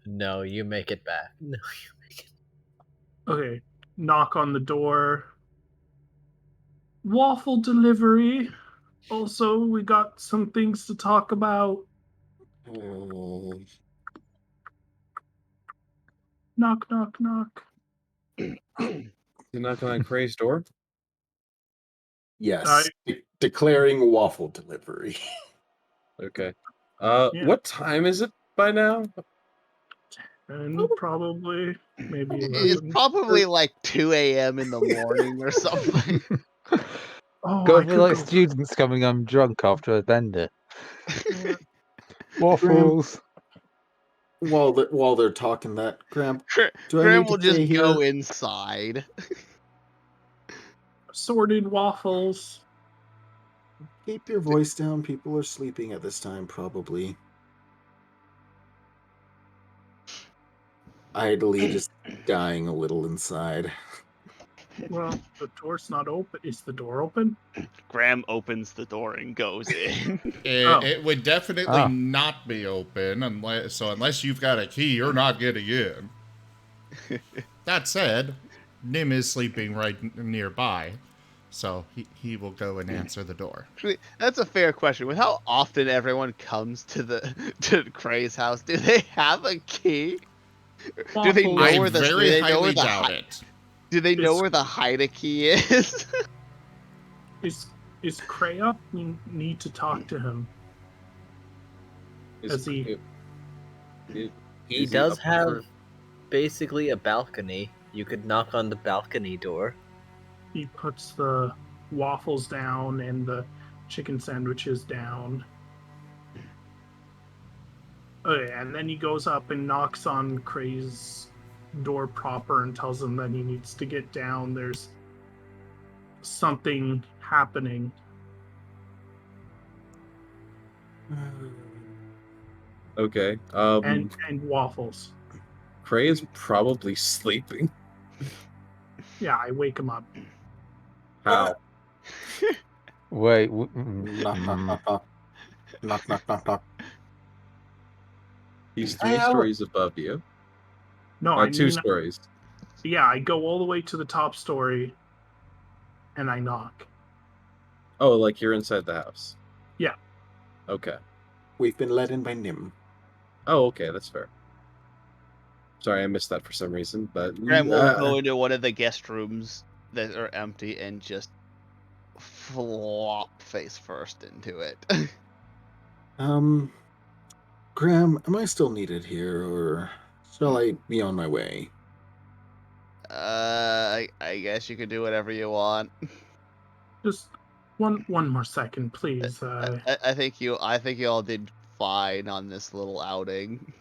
No, you make it back. No, you make it. Okay, knock on the door. Waffle delivery. Also, we got some things to talk about. Knock, knock, knock. You knocking on Cray's door? Yes. Declaring waffle delivery. Okay. Yeah. What time is it by now? And probably maybe It's 11. probably like 2 a.m. in the morning or something. Oh, Go I for could like go. students coming home drunk after a bender. Yeah. Waffles. While they're talking that, Graham, do I Graham need will to just stay here? go inside. Assorted waffles. Keep your voice down. People are sleeping at this time, probably. Idly just dying a little inside. Well, the door's not open. Is the door open? Graham opens the door and goes in. It would definitely not be open unless you've got a key, you're not getting in. That said, Nim is sleeping right nearby, so he will go and answer the door. That's a fair question. With how often everyone comes to Cray's house, do they have a key? Do they know I where the? very Do they know highly where the doubt it. Do they know where the hide key is? Is Cray up? We need to talk to him. He does have basically a balcony. You could knock on the balcony door. He puts the waffles down and the chicken sandwiches down. Okay, and then he goes up and knocks on Cray's door proper and tells him that he needs to get down. There's something happening. Okay. And waffles. Cray is probably sleeping. Yeah, I wake him up. How? Wait. Knock, knock, knock, knock. Knock, knock, knock, knock. He's 3 stories above you. No, I 2 mean, stories. Yeah, I go all the way to the top story, and I knock. Oh, like you're inside the house. Yeah. Okay. We've been let in by Nim. Oh, okay, that's fair. Sorry, I missed that for some reason, but Graham will go into one of the guest rooms that are empty and just flop face first into it. Graham, am I still needed here, or shall I be on my way? I guess you could do whatever you want. Just one more second, please. I think you all did fine on this little outing.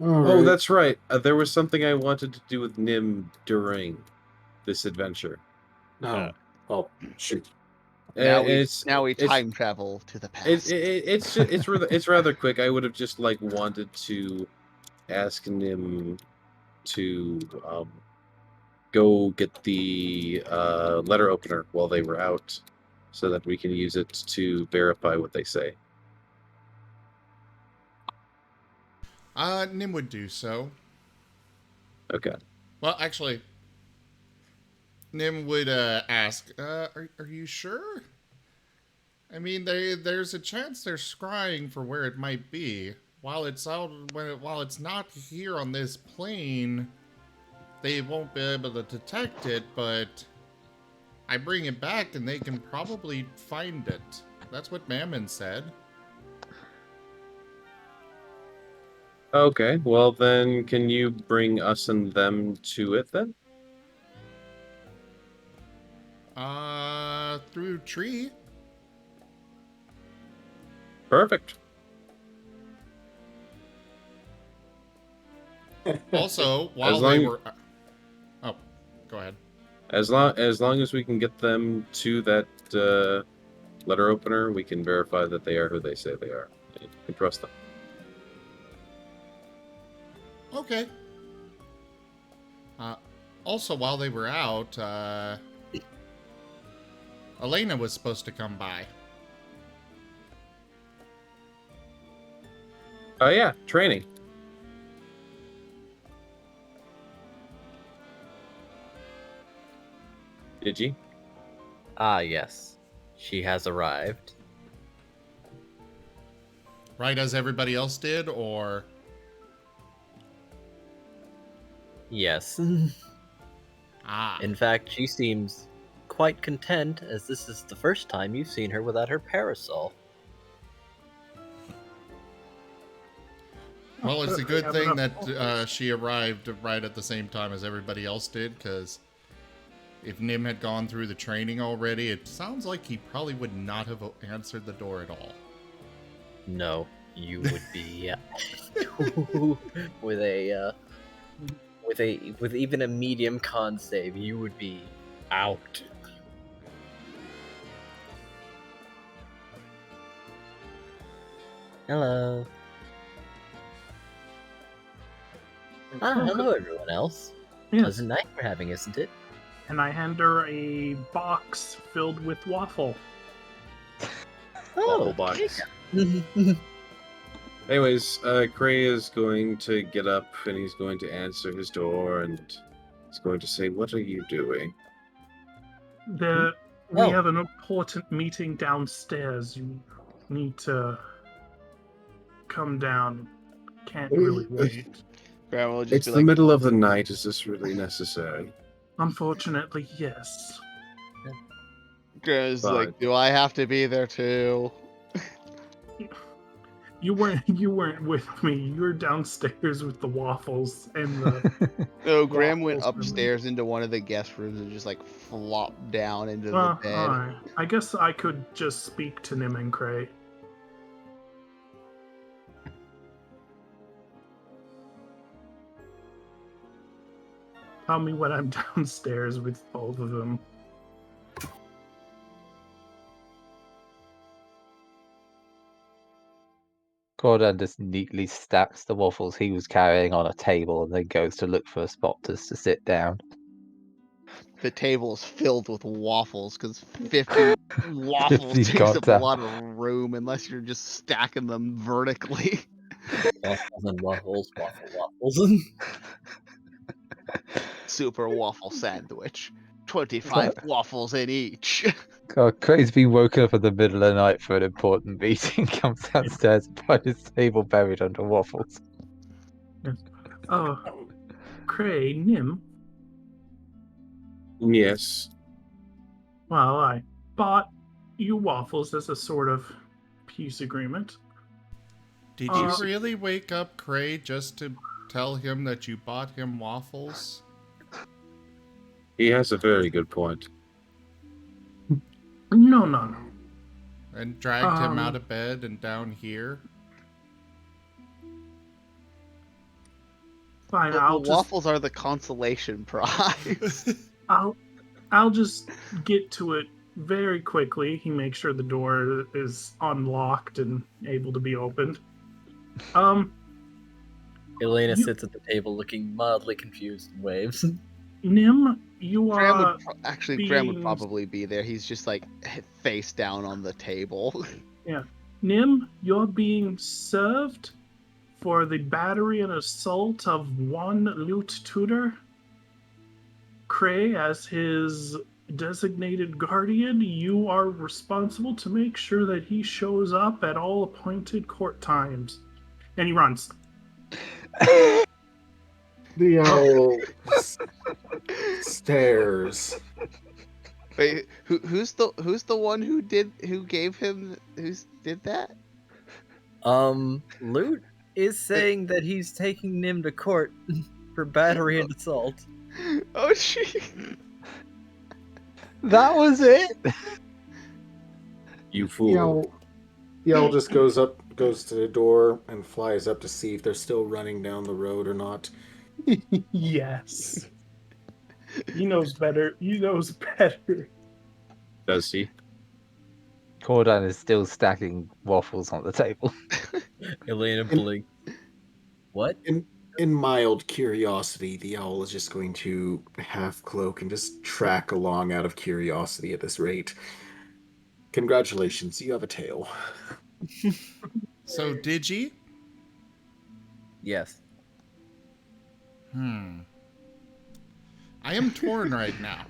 Oh, that's right. There was something I wanted to do with Nim during this adventure. No. Oh, shoot. Now we time travel to the past. It's rather quick. I would have just wanted to ask Nim to go get the letter opener while they were out, so that we can use it to verify what they say. Nim would do so. Okay. Well, actually, Nim would ask, are you sure? I mean, there's a chance they're scrying for where it might be. While it's not here on this plane, they won't be able to detect it, but I bring it back and they can probably find it. That's what Mammon said. Okay, well then, can you bring us and them to it then? Through tree. Perfect. Also, while they were... Oh, go ahead. As long as we can get them to that letter opener, we can verify that they are who they say they are. You can trust them. Okay. Also, while they were out, Elena was supposed to come by. Oh yeah, training. Did you? Ah, yes. She has arrived. Right as everybody else did, or? Yes. Ah. In fact, she seems quite content, as this is the first time you've seen her without her parasol. Well, it's a good thing that she arrived right at the same time as everybody else did, because if Nim had gone through the training already, it sounds like he probably would not have answered the door at all. No, you would be with even a medium con save, you would be out. Hello. Hello everyone else. Yes. Pleasant night we're having, isn't it? And I hand her a box filled with waffle. Oh, box. Anyways, Cray is going to get up and he's going to answer his door and he's going to say, "What are you doing?" We have an important meeting downstairs. You need to come down. Can't really wait. Graham will just It's be the like, middle of the night. Is this really necessary? Unfortunately, yes. Graham's like, do I have to be there too? You weren't with me. You were downstairs with the waffles and the. No, Graham went upstairs into one of the guest rooms and just like flopped down into the bed. Alright. I guess I could just speak to Nim and Cray. Tell me when I'm downstairs with both of them. Gordon just neatly stacks the waffles he was carrying on a table and then goes to look for a spot just to sit down. The table is filled with waffles because 50 waffles 50 takes up a goddamn- lot of room unless you're just stacking them vertically. Waffles and waffles. Super waffle sandwich. 25 waffles in each. God, Cray's been woken up in the middle of the night for an important meeting, comes downstairs and finds his table buried under waffles. Oh, Cray, Nim. Yes. Well, I bought you waffles as a sort of peace agreement. Did you really wake up Cray just to tell him that you bought him waffles? He has a very good point. No. And dragged him out of bed and down here? Fine, The waffles are the consolation prize. I'll just get to it very quickly. He makes sure the door is unlocked and able to be opened. Elena sits at the table looking mildly confused and waves. Nim, you are... Graham would probably be there. He's just like face down on the table. Yeah. Nim, you're being served for the battery and assault of one Lute Tutor. Cray, as his designated guardian, you are responsible to make sure that he shows up at all appointed court times. And he runs. The owl stares. Wait, who's the one who did that? Lute is saying that he's taking Nim to court for battery and assault. Oh shit. That was it? You fool. The owl just goes to the door and flies up to see if they're still running down the road or not. Yes. He knows better. He knows better. Does he? Cordan is still stacking waffles on the table. Elena blinked. What? In mild curiosity, the owl is just going to half cloak and just track along out of curiosity at this rate. Congratulations, you have a tail. So, did you? Yes. I am torn right now.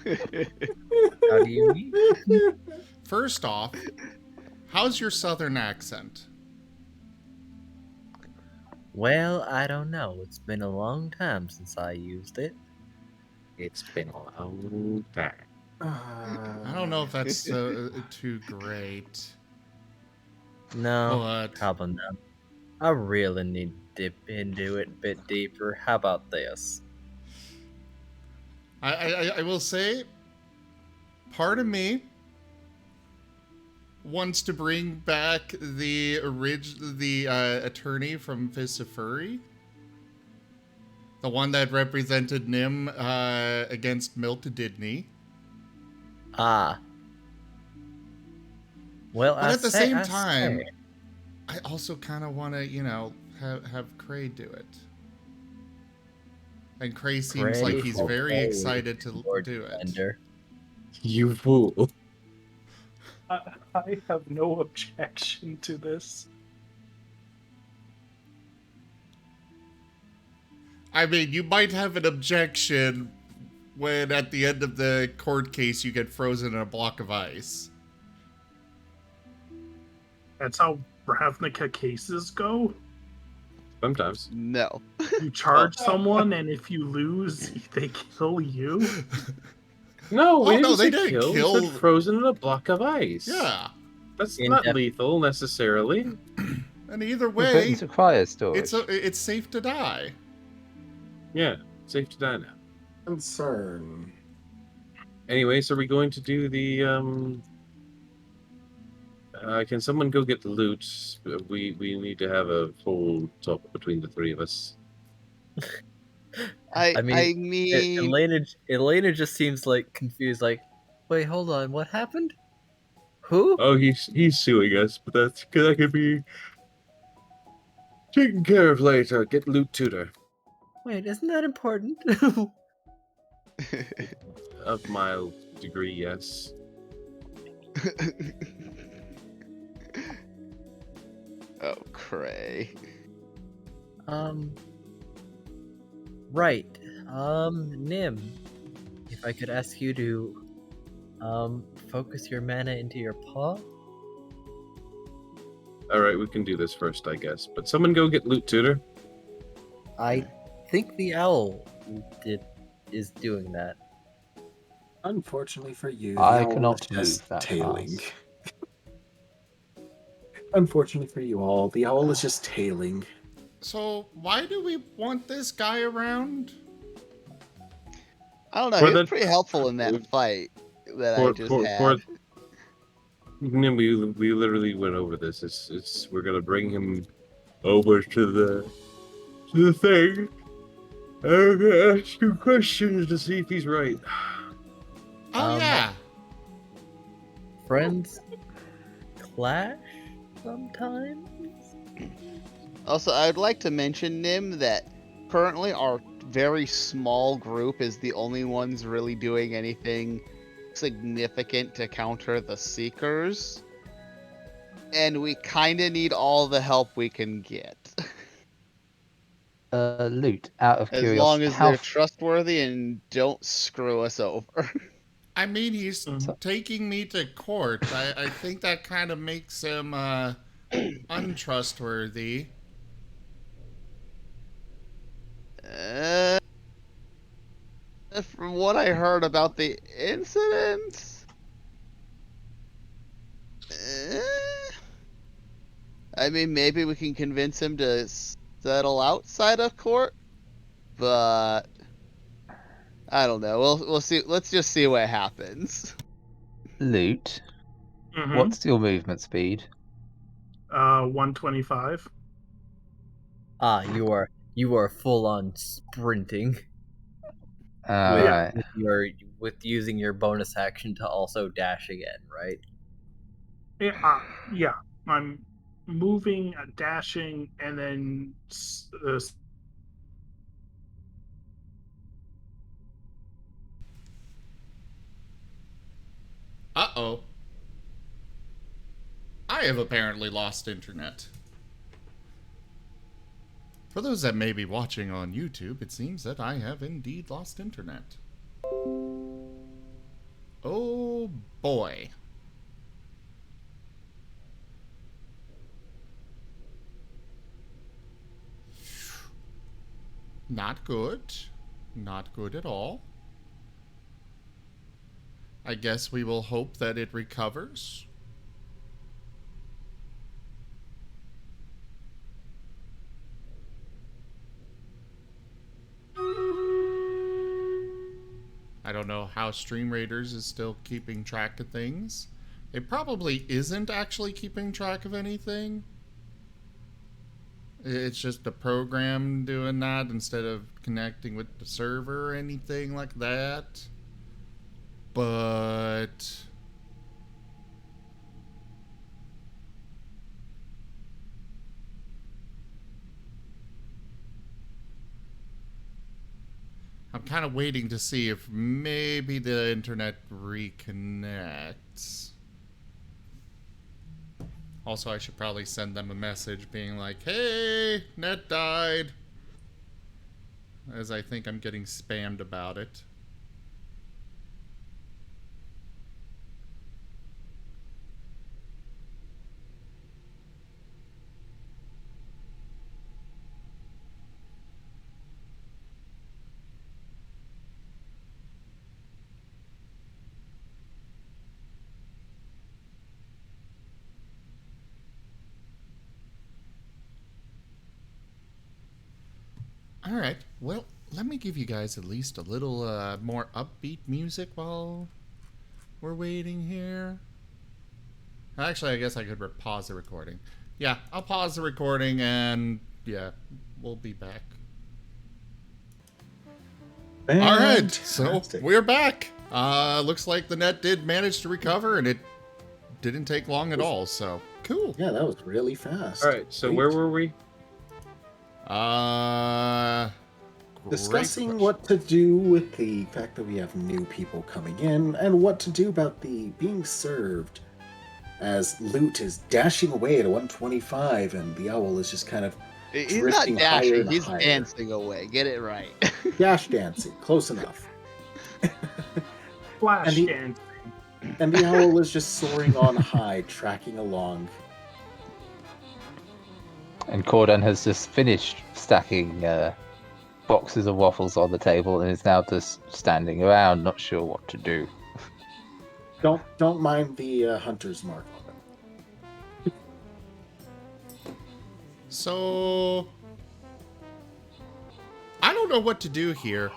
How do you mean? First off, how's your southern accent? Well, I don't know. It's been a long time since I used it. It's been a long time. I don't know if that's too great. No, But probably not. I really need to dip into it a bit deeper. How about this? I will say, part of me wants to bring back the attorney from Fists of Furry. The one that represented Nim against Miltadidney. Ah. Well, but at the same time, I also kind of want to, you know, have Cray do it. And Cray seems like he's very excited to do it. You fool. I have no objection to this. I mean, you might have an objection when at the end of the court case you get frozen in a block of ice. That's how Ravnica cases go? Sometimes. No. You charge someone, and if you lose, they kill you? No, they didn't kill. We said frozen in a block of ice. Yeah. That's not lethal, necessarily. And either way, it's safe to die. Yeah, safe to die now. Concern. Anyway, so are we going to do the, can someone go get the loot? We need to have a full talk between the three of us. I mean... Elena just seems like confused, like, wait, hold on, what happened? Who? Oh, he's suing us, but that could be taken care of later. Get loot tutor. Wait, isn't that important? Of mild degree, yes. Oh, Cray. Right. Nim, if I could ask you to, focus your mana into your paw? Alright, we can do this first, I guess. But someone go get loot tutor. I think the owl is doing that. Unfortunately for you, I the owl cannot is just move that tailing. fast. Unfortunately for you all, the owl is just tailing. So, why do we want this guy around? I don't know, he was pretty helpful in that fight that I just had. We literally went over this. We're gonna bring him over to the thing. I'm gonna ask him questions to see if he's right. Oh yeah. Friends clash sometimes. Also, I'd like to mention, Nim, that currently our very small group is the only ones really doing anything significant to counter the Seekers. And we kinda need all the help we can get. Loot, out of curiosity. As long as they're trustworthy and don't screw us over. I mean, he's taking me to court. I think that kind of makes him untrustworthy. From what I heard about the incident, I mean, maybe we can convince him to settle outside of court, but I don't know. We'll see. Let's just see what happens. Loot. What's your movement speed? 125. Ah, you are full on sprinting. Right. With using your bonus action to also dash again, right? Yeah. I'm moving, dashing, and then Uh-oh. I have apparently lost internet. For those that may be watching on YouTube, it seems that I have indeed lost internet. Oh boy. Not good. Not good at all. I guess we will hope that it recovers. I don't know how Stream Raiders is still keeping track of things. It probably isn't actually keeping track of anything. It's just the program doing that instead of connecting with the server or anything like that. But I'm kind of waiting to see if maybe the internet reconnects. Also, I should probably send them a message being like, hey, net died. As I think I'm getting spammed about it. Alright, well, let me give you guys at least a little more upbeat music while we're waiting here. Actually, I guess I could pause the recording. Yeah, I'll pause the recording and, yeah, we'll be back. Alright, so we're back. Looks like the net did manage to recover and it didn't take long at all, so cool. Yeah, that was really fast. Alright, so where were we? Discussing what to do with the fact that we have new people coming in and what to do about the being served as loot is dashing away at 125 and the owl is just kind of He's not drifting higher dashing, and he's higher. dancing away. Get it right. Dash dancing, close enough. Flash dancing. And the owl is just soaring on high, tracking along. And Corden has just finished stacking boxes of waffles on the table and is now just standing around, not sure what to do. Don't mind the hunter's mark on it. So I don't know what to do here.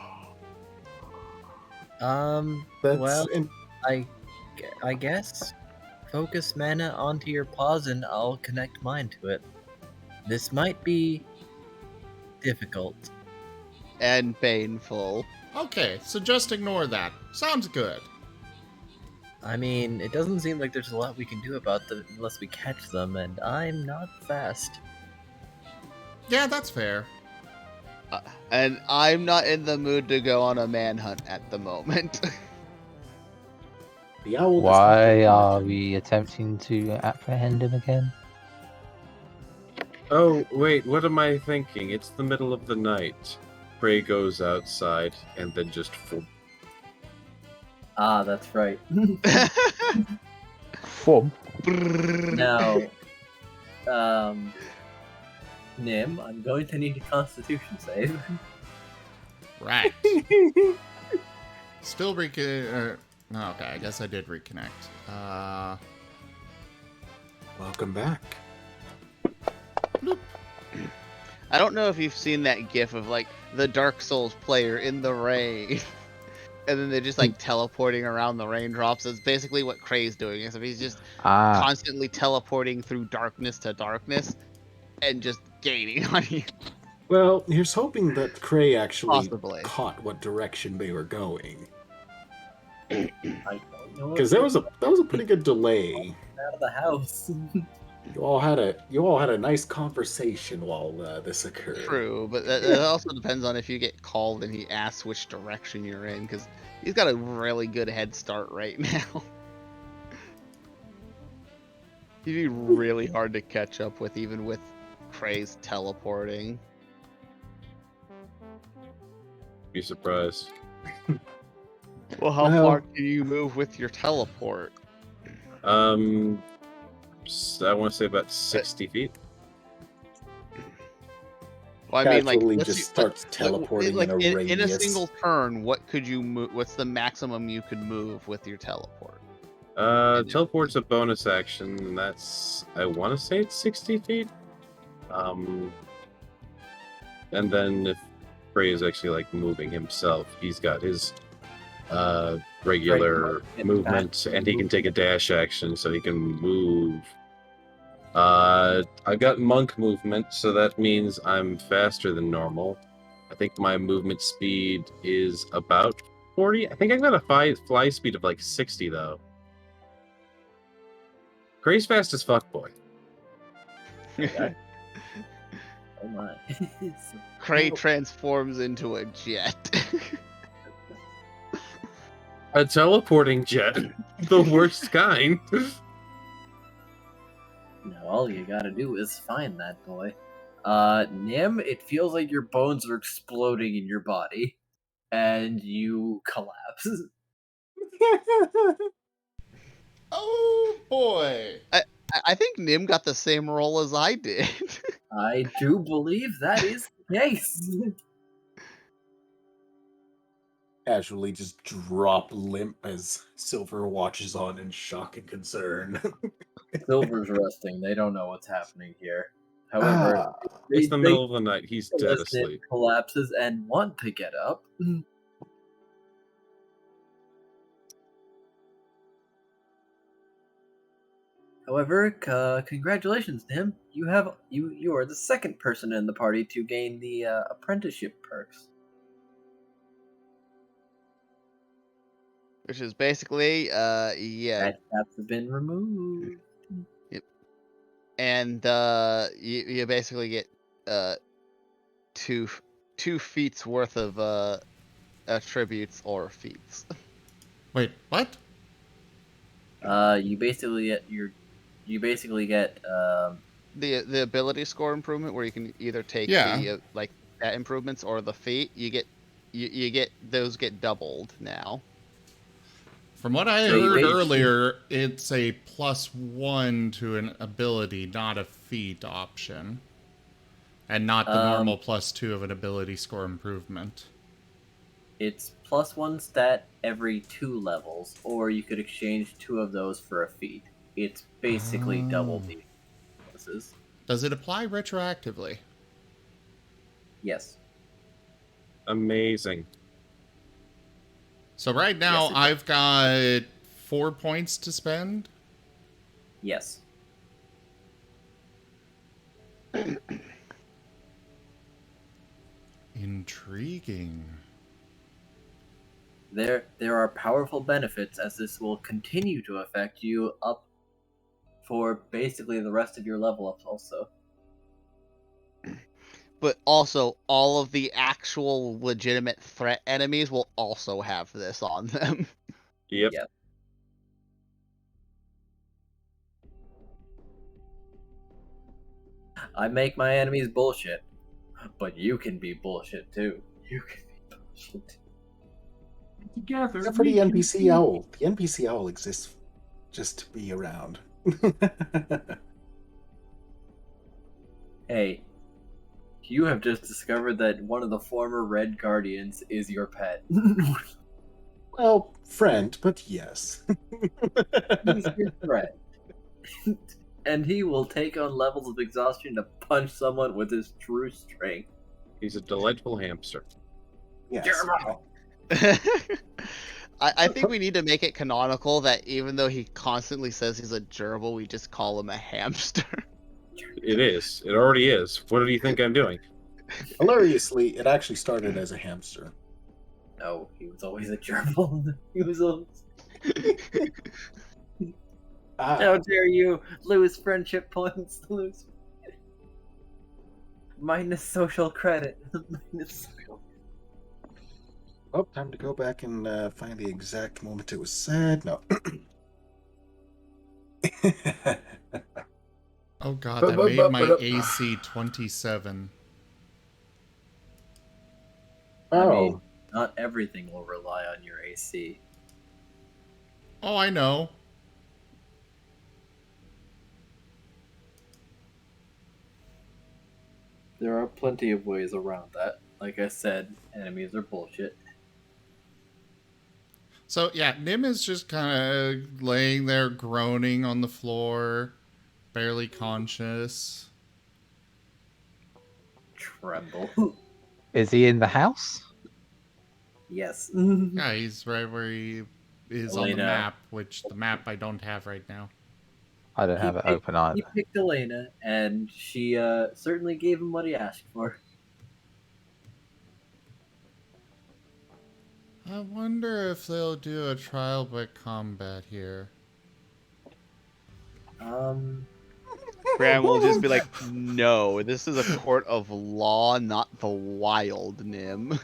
Well, I guess focus mana onto your paws and I'll connect mine to it. This might be difficult. And painful. Okay, so just ignore that. Sounds good. I mean, it doesn't seem like there's a lot we can do about them unless we catch them, and I'm not fast. Yeah, that's fair. And I'm not in the mood to go on a manhunt at the moment. The owl. Why are we attempting to apprehend him again? Oh, wait, what am I thinking? It's the middle of the night. Prey goes outside and then just... Ah, that's right. Fum. Now, Nim, I'm going to need a constitution save. Right. Still okay, I guess I did reconnect. Welcome back. Bloop. I don't know if you've seen that gif of like the Dark Souls player in the rain. And then they're just like teleporting around the raindrops. It's basically what Kray's doing. Except he's just constantly teleporting through darkness to darkness and just gaining on you. Well, here's hoping that Kray actually Possibly. caught what direction they were going. I don't know. Because that was a pretty good delay. Out of the house. You all had a nice conversation while this occurred. True, but that also depends on if you get called and he asks which direction you're in, because he's got a really good head start right now. He'd be really hard to catch up with, even with Kray's teleporting. Be surprised. Well, how far can you move with your teleport? I want to say about 60 feet. Well, I mean, like, Casually let's just see, starts teleporting like, in a radius. in a single turn, what could you move? What's the maximum you could move with your teleport? Teleport's a bonus action, and that's, I want to say it's 60 feet. And then if Prey is actually like moving himself, he's got his regular movement, and he can take a dash action, so he can move. I've got monk movement, so that means I'm faster than normal. I think my movement speed is about 40. I think I've got a fly speed of like 60, though. Gray's fast as fuck, boy. Oh my. Cray transforms into a jet. A teleporting jet. The worst kind. Now all you gotta do is find that boy. Nim, it feels like your bones are exploding in your body, and you collapse. Oh boy! I think Nim got the same roll as I did. I do believe that is the case. Casually just drop limp as Silver watches on in shock and concern. Silver's resting. They don't know what's happening here. However, it's the middle of the night. He's dead asleep. Collapses and want to get up. However, congratulations to him. You are the second person in the party to gain the apprenticeship perks. Which is basically, yeah. Red caps have been removed. Yep. And you basically get two feats worth of attributes or feats. Wait, what? You basically get the ability score improvement, where you can either take the like stat improvements or the feat. You get those get doubled now. From what I heard earlier, it's a +1 to an ability, not a feat option. And not the normal +2 of an ability score improvement. It's +1 stat every 2 levels, or you could exchange 2 of those for a feat. It's basically double the bonuses. Does it apply retroactively? Yes. Amazing. So right now, I've got 4 points to spend? Yes. Intriguing. There are powerful benefits, as this will continue to affect you up for basically the rest of your level ups also. But also, all of the actual legitimate threat enemies will also have this on them. Yep. I make my enemies bullshit, but you can be bullshit too. You can be bullshit too. Together. Except for the NPC owl. The NPC owl exists just to be around. Hey, you have just discovered that one of the former Red Guardians is your pet. Well, friend, but yes. He's your threat. And he will take on levels of exhaustion to punch someone with his true strength. He's a delightful hamster. Yes. I think we need to make it canonical that even though he constantly says he's a gerbil, we just call him a hamster. It is. It already is. What do you think I'm doing? Hilariously, it actually started as a hamster. No, he was always a gerbil. He was always... How dare you lose friendship points? Lose minus social credit. Minus social. Oh, time to go back and find the exact moment it was said. No. Oh god, that made my AC 27. Oh. Not everything will rely on your AC. Oh, I know. There are plenty of ways around that. Like I said, enemies are bullshit. So, yeah, Nim is just kind of laying there groaning on the floor, barely conscious. Tremble. Is he in the house? Yes. Yeah, he's right where he is on the Elena. map, which the map I don't have right now. I don't have it open either. He picked Elena, and she certainly gave him what he asked for. I wonder if they'll do a trial by combat here. Graham will just be like, no, this is a court of law, not the wild, Nim.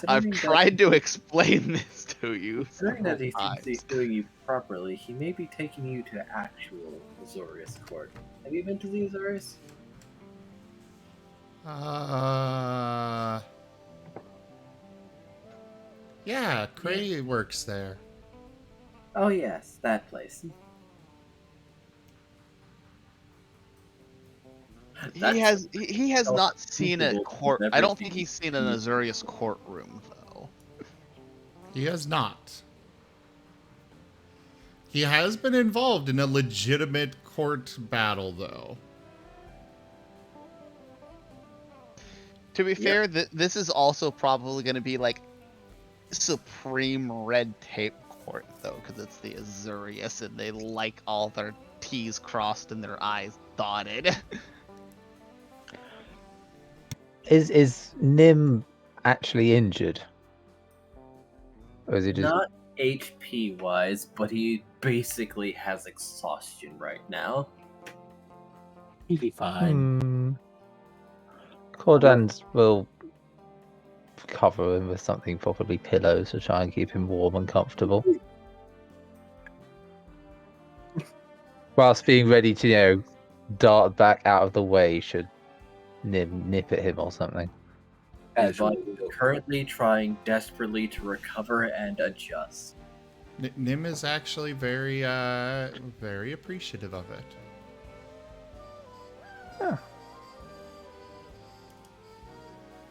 I've tried to explain this to you. Considering that he thinks he's doing you properly, he may be taking you to actual Azorius court. Have you been to the Azorius? Yeah, Cray works there. Oh yes, that place. He has not seen a court. I don't think he's seen an Azorius courtroom though. He has not. He has been involved in a legitimate court battle though. To be fair, this is also probably going to be like supreme red tape court though, because it's the Azorius and they like all their T's crossed and their I's dotted. Is Nim actually injured? Or is he just... Not HP wise, but he basically has exhaustion right now. He'll be fine. Cordans will cover him with something, probably pillows, to try and keep him warm and comfortable. Whilst being ready to, dart back out of the way should Nim nip at him or something. His body is currently trying desperately to recover and adjust. Nim is actually very appreciative of it. Huh.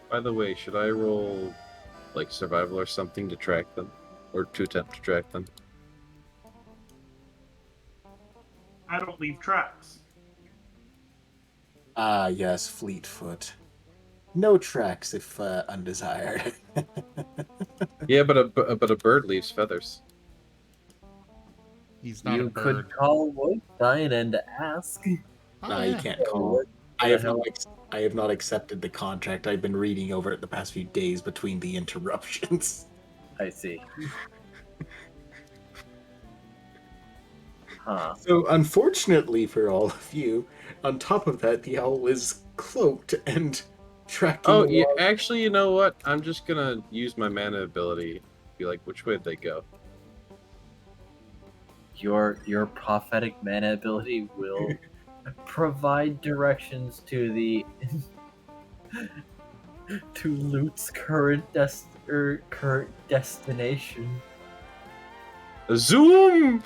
By the way, should I roll like survival or something to track them? Or to attempt to track them? I don't leave tracks. Ah, yes, Fleetfoot. No tracks if undesired. Yeah, but a bird leaves feathers. He's not a bird. You could call Woodbine and ask. No, you can't call. I have not accepted the contract. I've been reading over it the past few days between the interruptions. I see. Huh. So, unfortunately for all of you, on top of that, the owl is cloaked and tracking. Oh, yeah. Actually, you know what? I'm just gonna use my mana ability. Be like, which way did they go? Your prophetic mana ability will provide directions to the to Loot's current destination. Zoom.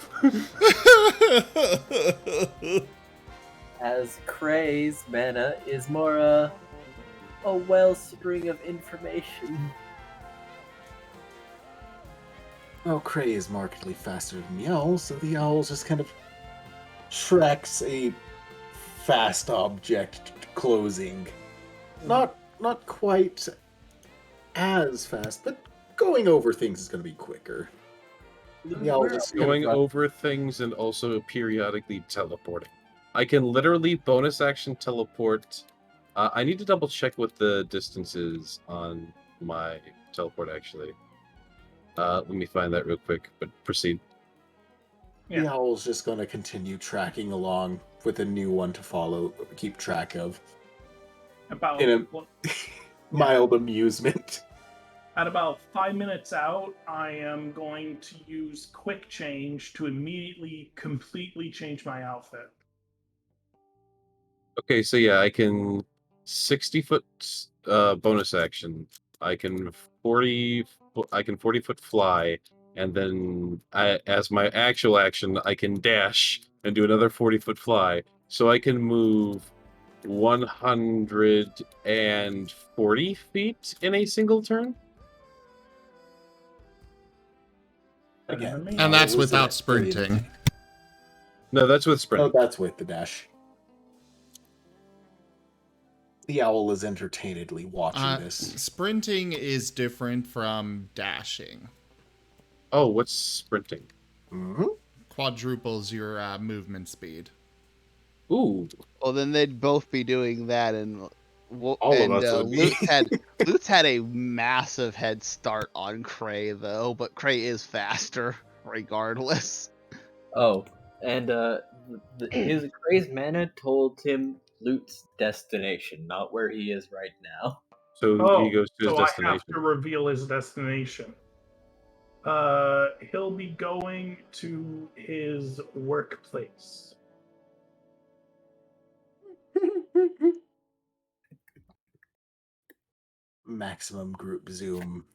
As Cray's mana is more a wellspring of information. Well, Cray is markedly faster than the owl, so the owl just kind of tracks a fast object closing. Not quite as fast, but going over things is going to be quicker. The owl just Going over things and also periodically teleporting. I can literally bonus action teleport. I need to double check what the distance is on my teleport, actually. Let me find that real quick, but proceed. The owl's just going to continue tracking along with a new one to follow, keep track of. About In a mild amusement. At about 5 minutes out, I am going to use quick change to immediately completely change my outfit. Okay, so yeah, I can 60-foot bonus action. I can 40. I can 40-foot fly, and then as my actual action, I can dash and do another 40-foot fly. So I can move 140 feet in a single turn. Again, And that's without sprinting. No, that's with sprinting. Oh, that's with the dash. The owl is entertainedly watching this. Sprinting is different from dashing. Oh, what's sprinting? Quadruples your movement speed. Ooh. Well, then they'd both be doing that, and All of us would be. Lutz had a massive head start on Cray though, but Cray is faster regardless. Oh, and his Cray's mana told him Lute's destination, not where he is right now. So he goes to his so destination. I have to reveal his destination. He'll be going to his workplace. Maximum group zoom.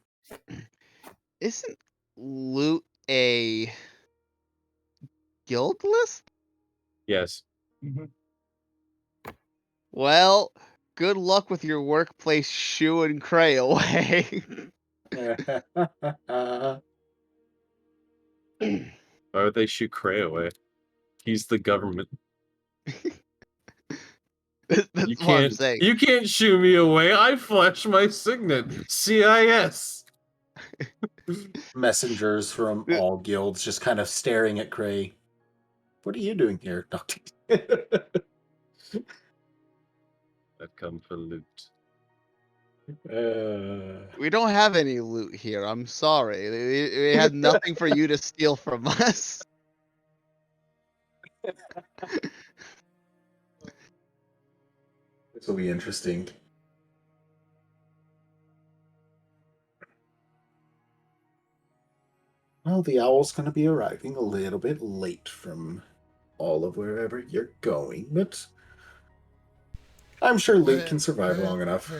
Isn't Loot a guild list? Yes. Well, good luck with your workplace shooing Cray away. Why would they shoot Cray away? He's the government. That's what I'm saying. You can't shoo me away. I flash my signet. CIS. Messengers from all guilds just kind of staring at Cray. What are you doing here, Doctor? I've come for loot. We don't have any loot here. I'm sorry. We had nothing for you to steal from us. This will be interesting. Well, the owl's going to be arriving a little bit late from all of wherever you're going, but I'm sure Luke can survive long enough.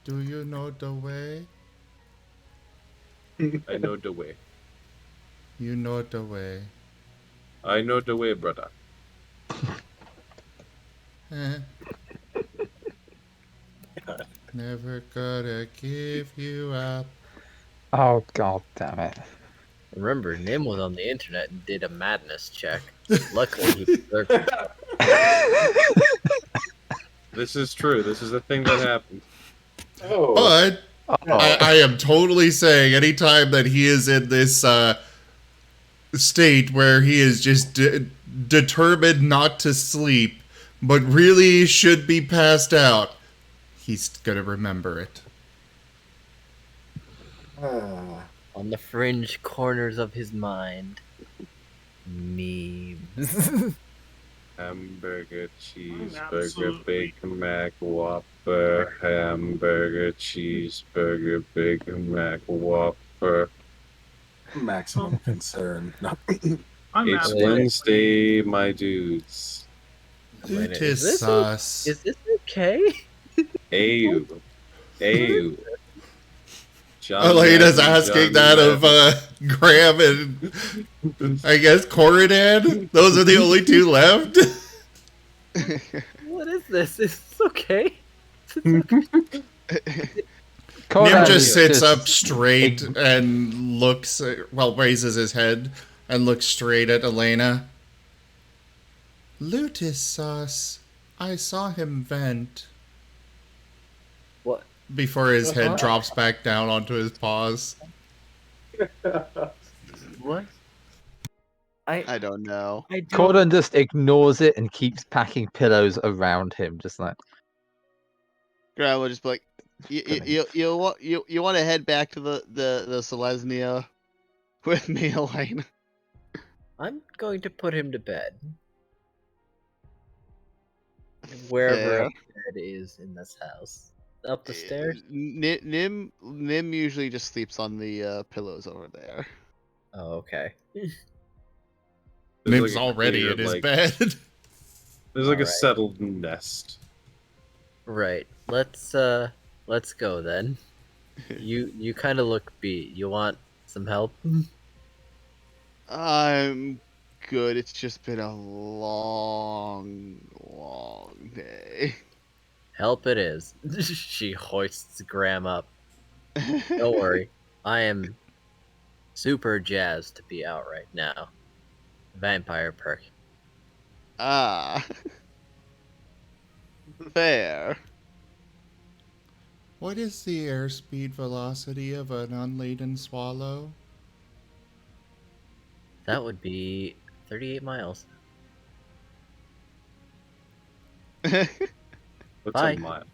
Do you know the way? I know the way. You know the way. I know the way, brother. Never gonna give you up. Oh, god damn it. Remember, Nim was on the internet and did a madness check. Luckily, he deserved it. This is true. This is a thing that happened. But I am totally saying anytime that he is in this state where he is just determined not to sleep, but really should be passed out, he's going to remember it. On the fringe corners of his mind. Memes. Hamburger, cheeseburger, Big Mac, Whopper. Hamburger, cheeseburger, Big Mac, Whopper. Maximum concern. No. It's Wednesday, my dudes. It is sus. Is this okay? Ayo. Ayo. Elena's asking that of Graham and I guess Coridan. Those are the only two left. What is this? Is this okay? Nim just sits up straight and looks, raises his head and looks straight at Elena. Loot is sus. I saw him vent. What? Before his head drops back down onto his paws. What? I don't know. Corden just ignores it and keeps packing pillows around him, just like. Graham will just be like, you want to head back to the Selesnya with me, Elena? I'm going to put him to bed. Wherever bed is in this house. Up the stairs? Nim usually just sleeps on the pillows over there. Oh, okay. Nim's already in his bed. There's like a settled nest. Right. Let's go then. You kind of look beat. You want some help? I'm good. It's just been a long day. Help it is. She hoists Graham up. Don't worry. I am super jazzed to be out right now. Vampire perk. Ah. Fair. What is the airspeed velocity of an unladen swallow? That would be 38 miles. That's Bye. a mile.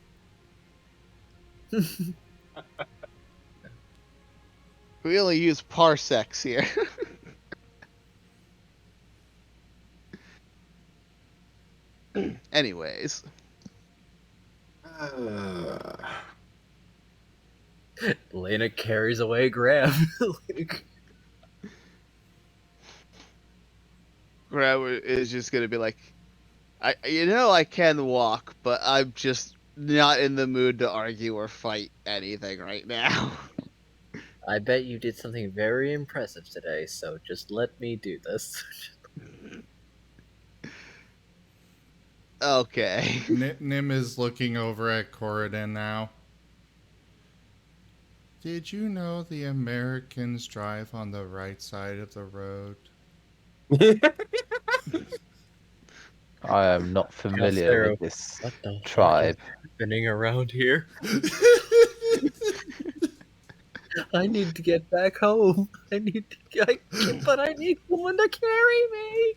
We only use parsecs here. Anyways. Lena carries away Graham. Graham is just gonna be like, I can walk, but I'm just not in the mood to argue or fight anything right now. I bet you did something very impressive today, so just let me do this. Okay. Nim is looking over at Corridon now. Did you know the Americans drive on the right side of the road? I am not familiar with this tribe. Happening around here. I need to get back home. But I need someone to carry me.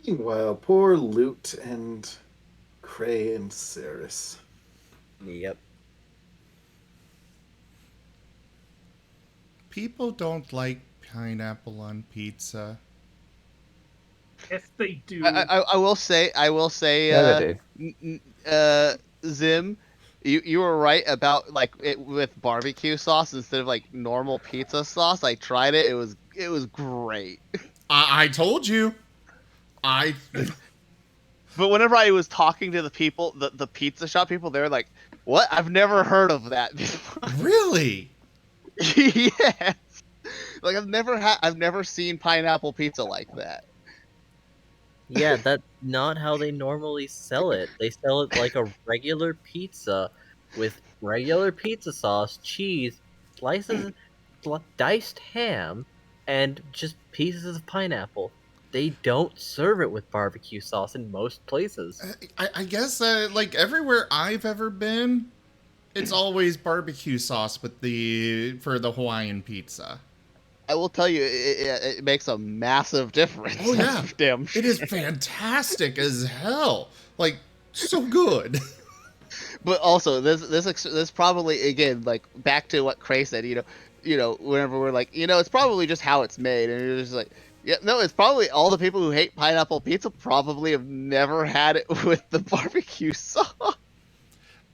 Meanwhile, poor Lute and Cray and Ceres. Yep. People don't like pineapple on pizza. Yes, they do. I will say, Yeah, they Zim, you were right about like it with barbecue sauce instead of like normal pizza sauce. I tried it. It was great. I told you. But whenever I was talking to the people, the pizza shop people, they were like, "What? I've never heard of that before." Really? Yes. Like I've never seen pineapple pizza like that. Yeah, that's not how they normally sell it. They sell it like a regular pizza with regular pizza sauce, cheese, slices, diced ham, and just pieces of pineapple. They don't serve it with barbecue sauce in most places. I guess like everywhere I've ever been, it's always barbecue sauce for the Hawaiian pizza. I will tell you, it makes a massive difference. Oh yeah, damn. It is fantastic as hell. Like so good. But also, this probably again like back to what Cray said. You know, whenever we're like, it's probably just how it's made, and you're just like, yeah, no, it's probably all the people who hate pineapple pizza probably have never had it with the barbecue sauce.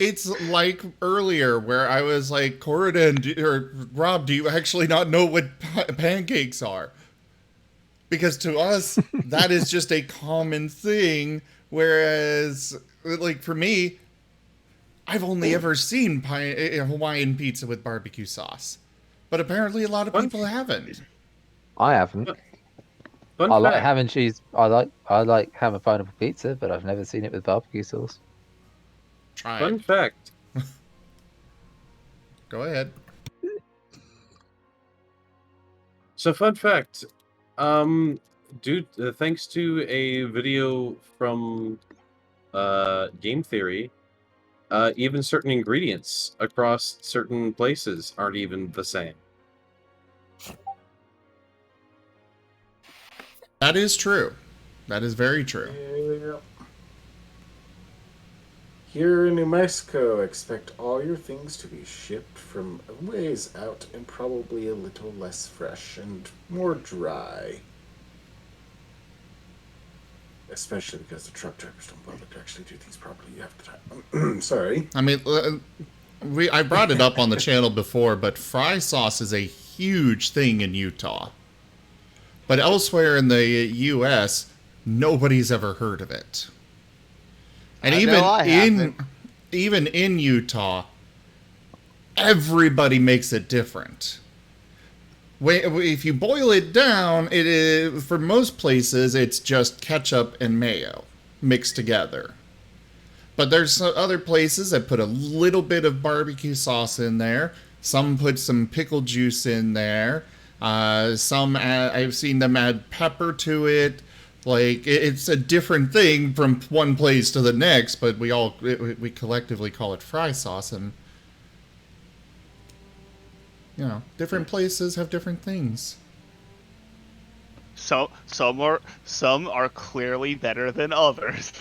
It's like earlier where I was like, Corridon or Rob, do you actually not know what pancakes are? Because to us, that is just a common thing. Whereas, like for me, I've only ever seen Hawaiian pizza with barbecue sauce. But apparently a lot of people haven't. I haven't. I like ham and cheese. I like ham and pineapple pizza, but I've never seen it with barbecue sauce. Fun fact. Go ahead. So, fun fact. Thanks to a video from Game Theory, even certain ingredients across certain places aren't even the same. That is true. That is very true. Yeah. Here in New Mexico, expect all your things to be shipped from a ways out and probably a little less fresh and more dry. Especially because the truck drivers don't bother to actually do things properly half the time. Sorry. I mean, I brought it up on the channel before, but fry sauce is a huge thing in Utah. But elsewhere in the U.S., nobody's ever heard of it. And even in Utah, everybody makes it different. If you boil it down, it is, for most places, it's just ketchup and mayo mixed together. But there's other places that put a little bit of barbecue sauce in there. Some put some pickle juice in there. Some I've seen them add pepper to it. Like, it's a different thing from one place to the next, but we collectively call it fry sauce, and different places have different things. So some are clearly better than others.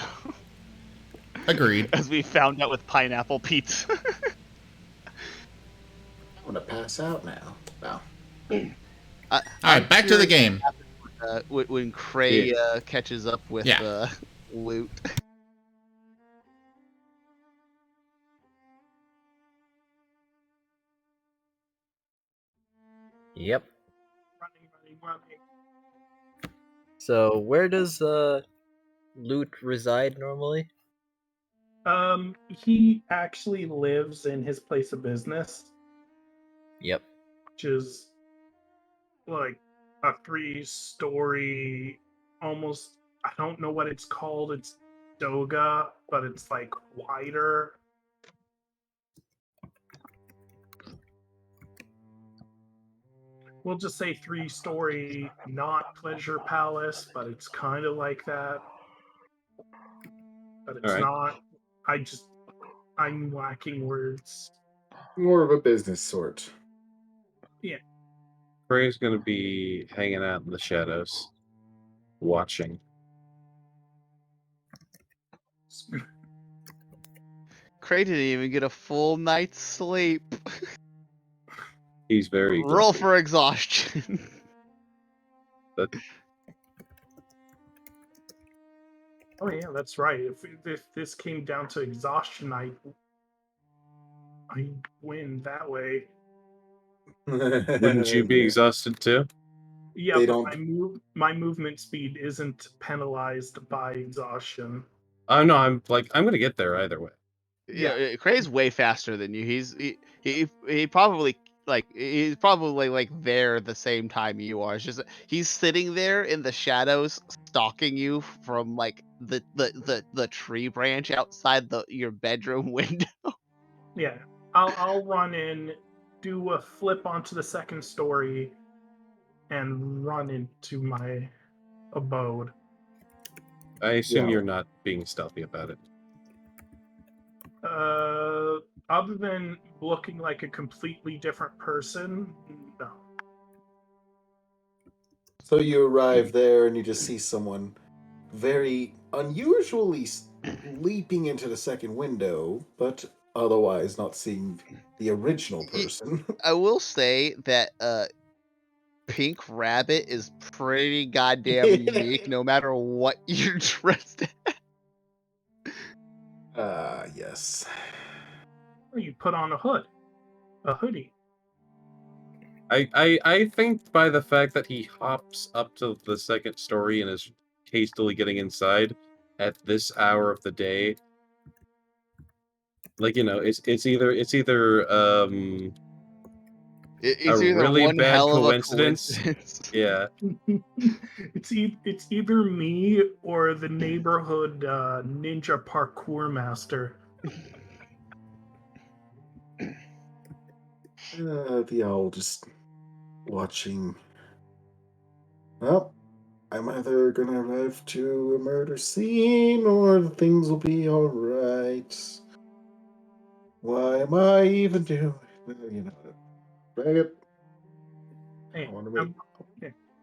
Agreed. As we found out with pineapple pizza. I'm gonna pass out now. Wow. All right, back to the game. When Cray catches up with Loot. Yep. Running. So where does Loot reside normally? He actually lives in his place of business. Yep. Which is like a 3-story, almost, I don't know what it's called. It's Doga, but it's like wider. We'll just say 3-story, not pleasure palace, but it's kind of like that. But it's not. I'm lacking words. More of a business sort. Yeah. Cray's gonna be hanging out in the shadows, watching. Cray didn't even get a full night's sleep. He's very roll guilty. for exhaustion. Oh yeah, that's right. If this came down to exhaustion, I win that way. Wouldn't you be exhausted too? Yeah, but my movement speed isn't penalized by exhaustion. Oh no, I'm gonna get there either way. Yeah, Cray's way faster than you. He probably he's probably like there the same time you are. It's just he's sitting there in the shadows, stalking you from like the tree branch outside your bedroom window. Yeah, I'll run in, do a flip onto the second story, and run into my abode. I assume you're not being stealthy about it. Other than looking like a completely different person, no. So you arrive there and you just see someone very unusually leaping into the second window, but otherwise not seeing the original person. I will say that Pink Rabbit is pretty goddamn unique, no matter what you're dressed as. Yes. You put on a hoodie. I think by the fact that he hops up to the second story and is hastily getting inside at this hour of the day, like, it's either It's a either really one bad hell of a coincidence. Yeah. It's either me or the neighborhood ninja parkour master. The owl just watching. Well, I'm either gonna arrive to a murder scene or things will be alright. Why am I even doing? Bring it. Hey, I want to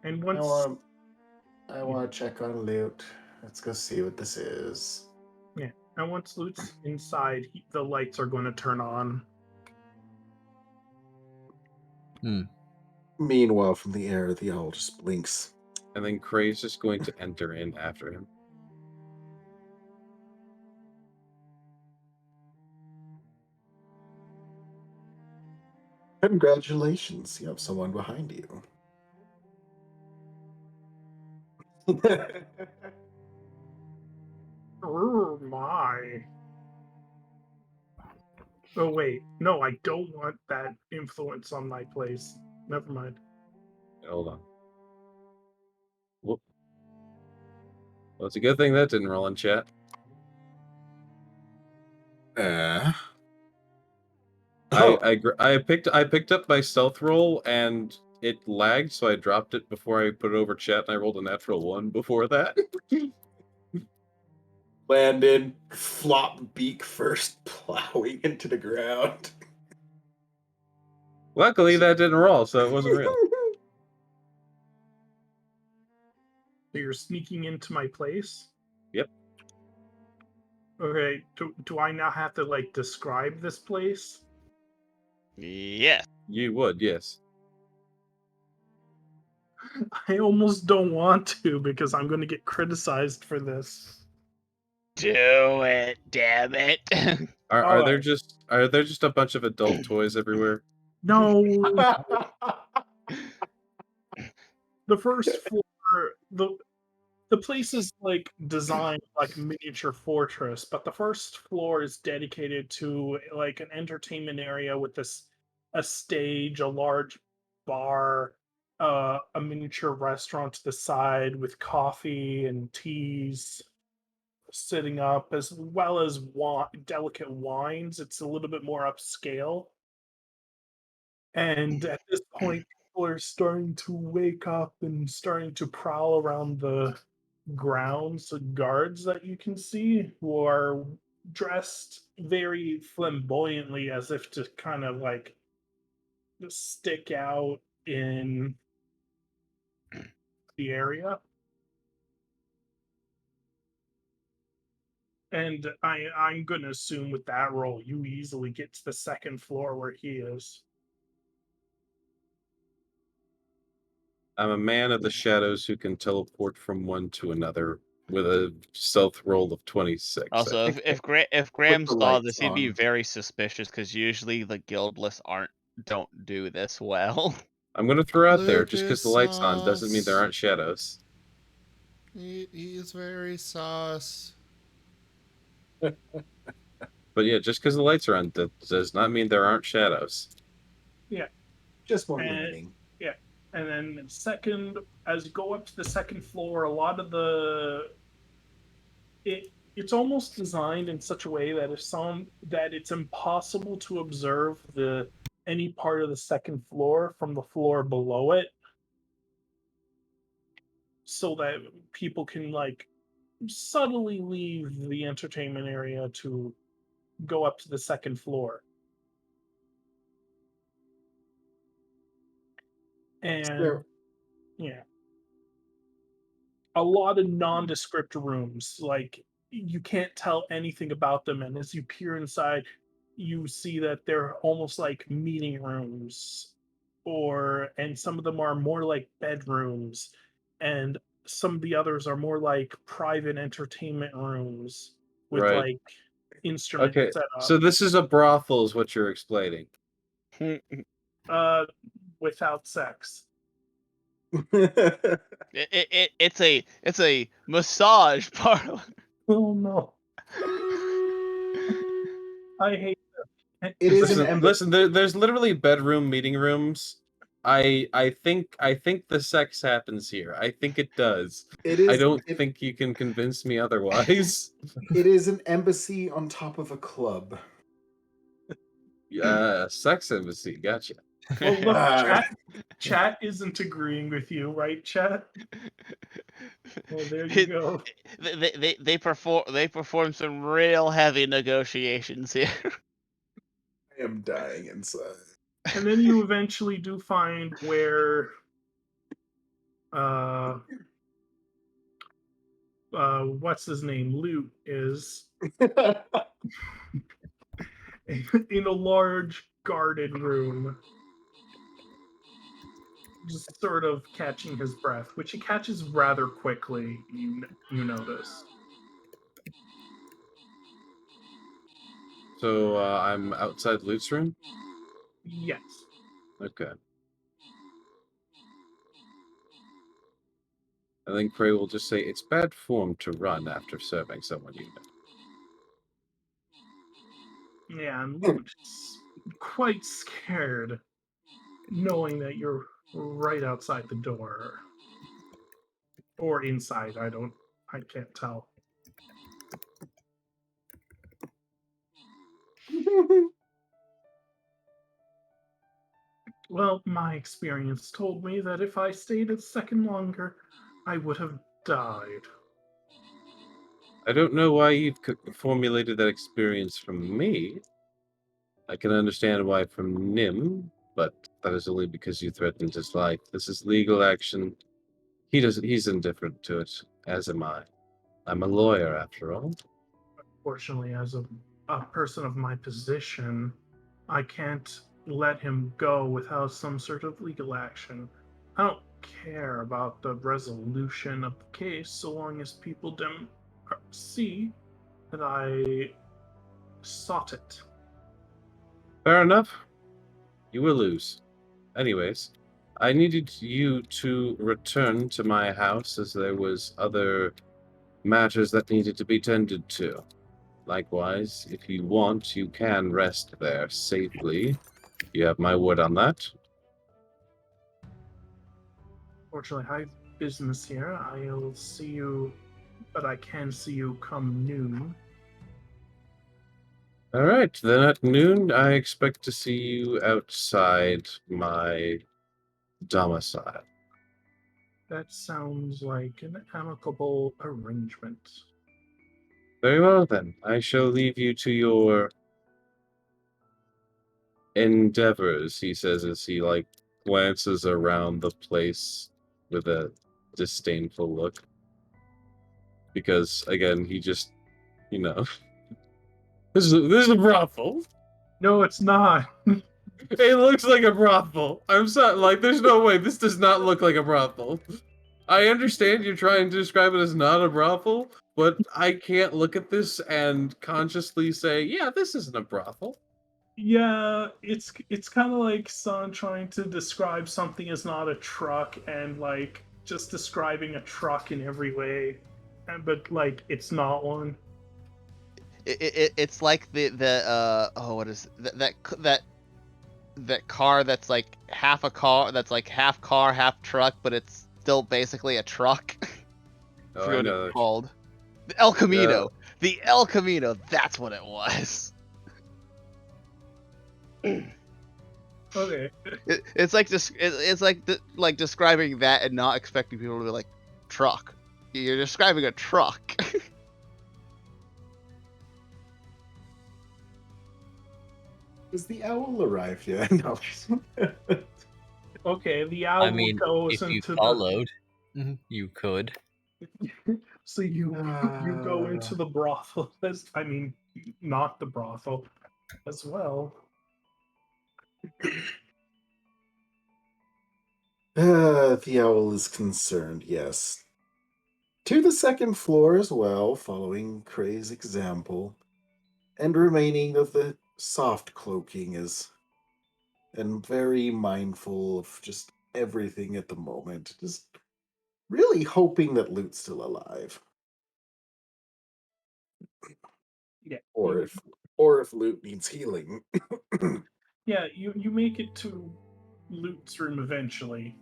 and once I want to check on Loot. Let's go see what this is. Yeah, and once Loot's inside, the lights are going to turn on. Meanwhile, from the air, the owl just blinks. And then Cray's just going to enter in after him. Congratulations, you have someone behind you. Oh my. Oh wait, no, I don't want that influence on my place. Never mind. Hold on. Whoop. Well, it's a good thing that didn't roll in chat. I picked up my stealth roll and it lagged, so I dropped it before I put it over chat, and I rolled a natural 1 before that. Landed, flop beak first, plowing into the ground. Luckily, that didn't roll, so it wasn't real. So you're sneaking into my place? Yep. Okay, do I now have to, like, describe this place? Yes. You would, yes. I almost don't want to, because I'm going to get criticized for this. Do it, damn it. Are there just a bunch of adult toys everywhere? No. The first floor, the place is like designed like a miniature fortress, but the first floor is dedicated to like an entertainment area with a stage, a large bar, a miniature restaurant to the side with coffee and teas sitting up, as well as delicate wines. It's a little bit more upscale. And at this point, people are starting to wake up and starting to prowl around the grounds. The guards that you can see who are dressed very flamboyantly, as if to kind of like stick out in the area. And I'm going to assume with that roll, you easily get to the second floor where he is. I'm a man of the shadows who can teleport from one to another with a stealth roll of 26. Also, if Graham the saw lights this, he'd be on. very suspicious because usually the guildless don't do this well. I'm gonna throw out there, just because the light's on doesn't mean there aren't shadows. He is very sus. But yeah, just because the lights are on does not mean there aren't shadows. Yeah. Just more And- limiting. Yeah. And then second, as you go up to the second floor, a lot of it's almost designed in such a way that it's impossible to observe any part of the second floor from the floor below it, so that people can like subtly leave the entertainment area to go up to the second floor. And yeah, a lot of nondescript rooms, like you can't tell anything about them, and as you peer inside, you see that they're almost like meeting rooms, and some of them are more like bedrooms, and some of the others are more like private entertainment rooms with Right. like instrument Okay, setup. so this is a brothel, is what you're explaining. Without sex. It's a massage parlor. Oh no. I hate that. It is Listen, there's literally bedroom meeting rooms. I think the sex happens here. I think it does. I don't think you can convince me otherwise. It is an embassy on top of a club. Sex embassy, gotcha. Well, look, chat isn't agreeing with you, right, chat? Well, there you go. They perform some real heavy negotiations here. I am dying inside. And then you eventually do find where what's his name? Loot is in a large guarded room, just sort of catching his breath, which he catches rather quickly, you notice. So I'm outside Loot's room? Yes. Okay. And then Cray will just say, it's bad form to run after serving someone you know. Yeah, I'm quite scared knowing that you're right outside the door. Or inside, I can't tell. Well, my experience told me that if I stayed a second longer, I would have died. I don't know why you've formulated that experience from me. I can understand why from Nim, but that is only because you threatened his life. This is legal action. He's indifferent to it, as am I. I'm a lawyer, after all. Fortunately, as a person of my position, I can't let him go without some sort of legal action. I don't care about the resolution of the case so long as people see that I sought it. Fair enough. You will lose. Anyways, I needed you to return to my house as there was other matters that needed to be tended to. Likewise, if you want, you can rest there safely. You have my word on that. Fortunately, I have business here. I'll see you, but I can see you come noon. All right, then at noon, I expect to see you outside my domicile. That sounds like an amicable arrangement. Very well, then. I shall leave you to your endeavors, he says as he, glances around the place with a disdainful look. Because, again, he just, this is a brothel. No, it's not. It looks like a brothel. I'm sorry, there's no way. This does not look like a brothel. I understand you're trying to describe it as not a brothel, but I can't look at this and consciously say, yeah, this isn't a brothel. Yeah, it's kind of like Son trying to describe something as not a truck and just describing a truck in every way, but it's not one. It's like what is that car that's like half a car, that's like half car half truck, but it's still basically a truck. Oh, I know. It's called the El Camino. Yeah. The El Camino. That's what it was. Okay. It's like describing that and not expecting people to be like truck. You're describing a truck. Has the owl arrived yet? No. Okay, the owl goes if you into followed, you could. So you go into the brothel. Not the brothel, as well. The owl is concerned, yes. To the second floor as well, following Cray's example, and remaining of the soft cloaking and very mindful of just everything at the moment. Just really hoping that Loot's still alive. Yeah. Or if Loot needs healing. Yeah, you make it to Loot's room eventually.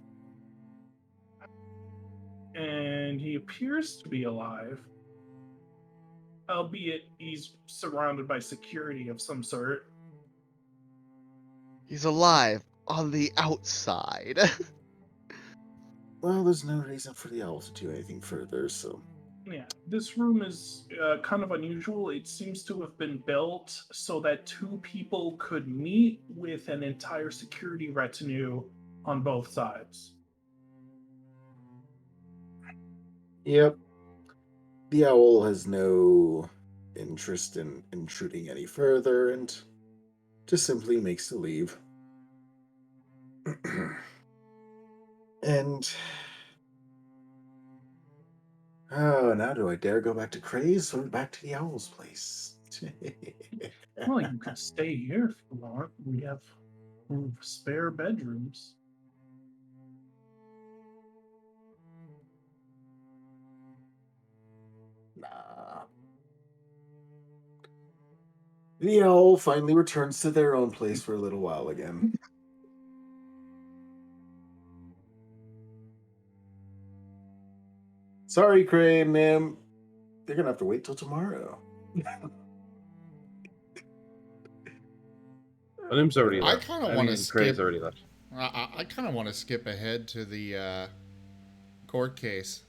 And he appears to be alive. Albeit he's surrounded by security of some sort. He's alive on the outside. Well, there's no reason for the owl to do anything further, so... Yeah, this room is kind of unusual. It seems to have been built so that two people could meet with an entire security retinue on both sides. Yep. The owl has no interest in intruding any further and just simply makes to leave. And... oh, now do I dare go back to Craze or back to the owl's place? Well, you can stay here if you want. We have spare bedrooms. Nah. The owl finally returns to their own place for a little while again. Sorry, Crane, ma'am. They're gonna have to wait till tomorrow. Nim's already I left. kind of want to skip. Already left. I kind of want to skip ahead to the court case.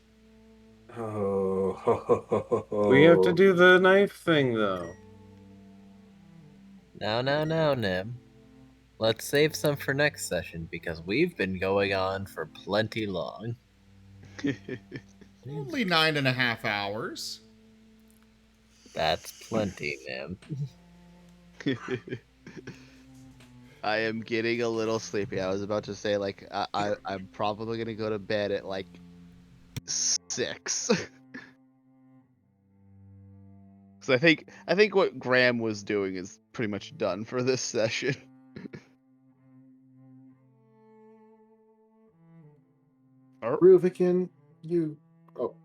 Oh, We have to do the knife thing, though. Now, Nim. Let's save some for next session because we've been going on for plenty long. Only 9.5 hours. That's plenty, Nim. I am getting a little sleepy. I was about to say, like, I'm probably gonna go to bed at like 6. So I think what Graham was doing is pretty much done for this session. Ruvikin, you. Oh.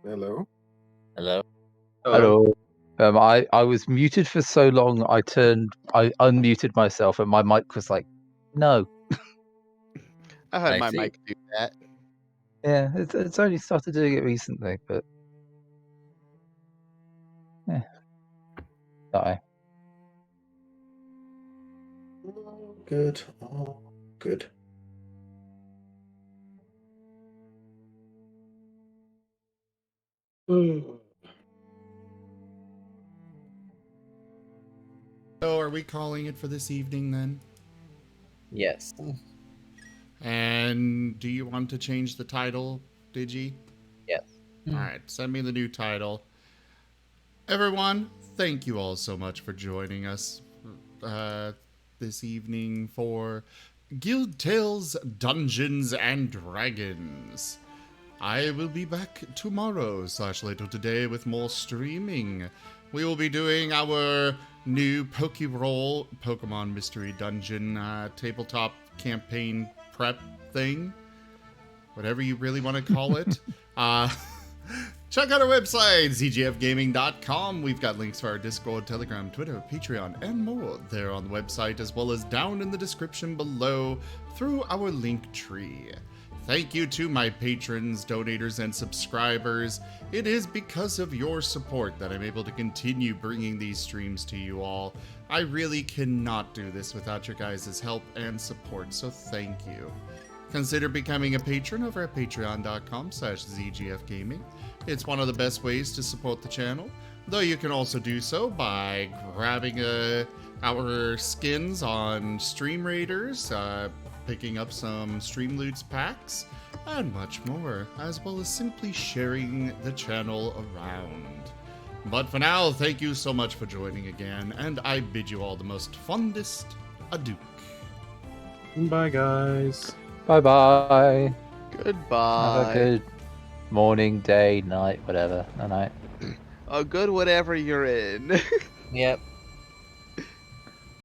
Hello? Hello. I was muted for so long. I unmuted myself, and my mic was like, no. I had my mic do that. Yeah, it's only started doing it recently, but yeah. Sorry. Good. Oh, good. So, are we calling it for this evening then? Yes. And do you want to change the title, Digi? Yes. Alright, send me the new title. Everyone, thank you all so much for joining us this evening for Guild Tales Dungeons and Dragons. I will be back tomorrow / later today with more streaming. We will be doing our new Pokeroll Pokemon Mystery Dungeon tabletop campaign prep thing. Whatever you really want to call it. Check out our website, zgfgaming.com. We've got links for our Discord, Telegram, Twitter, Patreon, and more there on the website, as well as down in the description below through our link tree. Thank you to my patrons, donators, and subscribers. It is because of your support that I'm able to continue bringing these streams to you all. I really cannot do this without your guys' help and support, so thank you. Consider becoming a patron over at patreon.com/zgfgaming. It's one of the best ways to support the channel, though you can also do so by grabbing our skins on Stream Raiders, picking up some Stream Loots packs, and much more, as well as simply sharing the channel around. But for now, thank you so much for joining again, and I bid you all the most fondest adieu. Bye, guys. Bye-bye. Goodbye. Have a good morning, day, night, whatever. Night. A good whatever you're in. Yep.